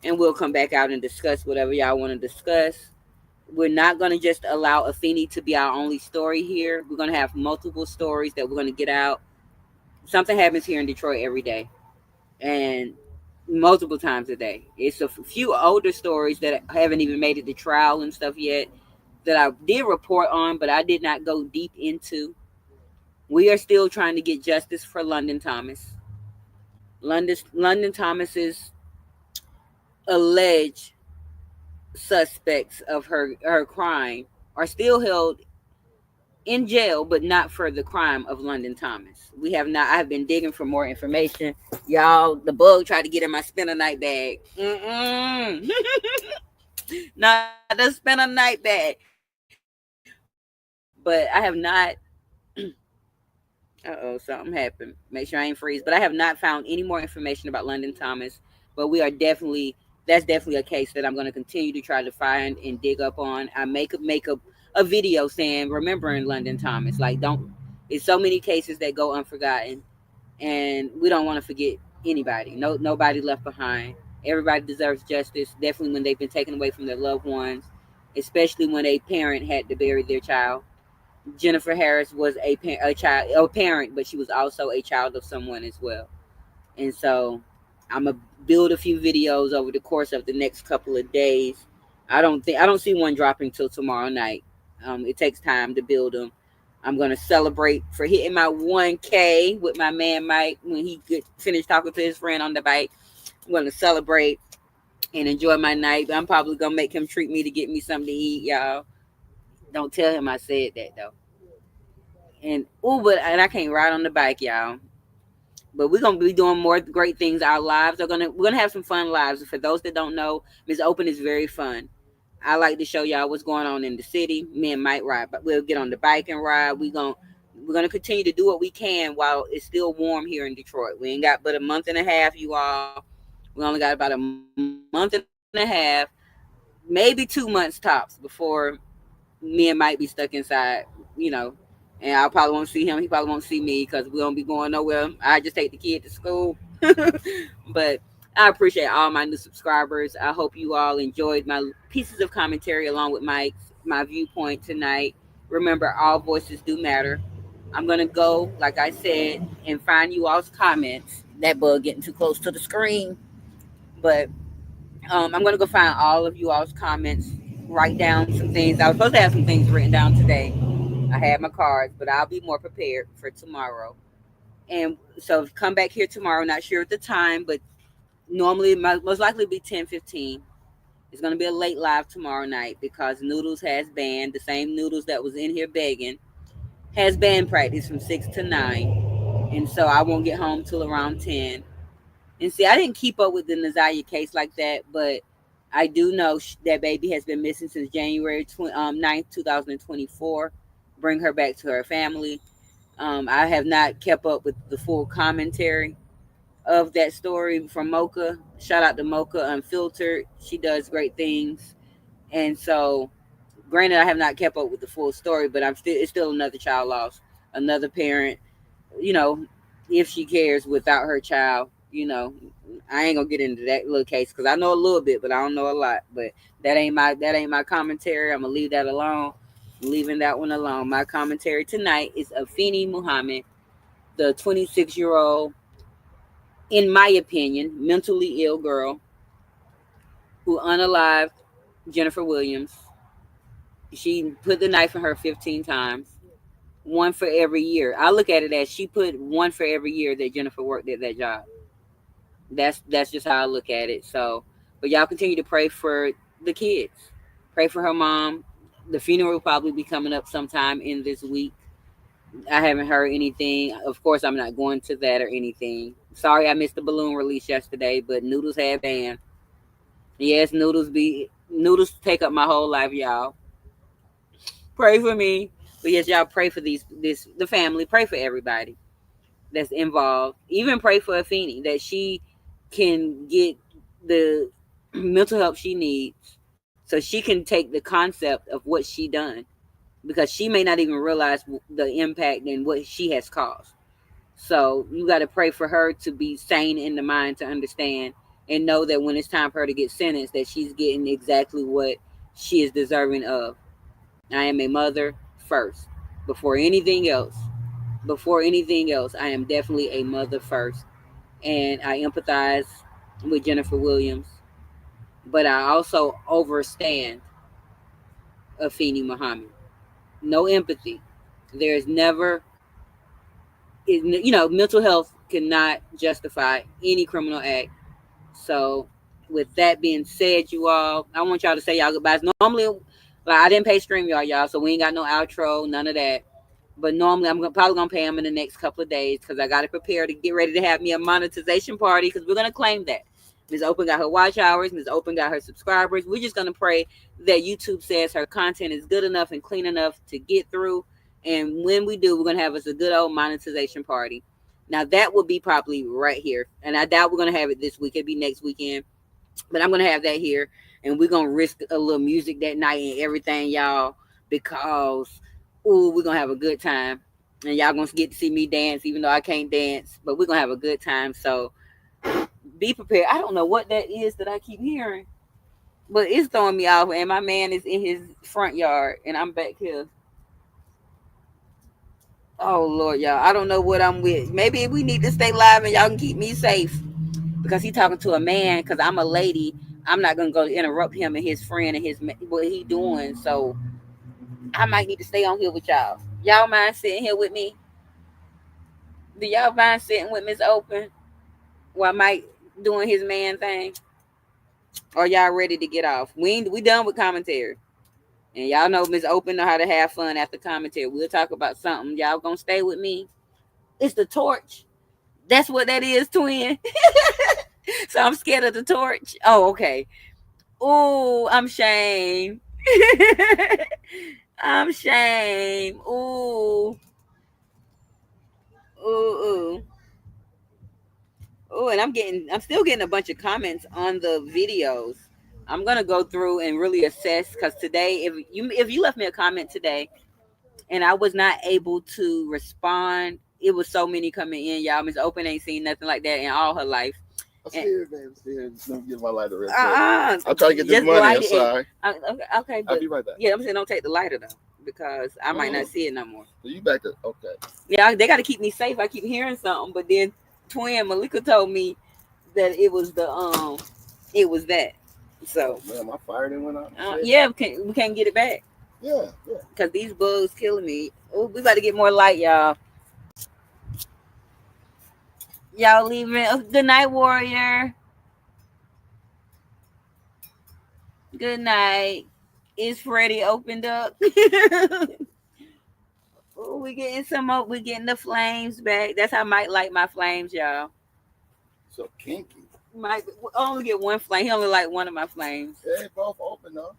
[SPEAKER 1] and we'll come back out and discuss whatever y'all want to discuss. We're not going to just allow Afeni to be our only story here. We're going to have multiple stories that we're going to get out. Something happens here in Detroit every day, and multiple times a day. It's a few older stories that haven't even made it to trial and stuff yet that I did report on, but I did not go deep into. We are still trying to get justice for London Thomas. London Thomas's alleged suspects of her crime are still held in jail, but not for the crime of London Thomas. We have not. I have been digging for more information. Y'all, the bug tried to get in my spend a night bag. Not the spend a night bag. But I have not. Uh-oh, something happened. Make sure I ain't freeze. But I have not found any more information about London Thomas. But we are definitely, that's definitely a case that I'm going to continue to try to find and dig up on. I make a video saying remembering London Thomas. Like, don't. It's so many cases that go unforgotten, and we don't want to forget anybody. Nobody left behind. Everybody deserves justice. Definitely when they've been taken away from their loved ones, especially when a parent had to bury their child. Jennifer Harris was a parent, but she was also a child of someone as well. And so I'm gonna build a few videos over the course of the next couple of days. I don't see one dropping till tomorrow night. It takes time to build them. I'm gonna celebrate for hitting my 1K with my man Mike when he finished talking to his friend on the bike. I'm gonna celebrate and enjoy my night. I'm probably gonna make him treat me to get me something to eat, y'all. Don't tell him I said that though. And I can't ride on the bike, y'all. But we're gonna be doing more great things. Our lives are we're gonna have some fun lives. For those that don't know, Miss Open is very fun. I like to show y'all what's going on in the city. Me and Mike ride, but we'll get on the bike and ride. We're gonna continue to do what we can while it's still warm here in Detroit. We ain't got but a month and a half, you all. We only got about a month and a half, maybe 2 months tops before me and Mike be stuck inside, you know. And I probably won't see him. He probably won't see me because we don't be going nowhere. I just take the kid to school. But I appreciate all my new subscribers. I hope you all enjoyed my pieces of commentary along with my viewpoint tonight. Remember, all voices do matter. I'm gonna go, like I said, and find you all's comments. That bug getting too close to the screen, but I'm gonna go find all of you all's comments. Write down some things. I was supposed to have some things written down today. I had my cards, but I'll be more prepared for tomorrow. And so come back here tomorrow. Not sure at the time, but normally most likely be 10:15. It's gonna be a late live tomorrow night because Noodles has band. The same Noodles that was in here begging has band practice from 6 to 9, and so I won't get home till around 10. And see, I didn't keep up with the Nazaya case like that, but I do know that baby has been missing since January 9th, 2024. Bring her back to her family. I have not kept up with the full commentary of that story from Mocha. Shout out to Mocha Unfiltered. She does great things. And so, granted, I have not kept up with the full story, but it's still another child lost, another parent, you know, if she cares without her child, I ain't gonna get into that little case because I know a little bit, but I don't know a lot. But that ain't my commentary. I'm gonna leave that alone. I'm leaving that one alone. My commentary tonight is Afeni Muhammad, the 26-year-old, in my opinion, mentally ill girl who unalived Jennifer Williams. She put the knife in her 15 times, one for every year. I look at it as she put one for every year that Jennifer worked at that job. That's just how I look at it. So, but y'all continue to pray for the kids. Pray for her mom. The funeral will probably be coming up sometime in this week. I haven't heard anything. Of course, I'm not going to that or anything. Sorry, I missed the balloon release yesterday, but Noodles had band. Yes, Noodles take up my whole life, y'all. Pray for me. But yes, y'all pray for the family. Pray for everybody that's involved. Even pray for Afeni that she can get the mental help she needs so she can take the concept of what she done, because she may not even realize the impact and what she has caused. So you got to pray for her to be sane in the mind, to understand and know that when it's time for her to get sentenced, that she's getting exactly what she is deserving of. I am a mother first. Before anything else, before anything else, I am definitely a mother first. And I empathize with Jennifer Williams, but I also overstand Afeni Muhammad. No empathy. There's never, mental health cannot justify any criminal act. So, with that being said, you all, I want y'all to say y'all goodbyes. Normally, like, I didn't pay stream y'all, so we ain't got no outro, none of that. But normally, probably gonna pay them in the next couple of days because I got to prepare to get ready to have me a monetization party because we're gonna claim that. Ms. Open got her watch hours. Ms. Open got her subscribers. We're just gonna pray that YouTube says her content is good enough and clean enough to get through. And when we do, we're gonna have us a good old monetization party. Now that will be probably right here, and I doubt we're gonna have it this week. It'll be next weekend, but I'm gonna have that here, and we're gonna risk a little music that night and everything, y'all, because we're gonna have a good time, and y'all gonna get to see me dance, even though I can't dance, but we're gonna have a good time. So be prepared. I don't know what that is that I keep hearing, but it's throwing me off. And my man is in his front yard, and I'm back here. Oh Lord, y'all, I don't know what I'm with. Maybe we need to stay live, and y'all can keep me safe because he talking to a man. Because I'm a lady, I'm not gonna go interrupt him and his friend and his what he doing. So I might need to stay on here with y'all. Y'all mind sitting here with me? Do y'all mind sitting with Miss Open while Mike doing his man thing? Or y'all ready to get off? We done with commentary. And y'all know Miss Open know how to have fun after commentary. We'll talk about something. Y'all gonna stay with me? It's the torch. That's what that is, twin. So I'm scared of the torch. Oh, okay. Ooh, I'm shame. I'm shame. Ooh. Ooh, ooh. Oh, and I'm still getting a bunch of comments on the videos. I'm gonna go through and really assess because today, if you left me a comment today and I was not able to respond, it was so many coming in, y'all. Miss Open ain't seen nothing like that in all her life.
[SPEAKER 2] I
[SPEAKER 1] And,
[SPEAKER 2] see it, baby. See it. Just let me get my lighter real quick.
[SPEAKER 1] uh-uh,
[SPEAKER 2] I'm trying to get this
[SPEAKER 1] just
[SPEAKER 2] money.
[SPEAKER 1] light
[SPEAKER 2] I'm
[SPEAKER 1] it.
[SPEAKER 2] sorry.
[SPEAKER 1] Okay, okay,
[SPEAKER 2] I'll
[SPEAKER 1] but
[SPEAKER 2] be right back.
[SPEAKER 1] yeah, I'm saying don't take the lighter though because I might not
[SPEAKER 2] Mm.
[SPEAKER 1] see it no more.
[SPEAKER 2] So you back to okay?
[SPEAKER 1] Yeah, they got to keep me safe. I keep hearing something, but then twin Malika told me that it was that.
[SPEAKER 2] Oh
[SPEAKER 1] So
[SPEAKER 2] man, my fire didn't went out.
[SPEAKER 1] yeah, we can't get it back
[SPEAKER 2] Yeah, yeah.
[SPEAKER 1] because these bugs killing me. Oh, we got to get more light, y'all. Y'all leaving? Oh, good night, warrior. Good night. Is Freddie opened up? Oh, we getting some up. We getting the flames back. That's how Mike like my flames, y'all.
[SPEAKER 2] So kinky.
[SPEAKER 1] Mike only get one flame. He only like one of my flames.
[SPEAKER 2] They both open though.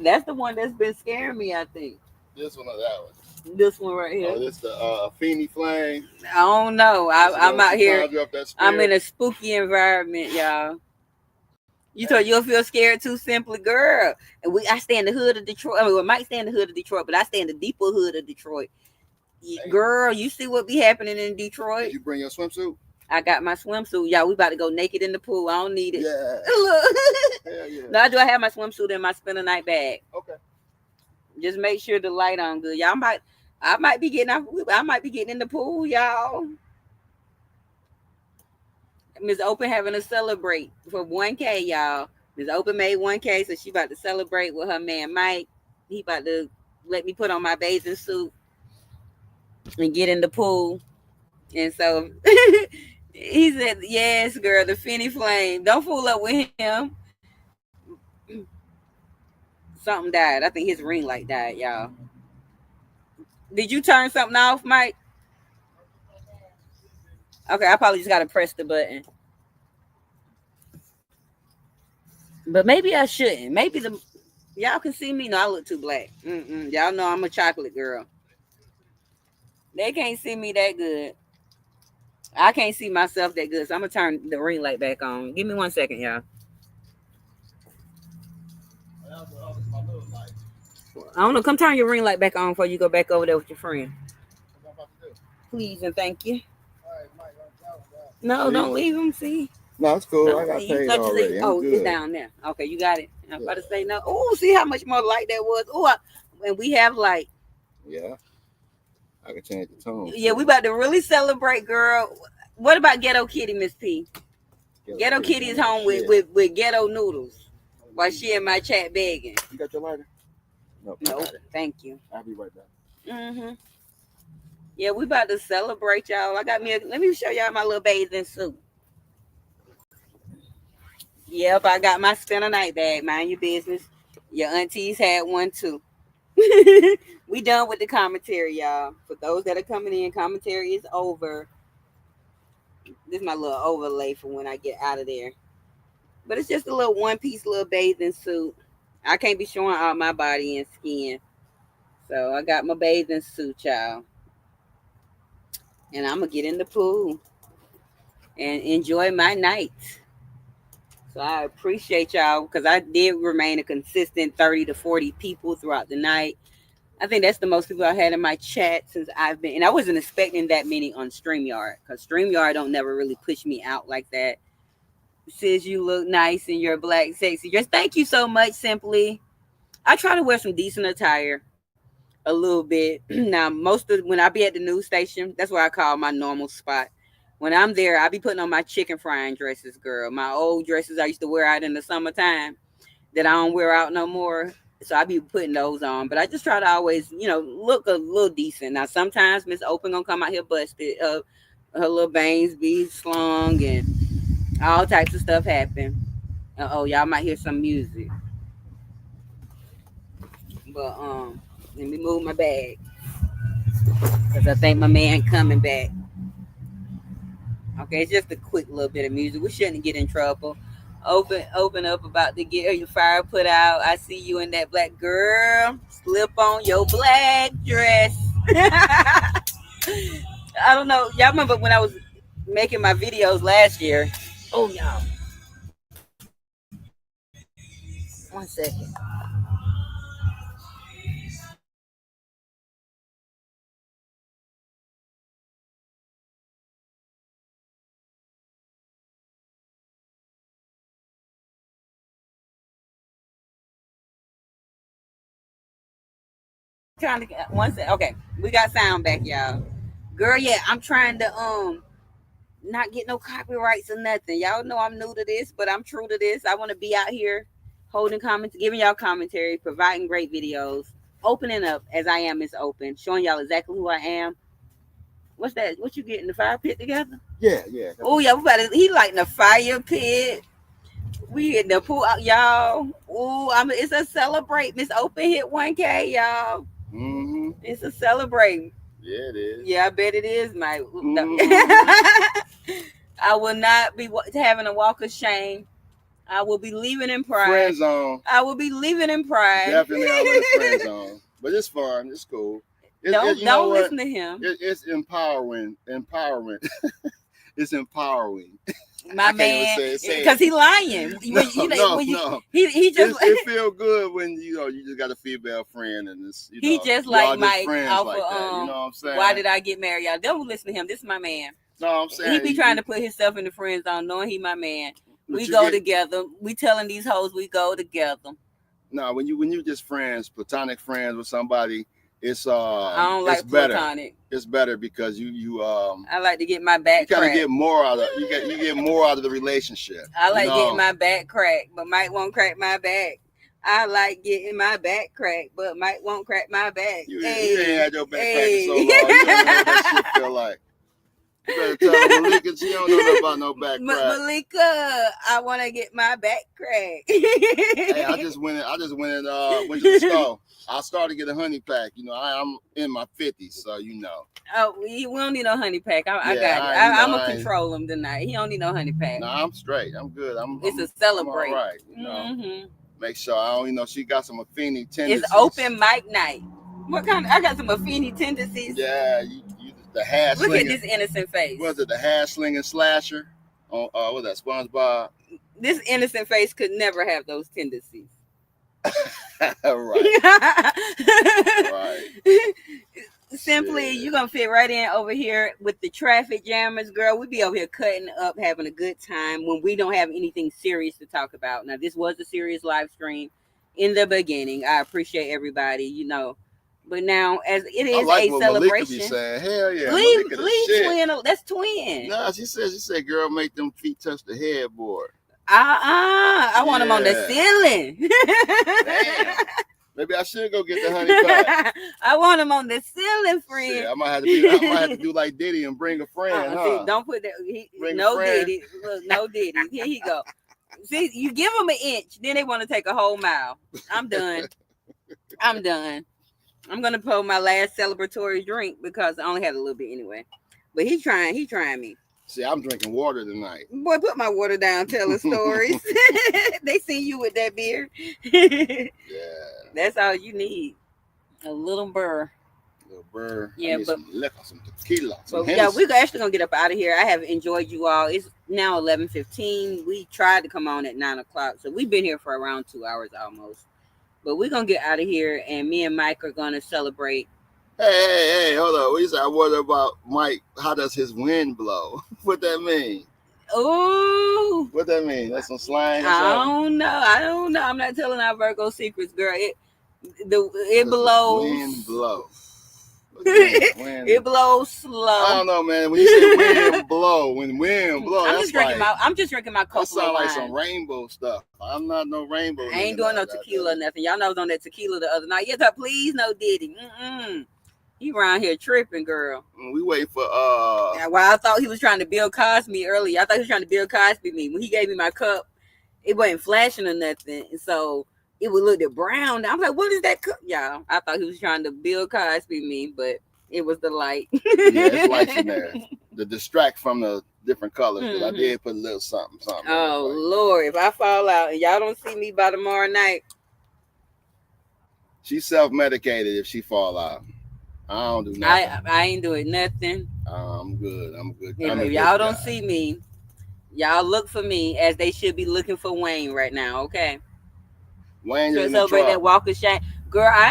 [SPEAKER 1] That's the one that's been scaring me, I think.
[SPEAKER 2] This one or that one?
[SPEAKER 1] This one right here.
[SPEAKER 2] Oh, this the Afeni flame.
[SPEAKER 1] I don't know. I'm out here. I'm in a spooky environment, y'all. You told you'll feel scared too simply, girl. And I stay in the hood of Detroit. I mean, well, Mike stay in the hood of Detroit, but I stay in the deeper hood of Detroit. Girl, you see what be happening in Detroit?
[SPEAKER 2] Did you bring your swimsuit?
[SPEAKER 1] I got my swimsuit. Y'all, we about to go naked in the pool. I don't need it.
[SPEAKER 2] Yeah.
[SPEAKER 1] Look.
[SPEAKER 2] Hell yeah.
[SPEAKER 1] No, I do. I have my swimsuit in my spend a night bag.
[SPEAKER 2] Okay.
[SPEAKER 1] Just make sure the light on good. Y'all I might be getting off. I might be getting in the pool, y'all. Miss Open having to celebrate for 1K, y'all. Miss Open made 1K, so she about to celebrate with her man Mike. He about to let me put on my bathing suit and get in the pool. And so he said, "Yes, girl, the Finny Flame. Don't fool up with him." Something died. I think his ring light died, y'all. Did you turn something off, Mike? Okay, I probably just gotta press the button. But maybe I shouldn't. Maybe y'all can see me. No, I look too black. Y'all know I'm a chocolate girl. They can't see me that good. I can't see myself that good. So I'm gonna turn the ring light back on. Give me 1 second, y'all. I don't know. Come turn your ring light back on before you go back over there with your friend. Please and thank you. No, don't leave him. See.
[SPEAKER 2] No, it's cool.
[SPEAKER 1] No,
[SPEAKER 2] I got
[SPEAKER 1] you
[SPEAKER 2] paid
[SPEAKER 1] thought you
[SPEAKER 2] already.
[SPEAKER 1] said,
[SPEAKER 2] I'm
[SPEAKER 1] oh,
[SPEAKER 2] good.
[SPEAKER 1] it's down there. Okay, you got it. I'm about to say no. Oh, see how much more light that was. Oh, and we have light.
[SPEAKER 2] Yeah. I can change the tone.
[SPEAKER 1] Yeah, we about to really celebrate, girl. What about Ghetto Kitty, Miss P? Ghetto Kitty is home with ghetto noodles while she in my chat begging.
[SPEAKER 2] You got your lighter?
[SPEAKER 1] No, thank you.
[SPEAKER 2] I'll be right back.
[SPEAKER 1] Yeah, we about to celebrate, y'all. I got me. Let me show y'all my little bathing suit. Yep, I got my spend a night bag. Mind your business. Your aunties had one too. We done with the commentary, y'all. For those that are coming in, commentary is over. This is my little overlay for when I get out of there. But it's just a little one piece little bathing suit. I can't be showing all my body and skin. So I got my bathing suit, y'all. And I'm gonna get in the pool and enjoy my night. So I appreciate y'all because I did remain a consistent 30 to 40 people throughout the night. I think that's the most people I had in my chat since I've been, and I wasn't expecting that many on StreamYard because StreamYard don't never really push me out like that. Says you look nice in your black sexy dress. Thank you so much, Simply. I try to wear some decent attire a little bit. Now, most of when I be at the news station, that's where I call my normal spot. When I'm there, I be putting on my chicken frying dresses, girl. My old dresses I used to wear out in the summertime that I don't wear out no more. So I be putting those on. But I just try to always, look a little decent. Now sometimes Miss Open gonna come out here busted. Her little bangs be slung and all types of stuff happen. Oh, y'all might hear some music. But let me move my bag. Cause I think my man coming back. Okay, it's just a quick little bit of music. We shouldn't get in trouble. Open up about to get your fire put out. I see you in that black girl. Slip on your black dress. I don't know. Y'all remember when I was making my videos last year. Oh, y'all. 1 second. Trying to get 1 second. Okay, we got sound back, y'all. Girl, yeah, I'm trying to not get no copyrights or nothing. Y'all know I'm new to this, but I'm true to this. I want to be out here holding comments, giving y'all commentary, providing great videos, opening up as I am is open, showing y'all exactly who I am. What's that? What you getting the fire pit together?
[SPEAKER 2] Yeah, yeah.
[SPEAKER 1] Oh yeah, we about to, he lighting the fire pit. We in the pool out, y'all. Ooh, it's a celebrate. Miss Open hit 1K, y'all.
[SPEAKER 2] Mm-hmm.
[SPEAKER 1] It's a celebrate.
[SPEAKER 2] Yeah, it is.
[SPEAKER 1] Yeah, I bet it is, Mike.
[SPEAKER 2] Mm-hmm.
[SPEAKER 1] I will not be having a walk of shame. I will be leaving in pride.
[SPEAKER 2] Friend zone.
[SPEAKER 1] I will be leaving in pride.
[SPEAKER 2] Definitely all in the friend zone. But it's fun. It's cool. You know
[SPEAKER 1] Don't
[SPEAKER 2] what?
[SPEAKER 1] listen to him.
[SPEAKER 2] It's empowering. Empowerment. It's empowering.
[SPEAKER 1] My
[SPEAKER 2] I can't even
[SPEAKER 1] man,
[SPEAKER 2] say
[SPEAKER 1] because
[SPEAKER 2] it.
[SPEAKER 1] he lying.
[SPEAKER 2] No.
[SPEAKER 1] He just
[SPEAKER 2] It feel good when you just got a female friend and it's
[SPEAKER 1] he just
[SPEAKER 2] y'all
[SPEAKER 1] like
[SPEAKER 2] just
[SPEAKER 1] Mike
[SPEAKER 2] friends
[SPEAKER 1] off
[SPEAKER 2] like
[SPEAKER 1] of
[SPEAKER 2] that. You know what I'm
[SPEAKER 1] Why
[SPEAKER 2] saying?
[SPEAKER 1] Did I Get Married? Y'all don't listen to him. This is my man.
[SPEAKER 2] No, I'm
[SPEAKER 1] He
[SPEAKER 2] saying
[SPEAKER 1] be trying to put himself in the friend zone, knowing he my man. We
[SPEAKER 2] but you
[SPEAKER 1] go
[SPEAKER 2] get
[SPEAKER 1] together. We telling these hoes we go together.
[SPEAKER 2] no when you just friends, platonic friends with somebody,
[SPEAKER 1] I don't
[SPEAKER 2] it's
[SPEAKER 1] like
[SPEAKER 2] better.
[SPEAKER 1] platonic.
[SPEAKER 2] It's better because
[SPEAKER 1] I like to get my
[SPEAKER 2] you
[SPEAKER 1] back
[SPEAKER 2] kind of
[SPEAKER 1] cracked.
[SPEAKER 2] get more out of you get more out of the relationship.
[SPEAKER 1] I
[SPEAKER 2] You
[SPEAKER 1] like getting
[SPEAKER 2] know,
[SPEAKER 1] my back cracked, but Mike won't crack my back. I like getting my back cracked, but Mike won't crack my back.
[SPEAKER 2] you ain't
[SPEAKER 1] Hey,
[SPEAKER 2] had your back cracked in so
[SPEAKER 1] hey.
[SPEAKER 2] long. You don't know what that shit feel like. You better tell Malika she don't know nothing about no back crack.
[SPEAKER 1] Malika, I want to get my back cracked.
[SPEAKER 2] Hey, went to the store. I started to get a honey pack. You know, I'm in my 50s, so you know.
[SPEAKER 1] Oh, we don't need no honey pack. I
[SPEAKER 2] Yeah,
[SPEAKER 1] got it. I'm gonna control him tonight. He don't need no honey pack.
[SPEAKER 2] nah, I'm straight. I'm good.
[SPEAKER 1] It's a
[SPEAKER 2] I'm all
[SPEAKER 1] celebrate.
[SPEAKER 2] right. You know,
[SPEAKER 1] Mm-hmm.
[SPEAKER 2] make sure I don't. You know, she got some Afeni
[SPEAKER 1] It's
[SPEAKER 2] tendencies.
[SPEAKER 1] open mic night. What kind? I got some Afeni tendencies.
[SPEAKER 2] Yeah, the hash
[SPEAKER 1] Look at
[SPEAKER 2] slinging.
[SPEAKER 1] this innocent face.
[SPEAKER 2] Was it the hash slinging slasher? On what was that SpongeBob?
[SPEAKER 1] This innocent face could never have those tendencies.
[SPEAKER 2] Right. Right.
[SPEAKER 1] Simply,
[SPEAKER 2] Shit.
[SPEAKER 1] you're gonna fit right in over here with the traffic jammers, girl. We be over here cutting up, having a good time when we don't have anything serious to talk about. Now, this was a serious live stream in the beginning. I appreciate everybody, but now as it
[SPEAKER 2] I
[SPEAKER 1] is
[SPEAKER 2] like
[SPEAKER 1] a
[SPEAKER 2] what Malika be
[SPEAKER 1] celebration,
[SPEAKER 2] saying. Hell yeah, Malika the
[SPEAKER 1] leave
[SPEAKER 2] shit.
[SPEAKER 1] twin. That's twin.
[SPEAKER 2] Nah, she said, girl, make them feet touch the headboard.
[SPEAKER 1] I want them on the
[SPEAKER 2] Yeah.
[SPEAKER 1] ceiling.
[SPEAKER 2] Damn. Maybe I should go get the honey pack.
[SPEAKER 1] I want them on the ceiling, friend.
[SPEAKER 2] Shit, I might have to do like Diddy and bring a friend,
[SPEAKER 1] See,
[SPEAKER 2] huh?
[SPEAKER 1] don't put that.
[SPEAKER 2] Bring a
[SPEAKER 1] No
[SPEAKER 2] friend.
[SPEAKER 1] Diddy. Look, no Diddy. Here he go. See, you give them an inch, then they want to take a whole mile. I'm done. I'm done. I'm gonna pour my last celebratory drink because I only had a little bit anyway. But he's trying. He trying me.
[SPEAKER 2] See, I'm drinking water tonight.
[SPEAKER 1] Boy, put my water down, telling stories. They see you with that beer.
[SPEAKER 2] Yeah.
[SPEAKER 1] That's all you need. A little burr.
[SPEAKER 2] Little bird.
[SPEAKER 1] Yeah,
[SPEAKER 2] I need
[SPEAKER 1] but
[SPEAKER 2] some liquor, some tequila, some
[SPEAKER 1] yeah,
[SPEAKER 2] Hennessy.
[SPEAKER 1] we're actually gonna get up out of here. I have enjoyed you all. It's now 11:15. We tried to come on at 9 o'clock, so we've been here for around 2 hours almost. But we're gonna get out of here, and me and Mike are gonna celebrate.
[SPEAKER 2] Hey, hold on. What you say? I wonder about Mike. How does his wind blow? What that mean?
[SPEAKER 1] Ooh,
[SPEAKER 2] What that mean? That's some slang or
[SPEAKER 1] I
[SPEAKER 2] something?
[SPEAKER 1] don't know. I don't know. I'm not telling our Virgo secrets, girl. It
[SPEAKER 2] How does the wind
[SPEAKER 1] blows.
[SPEAKER 2] blow? Wind.
[SPEAKER 1] It blows
[SPEAKER 2] I
[SPEAKER 1] slow.
[SPEAKER 2] don't know, man. When you say wind blow, when wind blow, that's like
[SPEAKER 1] I'm just drinking my
[SPEAKER 2] that
[SPEAKER 1] cocoa
[SPEAKER 2] sound like some
[SPEAKER 1] wine.
[SPEAKER 2] rainbow stuff. I'm not no rainbow.
[SPEAKER 1] I ain't
[SPEAKER 2] nigga
[SPEAKER 1] doing no
[SPEAKER 2] like that,
[SPEAKER 1] tequila or nothing. Y'all know I was on that tequila the other night. Yeah, please no Diddy. He around here tripping, girl.
[SPEAKER 2] We wait for
[SPEAKER 1] Yeah, well, I thought he was trying to Bill Cosby earlier. I thought he was trying to Bill Cosby me. When he gave me my cup, it wasn't flashing or nothing. And so it would look brown. I was like, what is that cup? Y'all, I thought he was trying to Bill Cosby me, but it was the light.
[SPEAKER 2] Yeah, it's lights in there to distract from the different colors. But I did put a little something.
[SPEAKER 1] Oh, Lord. If I fall out and y'all don't see me by tomorrow night.
[SPEAKER 2] She's self-medicated if she fall out. I don't do nothing.
[SPEAKER 1] I ain't doing nothing.
[SPEAKER 2] I'm good. I'm good. I'm a
[SPEAKER 1] If
[SPEAKER 2] good
[SPEAKER 1] y'all don't
[SPEAKER 2] guy.
[SPEAKER 1] see me, y'all look for me as they should be looking for Wayne right now. Okay.
[SPEAKER 2] Wayne is
[SPEAKER 1] So
[SPEAKER 2] in the
[SPEAKER 1] celebrate that
[SPEAKER 2] truck.
[SPEAKER 1] walk of shame, girl. I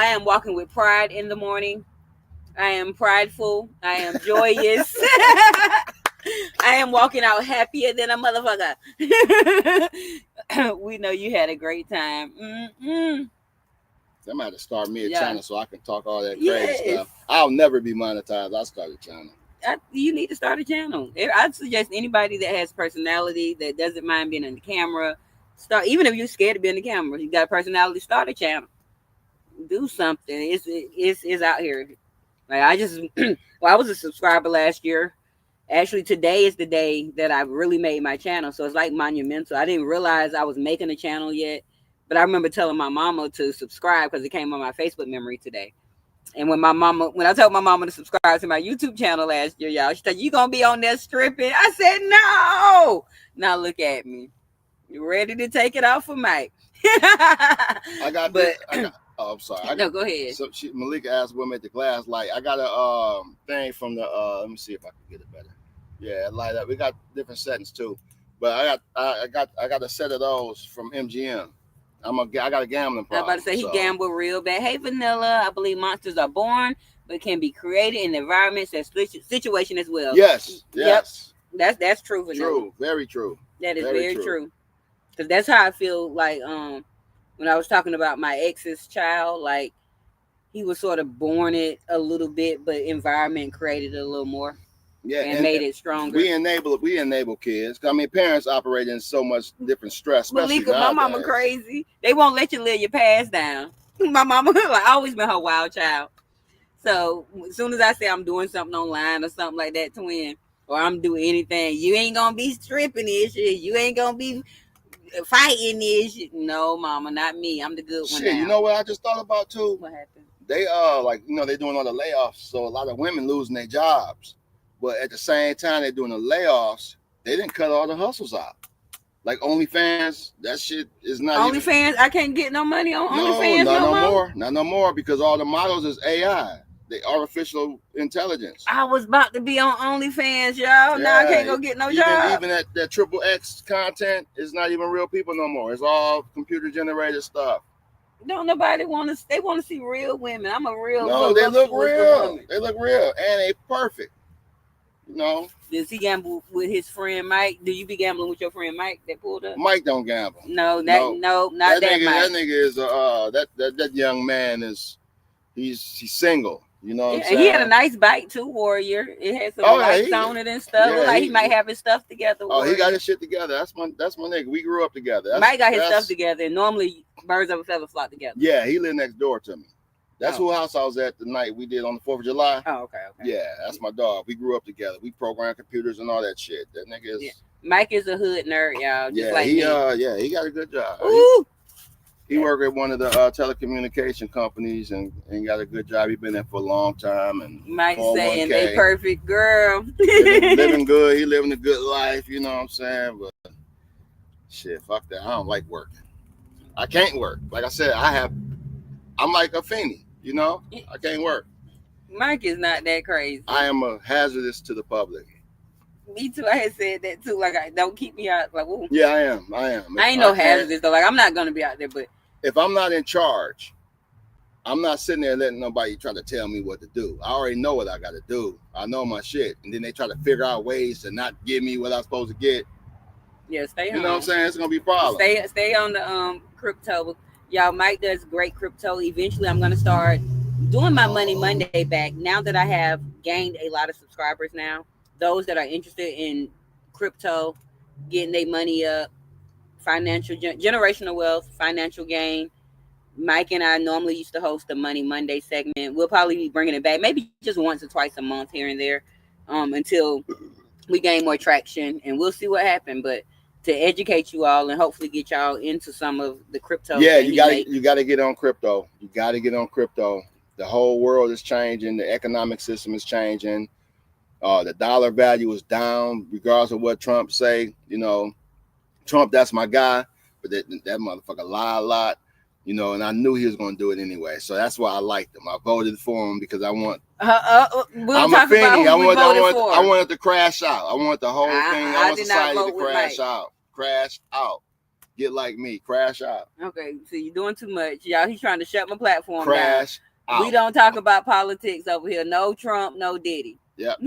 [SPEAKER 1] am walking with pride in the morning. I am prideful. I am joyous. I am walking out happier than a motherfucker. We know you had a great time. Mm-mm.
[SPEAKER 2] They might have to start me a
[SPEAKER 1] Yeah.
[SPEAKER 2] channel so I can talk all that crazy
[SPEAKER 1] Yes.
[SPEAKER 2] stuff. I'll never be monetized. I start a channel.
[SPEAKER 1] You need to start a channel. I'd suggest anybody that has personality that doesn't mind being on the camera. Start, even if you're scared to be on the camera. You got a personality. Start a channel. Do something. It's out here. Like I just, well, I was a subscriber last year. Actually, today is the day that I really made my channel. So it's like monumental. I didn't realize I was making a channel yet, but I remember telling my mama to subscribe because it came on my Facebook memory today. And when I told my mama to subscribe to my YouTube channel last year, y'all, she said, "You gonna be on there stripping?" I said, "No." Now look at me, you ready to take it off for Mike?
[SPEAKER 2] I got
[SPEAKER 1] But
[SPEAKER 2] this. I got. Oh, I'm sorry. I got.
[SPEAKER 1] no, go ahead.
[SPEAKER 2] So Malika asked women at the glass light. I got a thing from the. Let me see if I can get it better. Yeah, light up. We got different settings too, but I got a set of those from MGM. I got a gambling
[SPEAKER 1] I'm about to
[SPEAKER 2] problem,
[SPEAKER 1] say he
[SPEAKER 2] so
[SPEAKER 1] gambled real bad. Hey, Vanilla, I believe monsters are born, but can be created in environments and situation as well.
[SPEAKER 2] yes,
[SPEAKER 1] Yep,
[SPEAKER 2] yes,
[SPEAKER 1] that's true, Vanilla.
[SPEAKER 2] true, very true,
[SPEAKER 1] That is
[SPEAKER 2] very
[SPEAKER 1] very
[SPEAKER 2] true.
[SPEAKER 1] true. Because that's how I feel like when I was talking about my ex's child, like he was sort of born it a little bit, but environment created it a little more
[SPEAKER 2] Yeah,
[SPEAKER 1] and
[SPEAKER 2] and
[SPEAKER 1] made it stronger.
[SPEAKER 2] we enable kids. I mean, parents operate in so much different stress, especially
[SPEAKER 1] Malika, my mama
[SPEAKER 2] nowadays.
[SPEAKER 1] crazy. They won't let you live your past down. My mama, like, always been her wild child. So as soon as I say I'm doing something online or something like that, twin, or I'm doing anything, you ain't gonna be stripping this shit. You ain't gonna be fighting this shit. No, mama, not me. I'm the good one
[SPEAKER 2] Shit, you
[SPEAKER 1] now.
[SPEAKER 2] know what I just thought about too?
[SPEAKER 1] What happened?
[SPEAKER 2] They like they're doing all the layoffs, so a lot of women losing their jobs. But at the same time they're doing the layoffs, they didn't cut all the hustles out. Like OnlyFans, that shit is not even.
[SPEAKER 1] OnlyFans, I can't get no money on
[SPEAKER 2] No,
[SPEAKER 1] OnlyFans
[SPEAKER 2] not
[SPEAKER 1] no
[SPEAKER 2] no
[SPEAKER 1] more.
[SPEAKER 2] more, not no more, because all the models is AI, the artificial intelligence.
[SPEAKER 1] I was about to be on OnlyFans, y'all. Now I
[SPEAKER 2] Yeah,
[SPEAKER 1] can't go get no
[SPEAKER 2] even
[SPEAKER 1] job.
[SPEAKER 2] even that triple X content is not even real people no more. It's all computer generated stuff.
[SPEAKER 1] Don't nobody want to. They want to see real women. I'm a real
[SPEAKER 2] No, they look
[SPEAKER 1] voluptuous
[SPEAKER 2] real.
[SPEAKER 1] woman.
[SPEAKER 2] They look real, and they perfect. You know,
[SPEAKER 1] Does he gamble with his friend Mike? Do you be gambling with your friend Mike that pulled up?
[SPEAKER 2] Mike don't gamble.
[SPEAKER 1] No,
[SPEAKER 2] No,
[SPEAKER 1] not that
[SPEAKER 2] that
[SPEAKER 1] Mike.
[SPEAKER 2] nigga is that young man is he's single. You know what I'm
[SPEAKER 1] Yeah, and he had a
[SPEAKER 2] saying?
[SPEAKER 1] nice bike too, Warrior. It had some
[SPEAKER 2] Oh yeah,
[SPEAKER 1] lights on it and stuff. Look
[SPEAKER 2] yeah
[SPEAKER 1] like he might have his stuff together,
[SPEAKER 2] he got
[SPEAKER 1] Warrior.
[SPEAKER 2] his shit together. That's my nigga. We grew up together.
[SPEAKER 1] Mike got his stuff
[SPEAKER 2] That's
[SPEAKER 1] together, and normally birds of a feather flock together.
[SPEAKER 2] yeah. He lived next door to me. That's
[SPEAKER 1] Oh,
[SPEAKER 2] who house I was at the night we did on the 4th of July.
[SPEAKER 1] oh, okay, okay.
[SPEAKER 2] Yeah, that's my dog. We grew up together. We programmed computers and all that shit. That nigga
[SPEAKER 1] Yeah,
[SPEAKER 2] is
[SPEAKER 1] Mike is a hood nerd, y'all, just
[SPEAKER 2] yeah.
[SPEAKER 1] like me.
[SPEAKER 2] He got a good job.
[SPEAKER 1] Ooh,
[SPEAKER 2] He worked at one of the telecommunication companies and got a good job. He been there for a long time and
[SPEAKER 1] Mike saying they
[SPEAKER 2] 401k,
[SPEAKER 1] perfect girl.
[SPEAKER 2] living good. He living a good life. You know what I'm saying? But shit, fuck that. I don't like working. I can't work. Like I said, I'm like Afeni. You know, I can't work.
[SPEAKER 1] Mike is not that crazy.
[SPEAKER 2] I am a hazardous to the public.
[SPEAKER 1] Me too. I had said that too. Like, I don't keep me out. Like, ooh.
[SPEAKER 2] Yeah, I am. I am.
[SPEAKER 1] I
[SPEAKER 2] If
[SPEAKER 1] ain't
[SPEAKER 2] I
[SPEAKER 1] no
[SPEAKER 2] can't,
[SPEAKER 1] hazardous though. Like, I'm not gonna be out there, but
[SPEAKER 2] if I'm not in charge, I'm not sitting there letting nobody try to tell me what to do. I already know what I got to do. I know my shit, and then they try to figure out ways to not give me what I'm supposed to get.
[SPEAKER 1] yeah, stay
[SPEAKER 2] You know what I'm
[SPEAKER 1] home.
[SPEAKER 2] saying? It's gonna be a problem.
[SPEAKER 1] Stay on the crypto. Y'all, Mike does great crypto. Eventually, I'm gonna start doing my Money Monday back. Now that I have gained a lot of subscribers now, those that are interested in crypto, getting their money up, financial generational wealth, financial gain. Mike and I normally used to host the Money Monday segment. We'll probably be bringing it back, maybe just once or twice a month here and there, until we gain more traction, and we'll see what happens. But to educate you all and hopefully get y'all into some of the cryptos
[SPEAKER 2] Yeah,
[SPEAKER 1] that he makes.
[SPEAKER 2] you gotta get on crypto. You gotta get on crypto. The whole world is changing. The economic system is changing. The dollar value is down, regardless of what Trump say. You know, Trump, that's my guy, but that motherfucker lie a lot. And I knew he was going to do it anyway. So that's why I liked him. I voted for him because I want.
[SPEAKER 1] We'll
[SPEAKER 2] I'm a
[SPEAKER 1] talk about
[SPEAKER 2] Afeni.
[SPEAKER 1] who we voted for.
[SPEAKER 2] I wanted to crash out. I want the whole thing. I
[SPEAKER 1] I
[SPEAKER 2] want
[SPEAKER 1] did not
[SPEAKER 2] society to
[SPEAKER 1] vote with
[SPEAKER 2] crash
[SPEAKER 1] Mike.
[SPEAKER 2] out. Crash out. Get like me. Crash out.
[SPEAKER 1] Okay, so you're doing too much, y'all. He's trying to shut my platform
[SPEAKER 2] Crash
[SPEAKER 1] down.
[SPEAKER 2] out.
[SPEAKER 1] We don't talk about politics over here. No Trump, no Diddy.
[SPEAKER 2] Yep.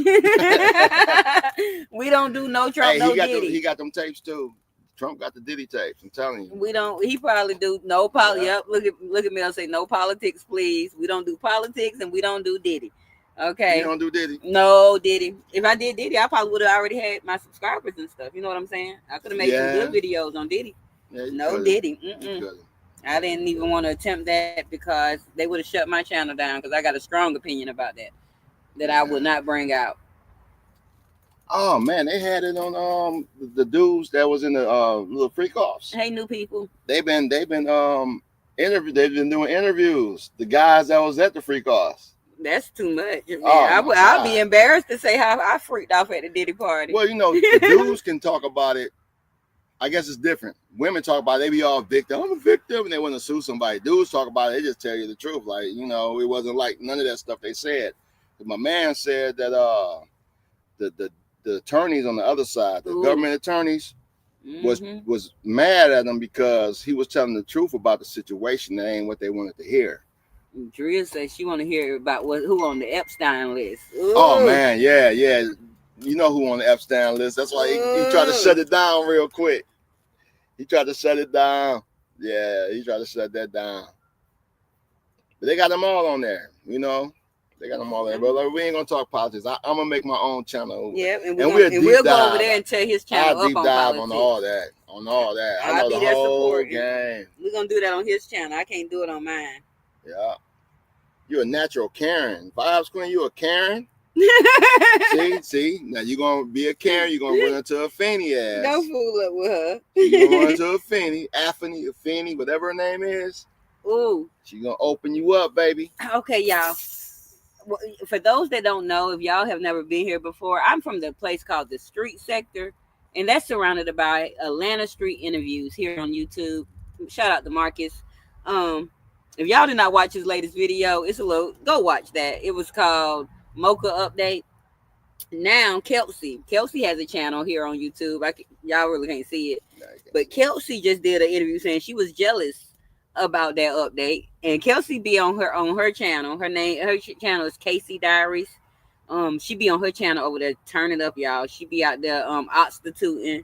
[SPEAKER 1] We don't do no Trump, no Diddy.
[SPEAKER 2] He got them tapes too. Trump got the Diddy tapes. I'm telling you.
[SPEAKER 1] We don't. He probably do no Yep. Look at me. I'll say no politics, please. We don't do politics, and we don't do Diddy. Okay.
[SPEAKER 2] You don't do Diddy?
[SPEAKER 1] No Diddy. If I did Diddy, I probably would have already had my subscribers and stuff. You know what I'm saying? I could have made some good videos on Diddy.
[SPEAKER 2] Yeah,
[SPEAKER 1] no Diddy. I didn't even want to attempt that because they would have shut my channel down because I got a strong opinion about that I would not bring out.
[SPEAKER 2] Oh man, they had it on the dudes that was in the little freak offs.
[SPEAKER 1] Hey, new people.
[SPEAKER 2] They've been They've been doing interviews. The guys that was at the freak offs.
[SPEAKER 1] That's too much. I'll be embarrassed to say how I freaked off at the Diddy party.
[SPEAKER 2] Well, the dudes can talk about it. I guess it's different. Women talk about it, they be all victim. I'm a victim, and they want to sue somebody. Dudes talk about it, they just tell you the truth. Like, it wasn't like none of that stuff they said. But my man said that the attorneys on the other side, the government attorneys, was mad at him because he was telling the truth about the situation. That ain't what they wanted to hear.
[SPEAKER 1] Drea said she want to hear about who on the Epstein list. Ooh.
[SPEAKER 2] Oh man, yeah. You know who on the Epstein list. That's why he tried to shut it down real quick. He tried to shut it down. Yeah, he tried to shut that down. But they got them all on there, They got them all there. But we ain't going to talk politics. I'm going to make my own channel.
[SPEAKER 1] Yeah, and we'll go over there and tear his channel
[SPEAKER 2] I'll deep
[SPEAKER 1] up
[SPEAKER 2] dive
[SPEAKER 1] on
[SPEAKER 2] politics. On all that. I know the whole game.
[SPEAKER 1] We're going to do that on his channel. I can't do it on mine.
[SPEAKER 2] Yeah. You're a natural Karen. Vibes Queen, you a Karen? See, now you're gonna be a Karen. You're gonna run into a Afeni ass.
[SPEAKER 1] Don't fool up with her.
[SPEAKER 2] You're gonna run into a Afeni, whatever her name is.
[SPEAKER 1] Ooh,
[SPEAKER 2] she's gonna open you up, baby.
[SPEAKER 1] Okay, y'all. For those that don't know, if y'all have never been here before, I'm from the place called the Street Sector, and that's surrounded by Atlanta street interviews here on YouTube. Shout out to Marcus. If y'all did not watch his latest video, go watch that. It was called Mocha Update. Now Kelsey has a channel here on YouTube. Y'all really can't see it, but Kelsey just did an interview saying she was jealous about that update, and Kelsey be on her channel. Her channel is Casey Diaries. She be on her channel over there turning up, y'all. She be out there prostituting.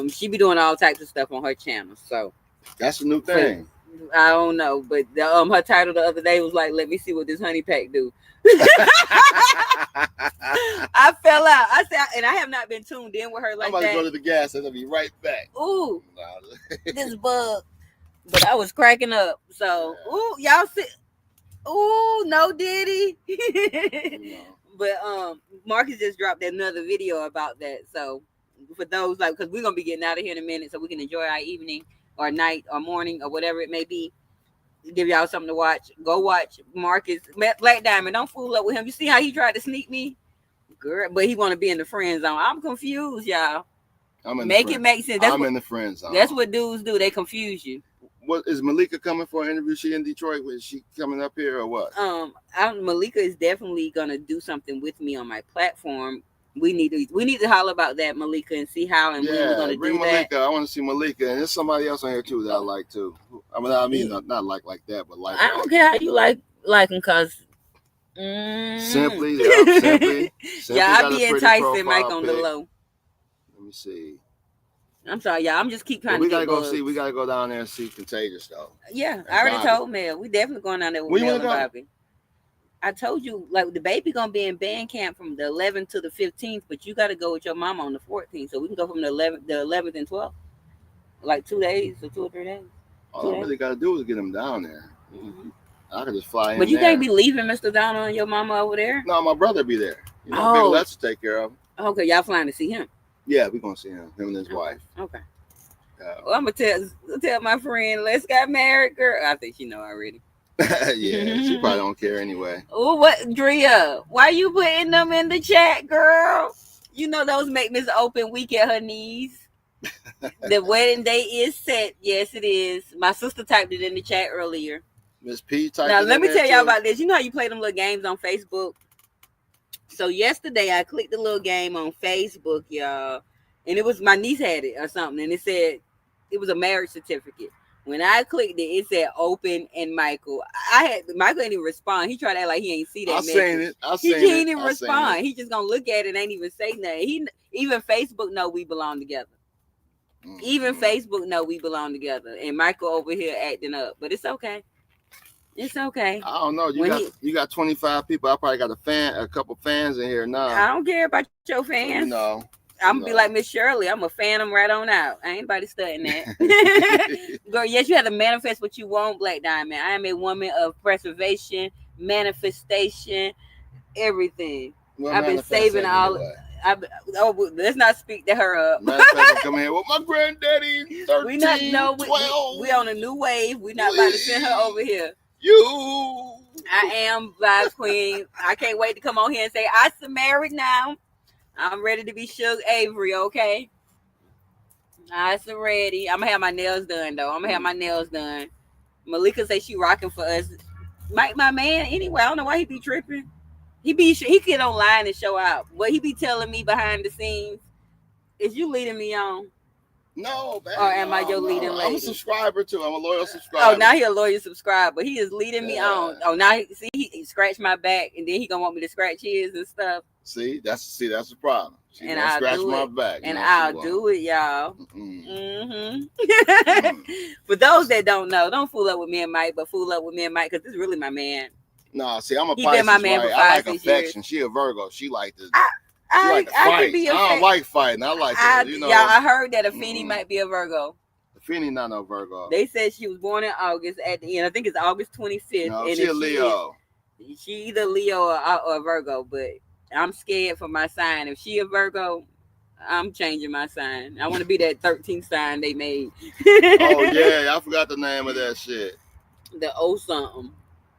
[SPEAKER 1] She be doing all types of stuff on her channel. So
[SPEAKER 2] that's a new thing.
[SPEAKER 1] I don't know, but her title the other day was like, "Let me see what this honey pack do." I fell out. I said, and I have not been tuned in with her like that.
[SPEAKER 2] I'm about to go to the gas and I'll be right back.
[SPEAKER 1] Ooh, this bug. But I was cracking up. So, ooh, y'all see. Ooh, no Diddy. But Marcus just dropped another video about that. So for those because we're gonna be getting out of here in a minute, so we can enjoy our evening or night or morning or whatever it may be. Give y'all something to watch. Go watch Marcus Black Diamond. Don't fool up with him. You see how he tried to sneak me, girl? But he want to be in the friend zone. I'm confused, y'all. Make it make sense.
[SPEAKER 2] I'm in the friend zone.
[SPEAKER 1] That's what dudes do. They confuse you.
[SPEAKER 2] What is Malika coming for an interview? She in Detroit? Is she coming up here or what?
[SPEAKER 1] Malika is definitely gonna do something with me on my platform. We need to holler about that, Malika, and see how and when we're gonna do
[SPEAKER 2] Malika.
[SPEAKER 1] that.
[SPEAKER 2] I want to see Malika, and there's somebody else on here too that I like too. I mean, not like that, but like.
[SPEAKER 1] I don't care how you like them, cause
[SPEAKER 2] simply.
[SPEAKER 1] Yeah, I be enticing Mike on the low.
[SPEAKER 2] Let me see.
[SPEAKER 1] I'm sorry, y'all. I'm just keep trying to.
[SPEAKER 2] We gotta go down there and see Contagious though.
[SPEAKER 1] Yeah, I already told Mel. We definitely going down there with Mel and Bobby. I told you, the baby gonna be in band camp from the 11th to the 15th, but you got to go with your mama on the 14th, so we can go from the 11th and 12th, 2 days or 2 or 3 days.
[SPEAKER 2] All I really got to do is get him down there.
[SPEAKER 1] Mm-hmm.
[SPEAKER 2] I can just fly in.
[SPEAKER 1] But you can't be leaving Mr. Donald and your mama over there.
[SPEAKER 2] No, my brother be there. Big Let's take care of him.
[SPEAKER 1] Okay, y'all flying to see him.
[SPEAKER 2] Yeah, we're gonna see him and his wife.
[SPEAKER 1] Okay. Well, I'm gonna tell my friend, let's get married, girl. I think she know already.
[SPEAKER 2] Yeah, she probably don't care anyway.
[SPEAKER 1] Oh, what, Drea? Why you putting them in the chat, girl? You know those make Miss Open weak at her knees. The wedding date is set. Yes, it is. My sister typed it in the chat earlier.
[SPEAKER 2] Miss P typed
[SPEAKER 1] Now
[SPEAKER 2] it
[SPEAKER 1] let
[SPEAKER 2] in
[SPEAKER 1] me
[SPEAKER 2] there
[SPEAKER 1] tell y'all
[SPEAKER 2] too.
[SPEAKER 1] about this. You know how you play them little games on Facebook? So yesterday I clicked the little game on Facebook, y'all, and it was my niece had it or something, and it said it was a marriage certificate. When I clicked it, it said open and Michael. Michael didn't even respond. He tried to act like he ain't see
[SPEAKER 2] I
[SPEAKER 1] that
[SPEAKER 2] seen
[SPEAKER 1] message.
[SPEAKER 2] it. I
[SPEAKER 1] He
[SPEAKER 2] seen it.
[SPEAKER 1] didn't even
[SPEAKER 2] I seen it.
[SPEAKER 1] respond. He just gonna look at it and ain't even say nothing. He even Facebook know we belong together. Even
[SPEAKER 2] Mm-hmm.
[SPEAKER 1] Facebook know we belong together. And Michael over here acting up, but it's okay. It's okay.
[SPEAKER 2] I don't know.
[SPEAKER 1] When he,
[SPEAKER 2] You got 25 people. I probably got a couple fans in here now.
[SPEAKER 1] I don't care about your
[SPEAKER 2] So
[SPEAKER 1] fans. I'm gonna
[SPEAKER 2] you
[SPEAKER 1] be like
[SPEAKER 2] know.
[SPEAKER 1] Miss Shirley. I'm gonna fan them right on out. Ain't anybody studying that. Girl, yes, you have to manifest what you want, Black Diamond. I am a woman of preservation, manifestation, everything.
[SPEAKER 2] Well,
[SPEAKER 1] I've been
[SPEAKER 2] manifest
[SPEAKER 1] saving
[SPEAKER 2] that
[SPEAKER 1] all.
[SPEAKER 2] anyway.
[SPEAKER 1] Let's not speak to her up.
[SPEAKER 2] Manifest will come here. Well, my granddaddy,
[SPEAKER 1] we not
[SPEAKER 2] 13,
[SPEAKER 1] no. We
[SPEAKER 2] 12.
[SPEAKER 1] on a new wave. We not about to send her over here.
[SPEAKER 2] You.
[SPEAKER 1] I am Vibes Queen. I can't wait to come on here and say I'm married now. I'm ready to be Suge Avery. Okay. Nice and ready. I'm gonna have my nails done though. I'm gonna have my nails done. Malika say she rocking for us. My man anyway. I don't know why he be tripping. He get online and show out. What he be telling me behind the scenes is you leading me on,
[SPEAKER 2] No,
[SPEAKER 1] or
[SPEAKER 2] man,
[SPEAKER 1] am I
[SPEAKER 2] no,
[SPEAKER 1] your
[SPEAKER 2] no.
[SPEAKER 1] leading
[SPEAKER 2] I'm a
[SPEAKER 1] lady?
[SPEAKER 2] subscriber too. I'm a loyal
[SPEAKER 1] Oh,
[SPEAKER 2] subscriber.
[SPEAKER 1] now he a loyal subscriber. He is leading me
[SPEAKER 2] Yeah.
[SPEAKER 1] on. Oh, now he scratched my back, and then he gonna want me to scratch his and stuff.
[SPEAKER 2] That's the problem. She
[SPEAKER 1] And
[SPEAKER 2] gonna
[SPEAKER 1] I'll
[SPEAKER 2] scratch
[SPEAKER 1] do
[SPEAKER 2] my
[SPEAKER 1] it.
[SPEAKER 2] back.
[SPEAKER 1] And
[SPEAKER 2] No, she
[SPEAKER 1] I'll
[SPEAKER 2] won't.
[SPEAKER 1] do it, y'all.
[SPEAKER 2] Mm-mm.
[SPEAKER 1] Mm-hmm.
[SPEAKER 2] Mm.
[SPEAKER 1] For those that don't know, don't fool up with me and Mike, but fool up with me and Mike because this is really my man.
[SPEAKER 2] No, see, I'm a
[SPEAKER 1] He been my
[SPEAKER 2] Pisces,
[SPEAKER 1] man for
[SPEAKER 2] right? I
[SPEAKER 1] five,
[SPEAKER 2] like
[SPEAKER 1] 6 years.
[SPEAKER 2] affection. She a Virgo.
[SPEAKER 1] I
[SPEAKER 2] She like to
[SPEAKER 1] I can
[SPEAKER 2] fight.
[SPEAKER 1] be a
[SPEAKER 2] I don't
[SPEAKER 1] fan.
[SPEAKER 2] like fighting. I like to,
[SPEAKER 1] Y'all, I heard that Afeni
[SPEAKER 2] Mm-mm.
[SPEAKER 1] might be a Virgo.
[SPEAKER 2] Afeni not no Virgo.
[SPEAKER 1] They said she was born in August at the end. I think it's August 25th.
[SPEAKER 2] No,
[SPEAKER 1] And
[SPEAKER 2] she
[SPEAKER 1] if
[SPEAKER 2] a
[SPEAKER 1] she is,
[SPEAKER 2] Leo.
[SPEAKER 1] she either Leo or Virgo. But I'm scared for my sign. If she a Virgo, I'm changing my sign. I want to be that 13th sign they made.
[SPEAKER 2] Oh yeah, I forgot the name of that shit.
[SPEAKER 1] The O something.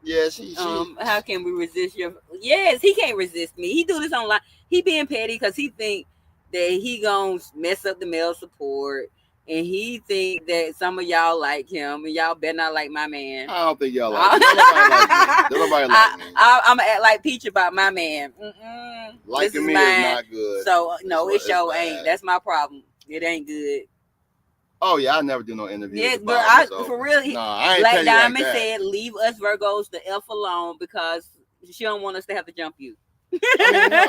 [SPEAKER 2] Yeah, she.
[SPEAKER 1] How can we resist your? Yes, he can't resist me. He do this online. He being petty because he think that he gonna mess up the male support, and he think that some of y'all like him, and y'all better not like my man.
[SPEAKER 2] I don't think y'all like me. Don't nobody like me. Don't nobody like me.
[SPEAKER 1] I'm gonna act like Peach about my man. This
[SPEAKER 2] Liking
[SPEAKER 1] is
[SPEAKER 2] me is
[SPEAKER 1] mine.
[SPEAKER 2] not good.
[SPEAKER 1] So no, it
[SPEAKER 2] It's
[SPEAKER 1] sure ain't.
[SPEAKER 2] bad.
[SPEAKER 1] That's my problem. It ain't good.
[SPEAKER 2] Oh yeah, I never do no interviews
[SPEAKER 1] Yeah, but
[SPEAKER 2] about Miss Oprah.
[SPEAKER 1] for real,
[SPEAKER 2] No, I ain't
[SPEAKER 1] Black
[SPEAKER 2] petty like
[SPEAKER 1] Diamond
[SPEAKER 2] that.
[SPEAKER 1] said, "Leave us Virgos the f alone because she don't want us to have to jump you."
[SPEAKER 2] I mean, no,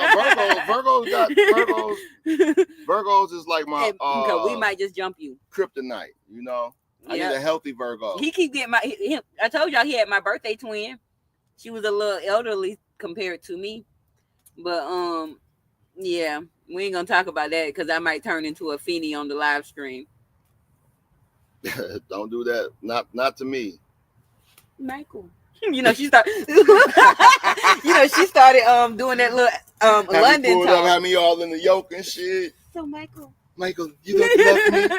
[SPEAKER 2] Virgos is like my
[SPEAKER 1] Because we might just jump you.
[SPEAKER 2] kryptonite. I need
[SPEAKER 1] Yeah,
[SPEAKER 2] a healthy Virgo.
[SPEAKER 1] he keep getting I told y'all he had my birthday twin. She was a little elderly compared to me, but yeah, we ain't gonna talk about that because I might turn into a Feeny on the live stream.
[SPEAKER 2] Don't do that. Not to me.
[SPEAKER 1] Michael. She started. She started doing that little
[SPEAKER 2] Have me
[SPEAKER 1] London
[SPEAKER 2] pulled up,
[SPEAKER 1] talk.
[SPEAKER 2] have me all in the yoke and shit.
[SPEAKER 1] So Michael,
[SPEAKER 2] You don't love me.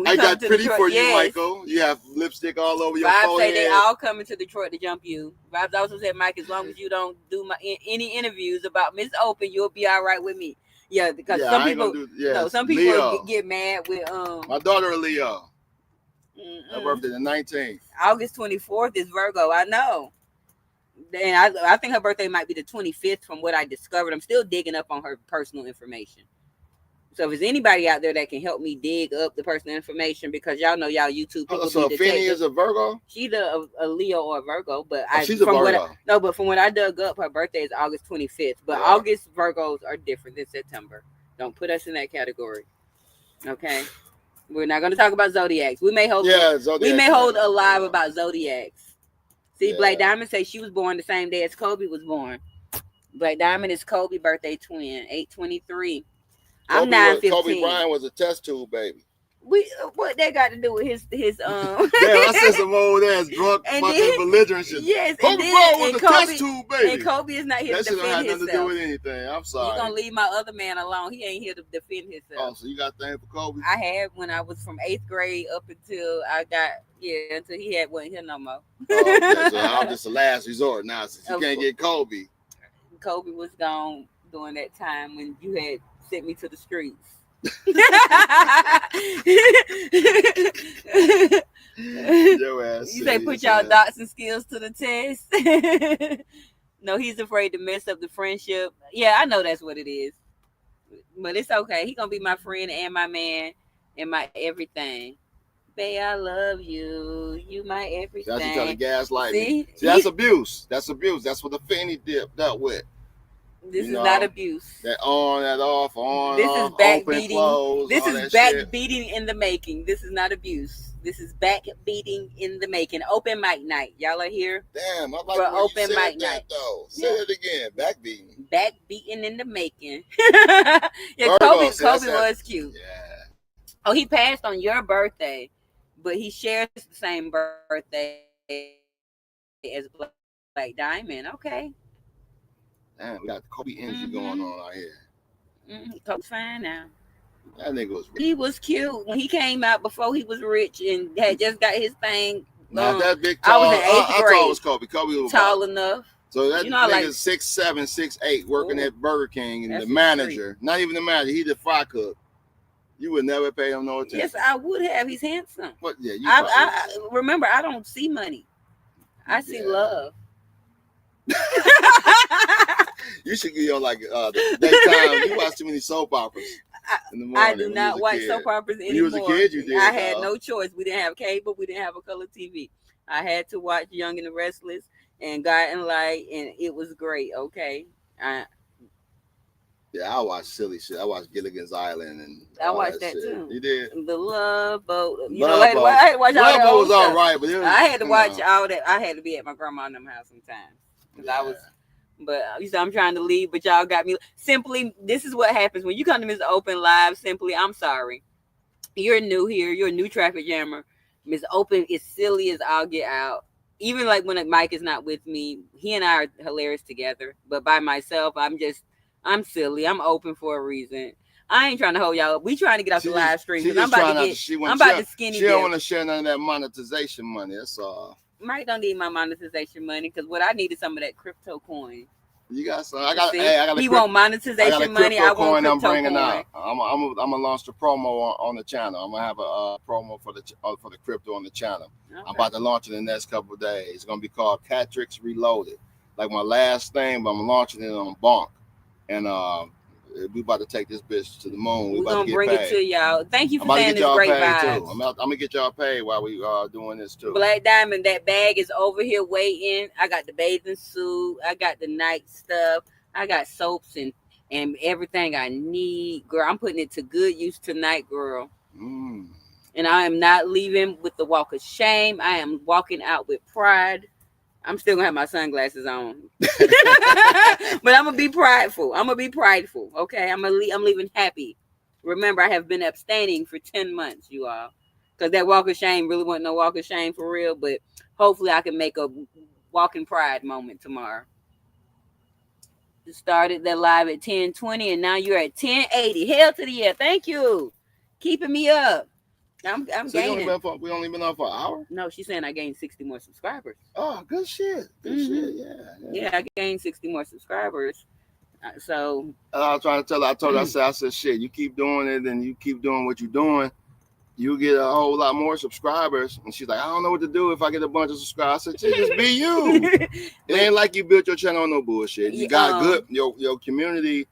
[SPEAKER 2] I got pretty
[SPEAKER 1] Detroit.
[SPEAKER 2] for you,
[SPEAKER 1] Yes.
[SPEAKER 2] Michael. You have lipstick all over your
[SPEAKER 1] Vibes
[SPEAKER 2] forehead.
[SPEAKER 1] say they all coming to Detroit to jump you. Vibes also said, Mike, as long as you don't do any interviews about Miss Open, you'll be all right with me. Yeah, because some people, some people
[SPEAKER 2] Leo.
[SPEAKER 1] get mad with
[SPEAKER 2] My daughter Leo. Her birthday the 19th.
[SPEAKER 1] August 24th is Virgo. I know. And I think her birthday might be the 25th from what I discovered. I'm still digging up on her personal information. So if there's anybody out there that can help me dig up the personal information, because y'all know y'all YouTube people.
[SPEAKER 2] So Afeni is a Virgo?
[SPEAKER 1] She's a Leo or a Virgo, but
[SPEAKER 2] she's a Virgo.
[SPEAKER 1] But from what I dug up, her birthday is August 25th. But yeah. August Virgos are different than September. Don't put us in that category. Okay. We're not going to talk about zodiacs. We may hold a live about zodiacs. See, yeah. Black Diamond says she was born the same day as Kobe was born. Black Diamond is Kobe birthday twin, 8/23. I'm 9/15.
[SPEAKER 2] Kobe Bryant was a test tube baby.
[SPEAKER 1] What that got to do with his
[SPEAKER 2] Damn, I said some old ass drunk fucking belligerent shit.
[SPEAKER 1] Yes,
[SPEAKER 2] Kobe Bryant was a test tube baby.
[SPEAKER 1] And Kobe is not here to defend himself. That shit don't have nothing to do
[SPEAKER 2] with anything. I'm sorry.
[SPEAKER 1] You're gonna leave my other man alone. He ain't here to defend himself.
[SPEAKER 2] Oh, so you got thing for Kobe?
[SPEAKER 1] I had when I was from 8th grade up until until he had wasn't here no more.
[SPEAKER 2] Oh, okay, so I'm just the last resort now. Since you can't get Kobe.
[SPEAKER 1] Kobe was gone during that time when you had sent me to the streets.
[SPEAKER 2] Your ass
[SPEAKER 1] You say
[SPEAKER 2] silly
[SPEAKER 1] put
[SPEAKER 2] as
[SPEAKER 1] y'all
[SPEAKER 2] hell.
[SPEAKER 1] dots and skills to the test. No, he's afraid to mess up the friendship. Yeah, I know that's what it is. But it's okay. He gonna be my friend and my man and my everything. Babe, I love you. You my
[SPEAKER 2] See how she try to
[SPEAKER 1] everything.
[SPEAKER 2] gaslight me?
[SPEAKER 1] See,
[SPEAKER 2] See, that's abuse. That's abuse. That's what the Fanny dip dealt with.
[SPEAKER 1] this
[SPEAKER 2] You
[SPEAKER 1] is not
[SPEAKER 2] know,
[SPEAKER 1] abuse.
[SPEAKER 2] that on, that off, on,
[SPEAKER 1] This is
[SPEAKER 2] off, open,
[SPEAKER 1] backbeating.
[SPEAKER 2] close,
[SPEAKER 1] This
[SPEAKER 2] all
[SPEAKER 1] is
[SPEAKER 2] that shit.
[SPEAKER 1] backbeating in the making. This is not abuse. This is backbeating in the making. Open mic night. Y'all are here
[SPEAKER 2] Damn, I like
[SPEAKER 1] for
[SPEAKER 2] the way you
[SPEAKER 1] open
[SPEAKER 2] said
[SPEAKER 1] mic
[SPEAKER 2] that
[SPEAKER 1] night.
[SPEAKER 2] though. Say
[SPEAKER 1] Yeah.
[SPEAKER 2] it again. Backbeating.
[SPEAKER 1] Backbeating in the making. Yeah,
[SPEAKER 2] Virgo. See, that's
[SPEAKER 1] Kobe
[SPEAKER 2] that.
[SPEAKER 1] was cute.
[SPEAKER 2] Yeah.
[SPEAKER 1] Oh, he passed on your birthday, but he shares the same birthday as Black Diamond. Okay.
[SPEAKER 2] Damn, we got Kobe energy
[SPEAKER 1] Mm-hmm.
[SPEAKER 2] going on out here.
[SPEAKER 1] Kobe's fine now.
[SPEAKER 2] That nigga was
[SPEAKER 1] He was cute when he came out before he was rich and had just got his thing.
[SPEAKER 2] not that big
[SPEAKER 1] I was in
[SPEAKER 2] tall.
[SPEAKER 1] eighth
[SPEAKER 2] How tall
[SPEAKER 1] grade,
[SPEAKER 2] was Kobe? Kobe was about.
[SPEAKER 1] tall enough.
[SPEAKER 2] So that
[SPEAKER 1] You know, I like.
[SPEAKER 2] nigga 6'7", 6'8", working
[SPEAKER 1] Oh,
[SPEAKER 2] at Burger King, and the
[SPEAKER 1] that's a treat.
[SPEAKER 2] manager, not even the manager, he the fry cook. You would never pay him no
[SPEAKER 1] Yes,
[SPEAKER 2] attention.
[SPEAKER 1] I would have. He's handsome.
[SPEAKER 2] But yeah, you probably would.
[SPEAKER 1] I remember. I don't see money. I see
[SPEAKER 2] Yeah.
[SPEAKER 1] love.
[SPEAKER 2] You should get on like the daytime. You watch too many soap operas in the
[SPEAKER 1] I
[SPEAKER 2] morning
[SPEAKER 1] do
[SPEAKER 2] when you was
[SPEAKER 1] not
[SPEAKER 2] a
[SPEAKER 1] watch
[SPEAKER 2] kid.
[SPEAKER 1] soap operas
[SPEAKER 2] When you was a
[SPEAKER 1] anymore.
[SPEAKER 2] kid, you
[SPEAKER 1] I
[SPEAKER 2] did,
[SPEAKER 1] had
[SPEAKER 2] dog.
[SPEAKER 1] no choice. We didn't have cable. We didn't have a color TV. I had to watch Young and the Restless and Guiding Light, and it was great. Okay, I
[SPEAKER 2] Yeah, I watched silly shit. I watched Gilligan's Island and
[SPEAKER 1] I
[SPEAKER 2] all
[SPEAKER 1] watched
[SPEAKER 2] that
[SPEAKER 1] that
[SPEAKER 2] shit.
[SPEAKER 1] too.
[SPEAKER 2] You did?
[SPEAKER 1] The Love Boat. You know,
[SPEAKER 2] Love Boat.
[SPEAKER 1] I had to watch all
[SPEAKER 2] Love
[SPEAKER 1] that
[SPEAKER 2] Boat
[SPEAKER 1] old
[SPEAKER 2] was all
[SPEAKER 1] stuff.
[SPEAKER 2] right, but it was,
[SPEAKER 1] I had to
[SPEAKER 2] you
[SPEAKER 1] watch
[SPEAKER 2] know,
[SPEAKER 1] all that. I had to be at my grandma and them house sometimes because I
[SPEAKER 2] yeah.
[SPEAKER 1] was. But you said I'm trying to leave, but y'all got me. Simply, this is what happens when you come to Miss Open Live. Simply, I'm sorry. You're new here. You're a new traffic jammer. Miss Open is silly as I'll get out. Even like when Mike is not with me, he and I are hilarious together. But by myself, I'm silly. I'm open for a reason. I ain't trying to hold y'all up. We trying to get off the live stream
[SPEAKER 2] She
[SPEAKER 1] because
[SPEAKER 2] just trying not to.
[SPEAKER 1] I'm about to skinny
[SPEAKER 2] She don't
[SPEAKER 1] dip.
[SPEAKER 2] want to share none of that monetization money. That's all.
[SPEAKER 1] Mike don't need my monetization money because what I need is some of that crypto coin.
[SPEAKER 2] You got some.
[SPEAKER 1] See,
[SPEAKER 2] I got a
[SPEAKER 1] he
[SPEAKER 2] crypto.
[SPEAKER 1] want
[SPEAKER 2] I got a
[SPEAKER 1] monetization money.
[SPEAKER 2] crypto
[SPEAKER 1] I want
[SPEAKER 2] coin I'm
[SPEAKER 1] crypto
[SPEAKER 2] bringing
[SPEAKER 1] coin.
[SPEAKER 2] out. I'm gonna launch the promo on the channel. I'm gonna have a promo for the crypto on the channel.
[SPEAKER 1] Okay.
[SPEAKER 2] I'm about to launch it in the next couple of days. It's gonna be called Catrix Reloaded, like my last thing, but I'm launching it on Bonk, and we about to take this bitch to the moon. We
[SPEAKER 1] We're
[SPEAKER 2] about to
[SPEAKER 1] gonna
[SPEAKER 2] get
[SPEAKER 1] bring it to
[SPEAKER 2] paid.
[SPEAKER 1] y'all. Thank you
[SPEAKER 2] I'm
[SPEAKER 1] for
[SPEAKER 2] about to
[SPEAKER 1] saying
[SPEAKER 2] get
[SPEAKER 1] this
[SPEAKER 2] y'all
[SPEAKER 1] great
[SPEAKER 2] paid too.
[SPEAKER 1] vibes.
[SPEAKER 2] I'm gonna get y'all paid while we doing this too.
[SPEAKER 1] Black Diamond, that bag is over here waiting. I got the bathing suit. I got the night stuff. I got soaps and everything I need. Girl, I'm putting it to good use tonight, girl.
[SPEAKER 2] Mm.
[SPEAKER 1] And I am not leaving with the walk of shame. I am walking out with pride. I'm still gonna have my sunglasses on. But I'm gonna be prideful. I'm gonna be prideful. Okay. I'm leaving happy. Remember, I have been abstaining for 10 months, you all. Because that walk of shame really wasn't no walk of shame for real, but hopefully I can make a walking pride moment tomorrow. You started that live at 10:20 and now you're at 10:80. Hell to the yeah. Thank you. Keeping me up. I'm
[SPEAKER 2] So
[SPEAKER 1] gaining.
[SPEAKER 2] we only been on for an hour.
[SPEAKER 1] No, she's saying I gained 60 more subscribers.
[SPEAKER 2] Oh, good shit. Good shit. Yeah, yeah.
[SPEAKER 1] Yeah, I gained 60 more subscribers. So
[SPEAKER 2] I was trying to tell her. I said, shit. You keep doing it, and you keep doing what you're doing. You get a whole lot more subscribers. And she's like, I don't know what to do if I get a bunch of subscribers. I said, just be you. It ain't like you built your channel on no bullshit. You got good your community.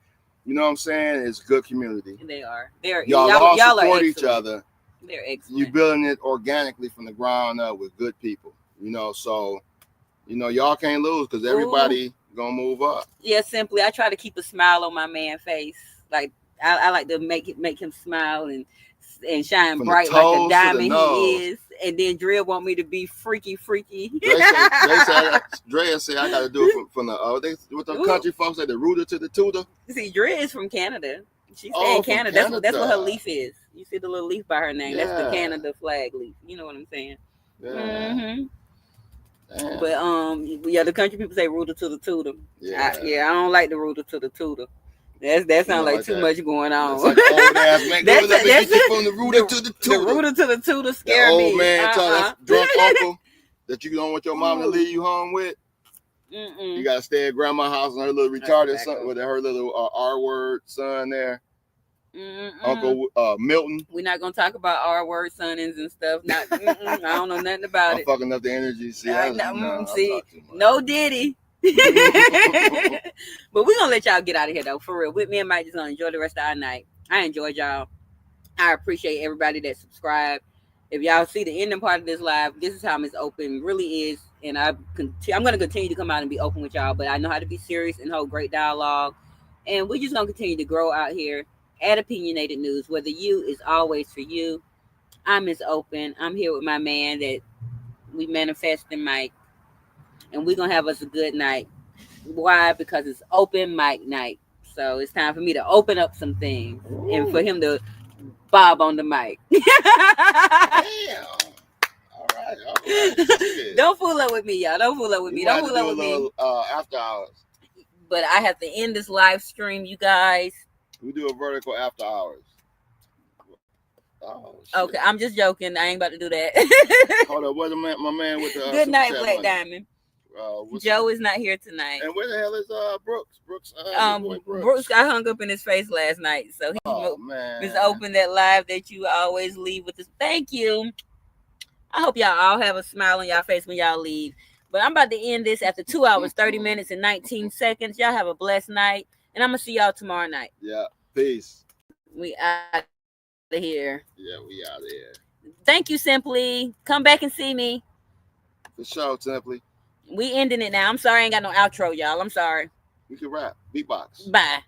[SPEAKER 2] You know what I'm saying? It's good community.
[SPEAKER 1] They are.
[SPEAKER 2] Y'all all support each other.
[SPEAKER 1] They're excellent.
[SPEAKER 2] You building it organically from the ground up with good people. You know, so y'all can't lose because everybody gonna move up.
[SPEAKER 1] Yeah, simply I try to keep a smile on my man's face. Like I like to make him smile and shine
[SPEAKER 2] From
[SPEAKER 1] bright like a diamond he is. And then Drill want me to be freaky.
[SPEAKER 2] Drea said I got to do it from the what the country folks say, the rooter to the tutor.
[SPEAKER 1] See, Drea is from Canada. She's in Canada. That's what her leaf is. You see the little leaf by her name. Yeah. That's the Canada flag leaf. You know what I'm saying? Yeah. Mm-hmm. Damn. But yeah, the country people say rooter to the tutor. Yeah, I don't like the rooter to the tutor. That sounds like too much going on. That's like old ass man. That's from the rooter to the tutor. The rooter to the tutor scare me.
[SPEAKER 2] Old man, that drunk uncle that you don't want your mom to leave you home with. Mm-mm. You gotta stay at grandma's house and her little retarded son with her little R word son there.
[SPEAKER 1] Mm-mm.
[SPEAKER 2] Uncle Milton.
[SPEAKER 1] We're not gonna talk about R word sonings and stuff. Not. I don't know nothing about
[SPEAKER 2] I'm
[SPEAKER 1] it.
[SPEAKER 2] fucking up the energy. See, I
[SPEAKER 1] No,
[SPEAKER 2] no, I
[SPEAKER 1] see,
[SPEAKER 2] talk too
[SPEAKER 1] no
[SPEAKER 2] much.
[SPEAKER 1] Diddy. But we're gonna let y'all get out of here though, for real. With me and Mike just gonna enjoy the rest of our night. I enjoyed y'all. I appreciate everybody that subscribed. If y'all see the ending part of this live, this is how Miss Open really is, and I'm gonna continue to come out and be open with y'all. But I know how to be serious and hold great dialogue, and we're just gonna continue to grow out here at Opinionated News. Whether you is always for you. I'm Miss Open. I'm here with my man that we manifesting Mike, and we're gonna have us a good night. Why? Because it's open mic night. So it's time for me to open up some things and for
[SPEAKER 2] Ooh,
[SPEAKER 1] him to bob on the mic.
[SPEAKER 2] damn. All right, shit.
[SPEAKER 1] Don't fool up with me, y'all. Don't fool up with
[SPEAKER 2] We
[SPEAKER 1] me.
[SPEAKER 2] might
[SPEAKER 1] Don't
[SPEAKER 2] have to
[SPEAKER 1] fool up
[SPEAKER 2] do a
[SPEAKER 1] with me.
[SPEAKER 2] little after hours.
[SPEAKER 1] But I have to end this live stream, you guys.
[SPEAKER 2] We do a vertical after hours. Oh shit.
[SPEAKER 1] Okay, I'm just joking. I ain't about to do that.
[SPEAKER 2] Hold up, where's my man with the
[SPEAKER 1] Good
[SPEAKER 2] super
[SPEAKER 1] night,
[SPEAKER 2] chat
[SPEAKER 1] Black
[SPEAKER 2] money?
[SPEAKER 1] Diamond.
[SPEAKER 2] What's
[SPEAKER 1] Joe is not here tonight.
[SPEAKER 2] and where the hell is Brooks? Brooks, your boy
[SPEAKER 1] Brooks
[SPEAKER 2] Brooks.
[SPEAKER 1] got hung up in his face last night, so he
[SPEAKER 2] Oh
[SPEAKER 1] was
[SPEAKER 2] man.
[SPEAKER 1] open that live that you always leave with us. Thank you. I hope y'all all have a smile on y'all face when y'all leave. But I'm about to end this after 2 hours, 30 minutes, and 19 seconds. Y'all have a blessed night, and I'm gonna see y'all tomorrow night.
[SPEAKER 2] Yeah. Peace.
[SPEAKER 1] We out of here.
[SPEAKER 2] Yeah, we out there.
[SPEAKER 1] Thank you, Simply. Come back and see me.
[SPEAKER 2] For sure, simply.
[SPEAKER 1] We ending it now. I'm sorry I ain't got no outro, y'all. I'm sorry.
[SPEAKER 2] We can rap. Beatbox.
[SPEAKER 1] Bye.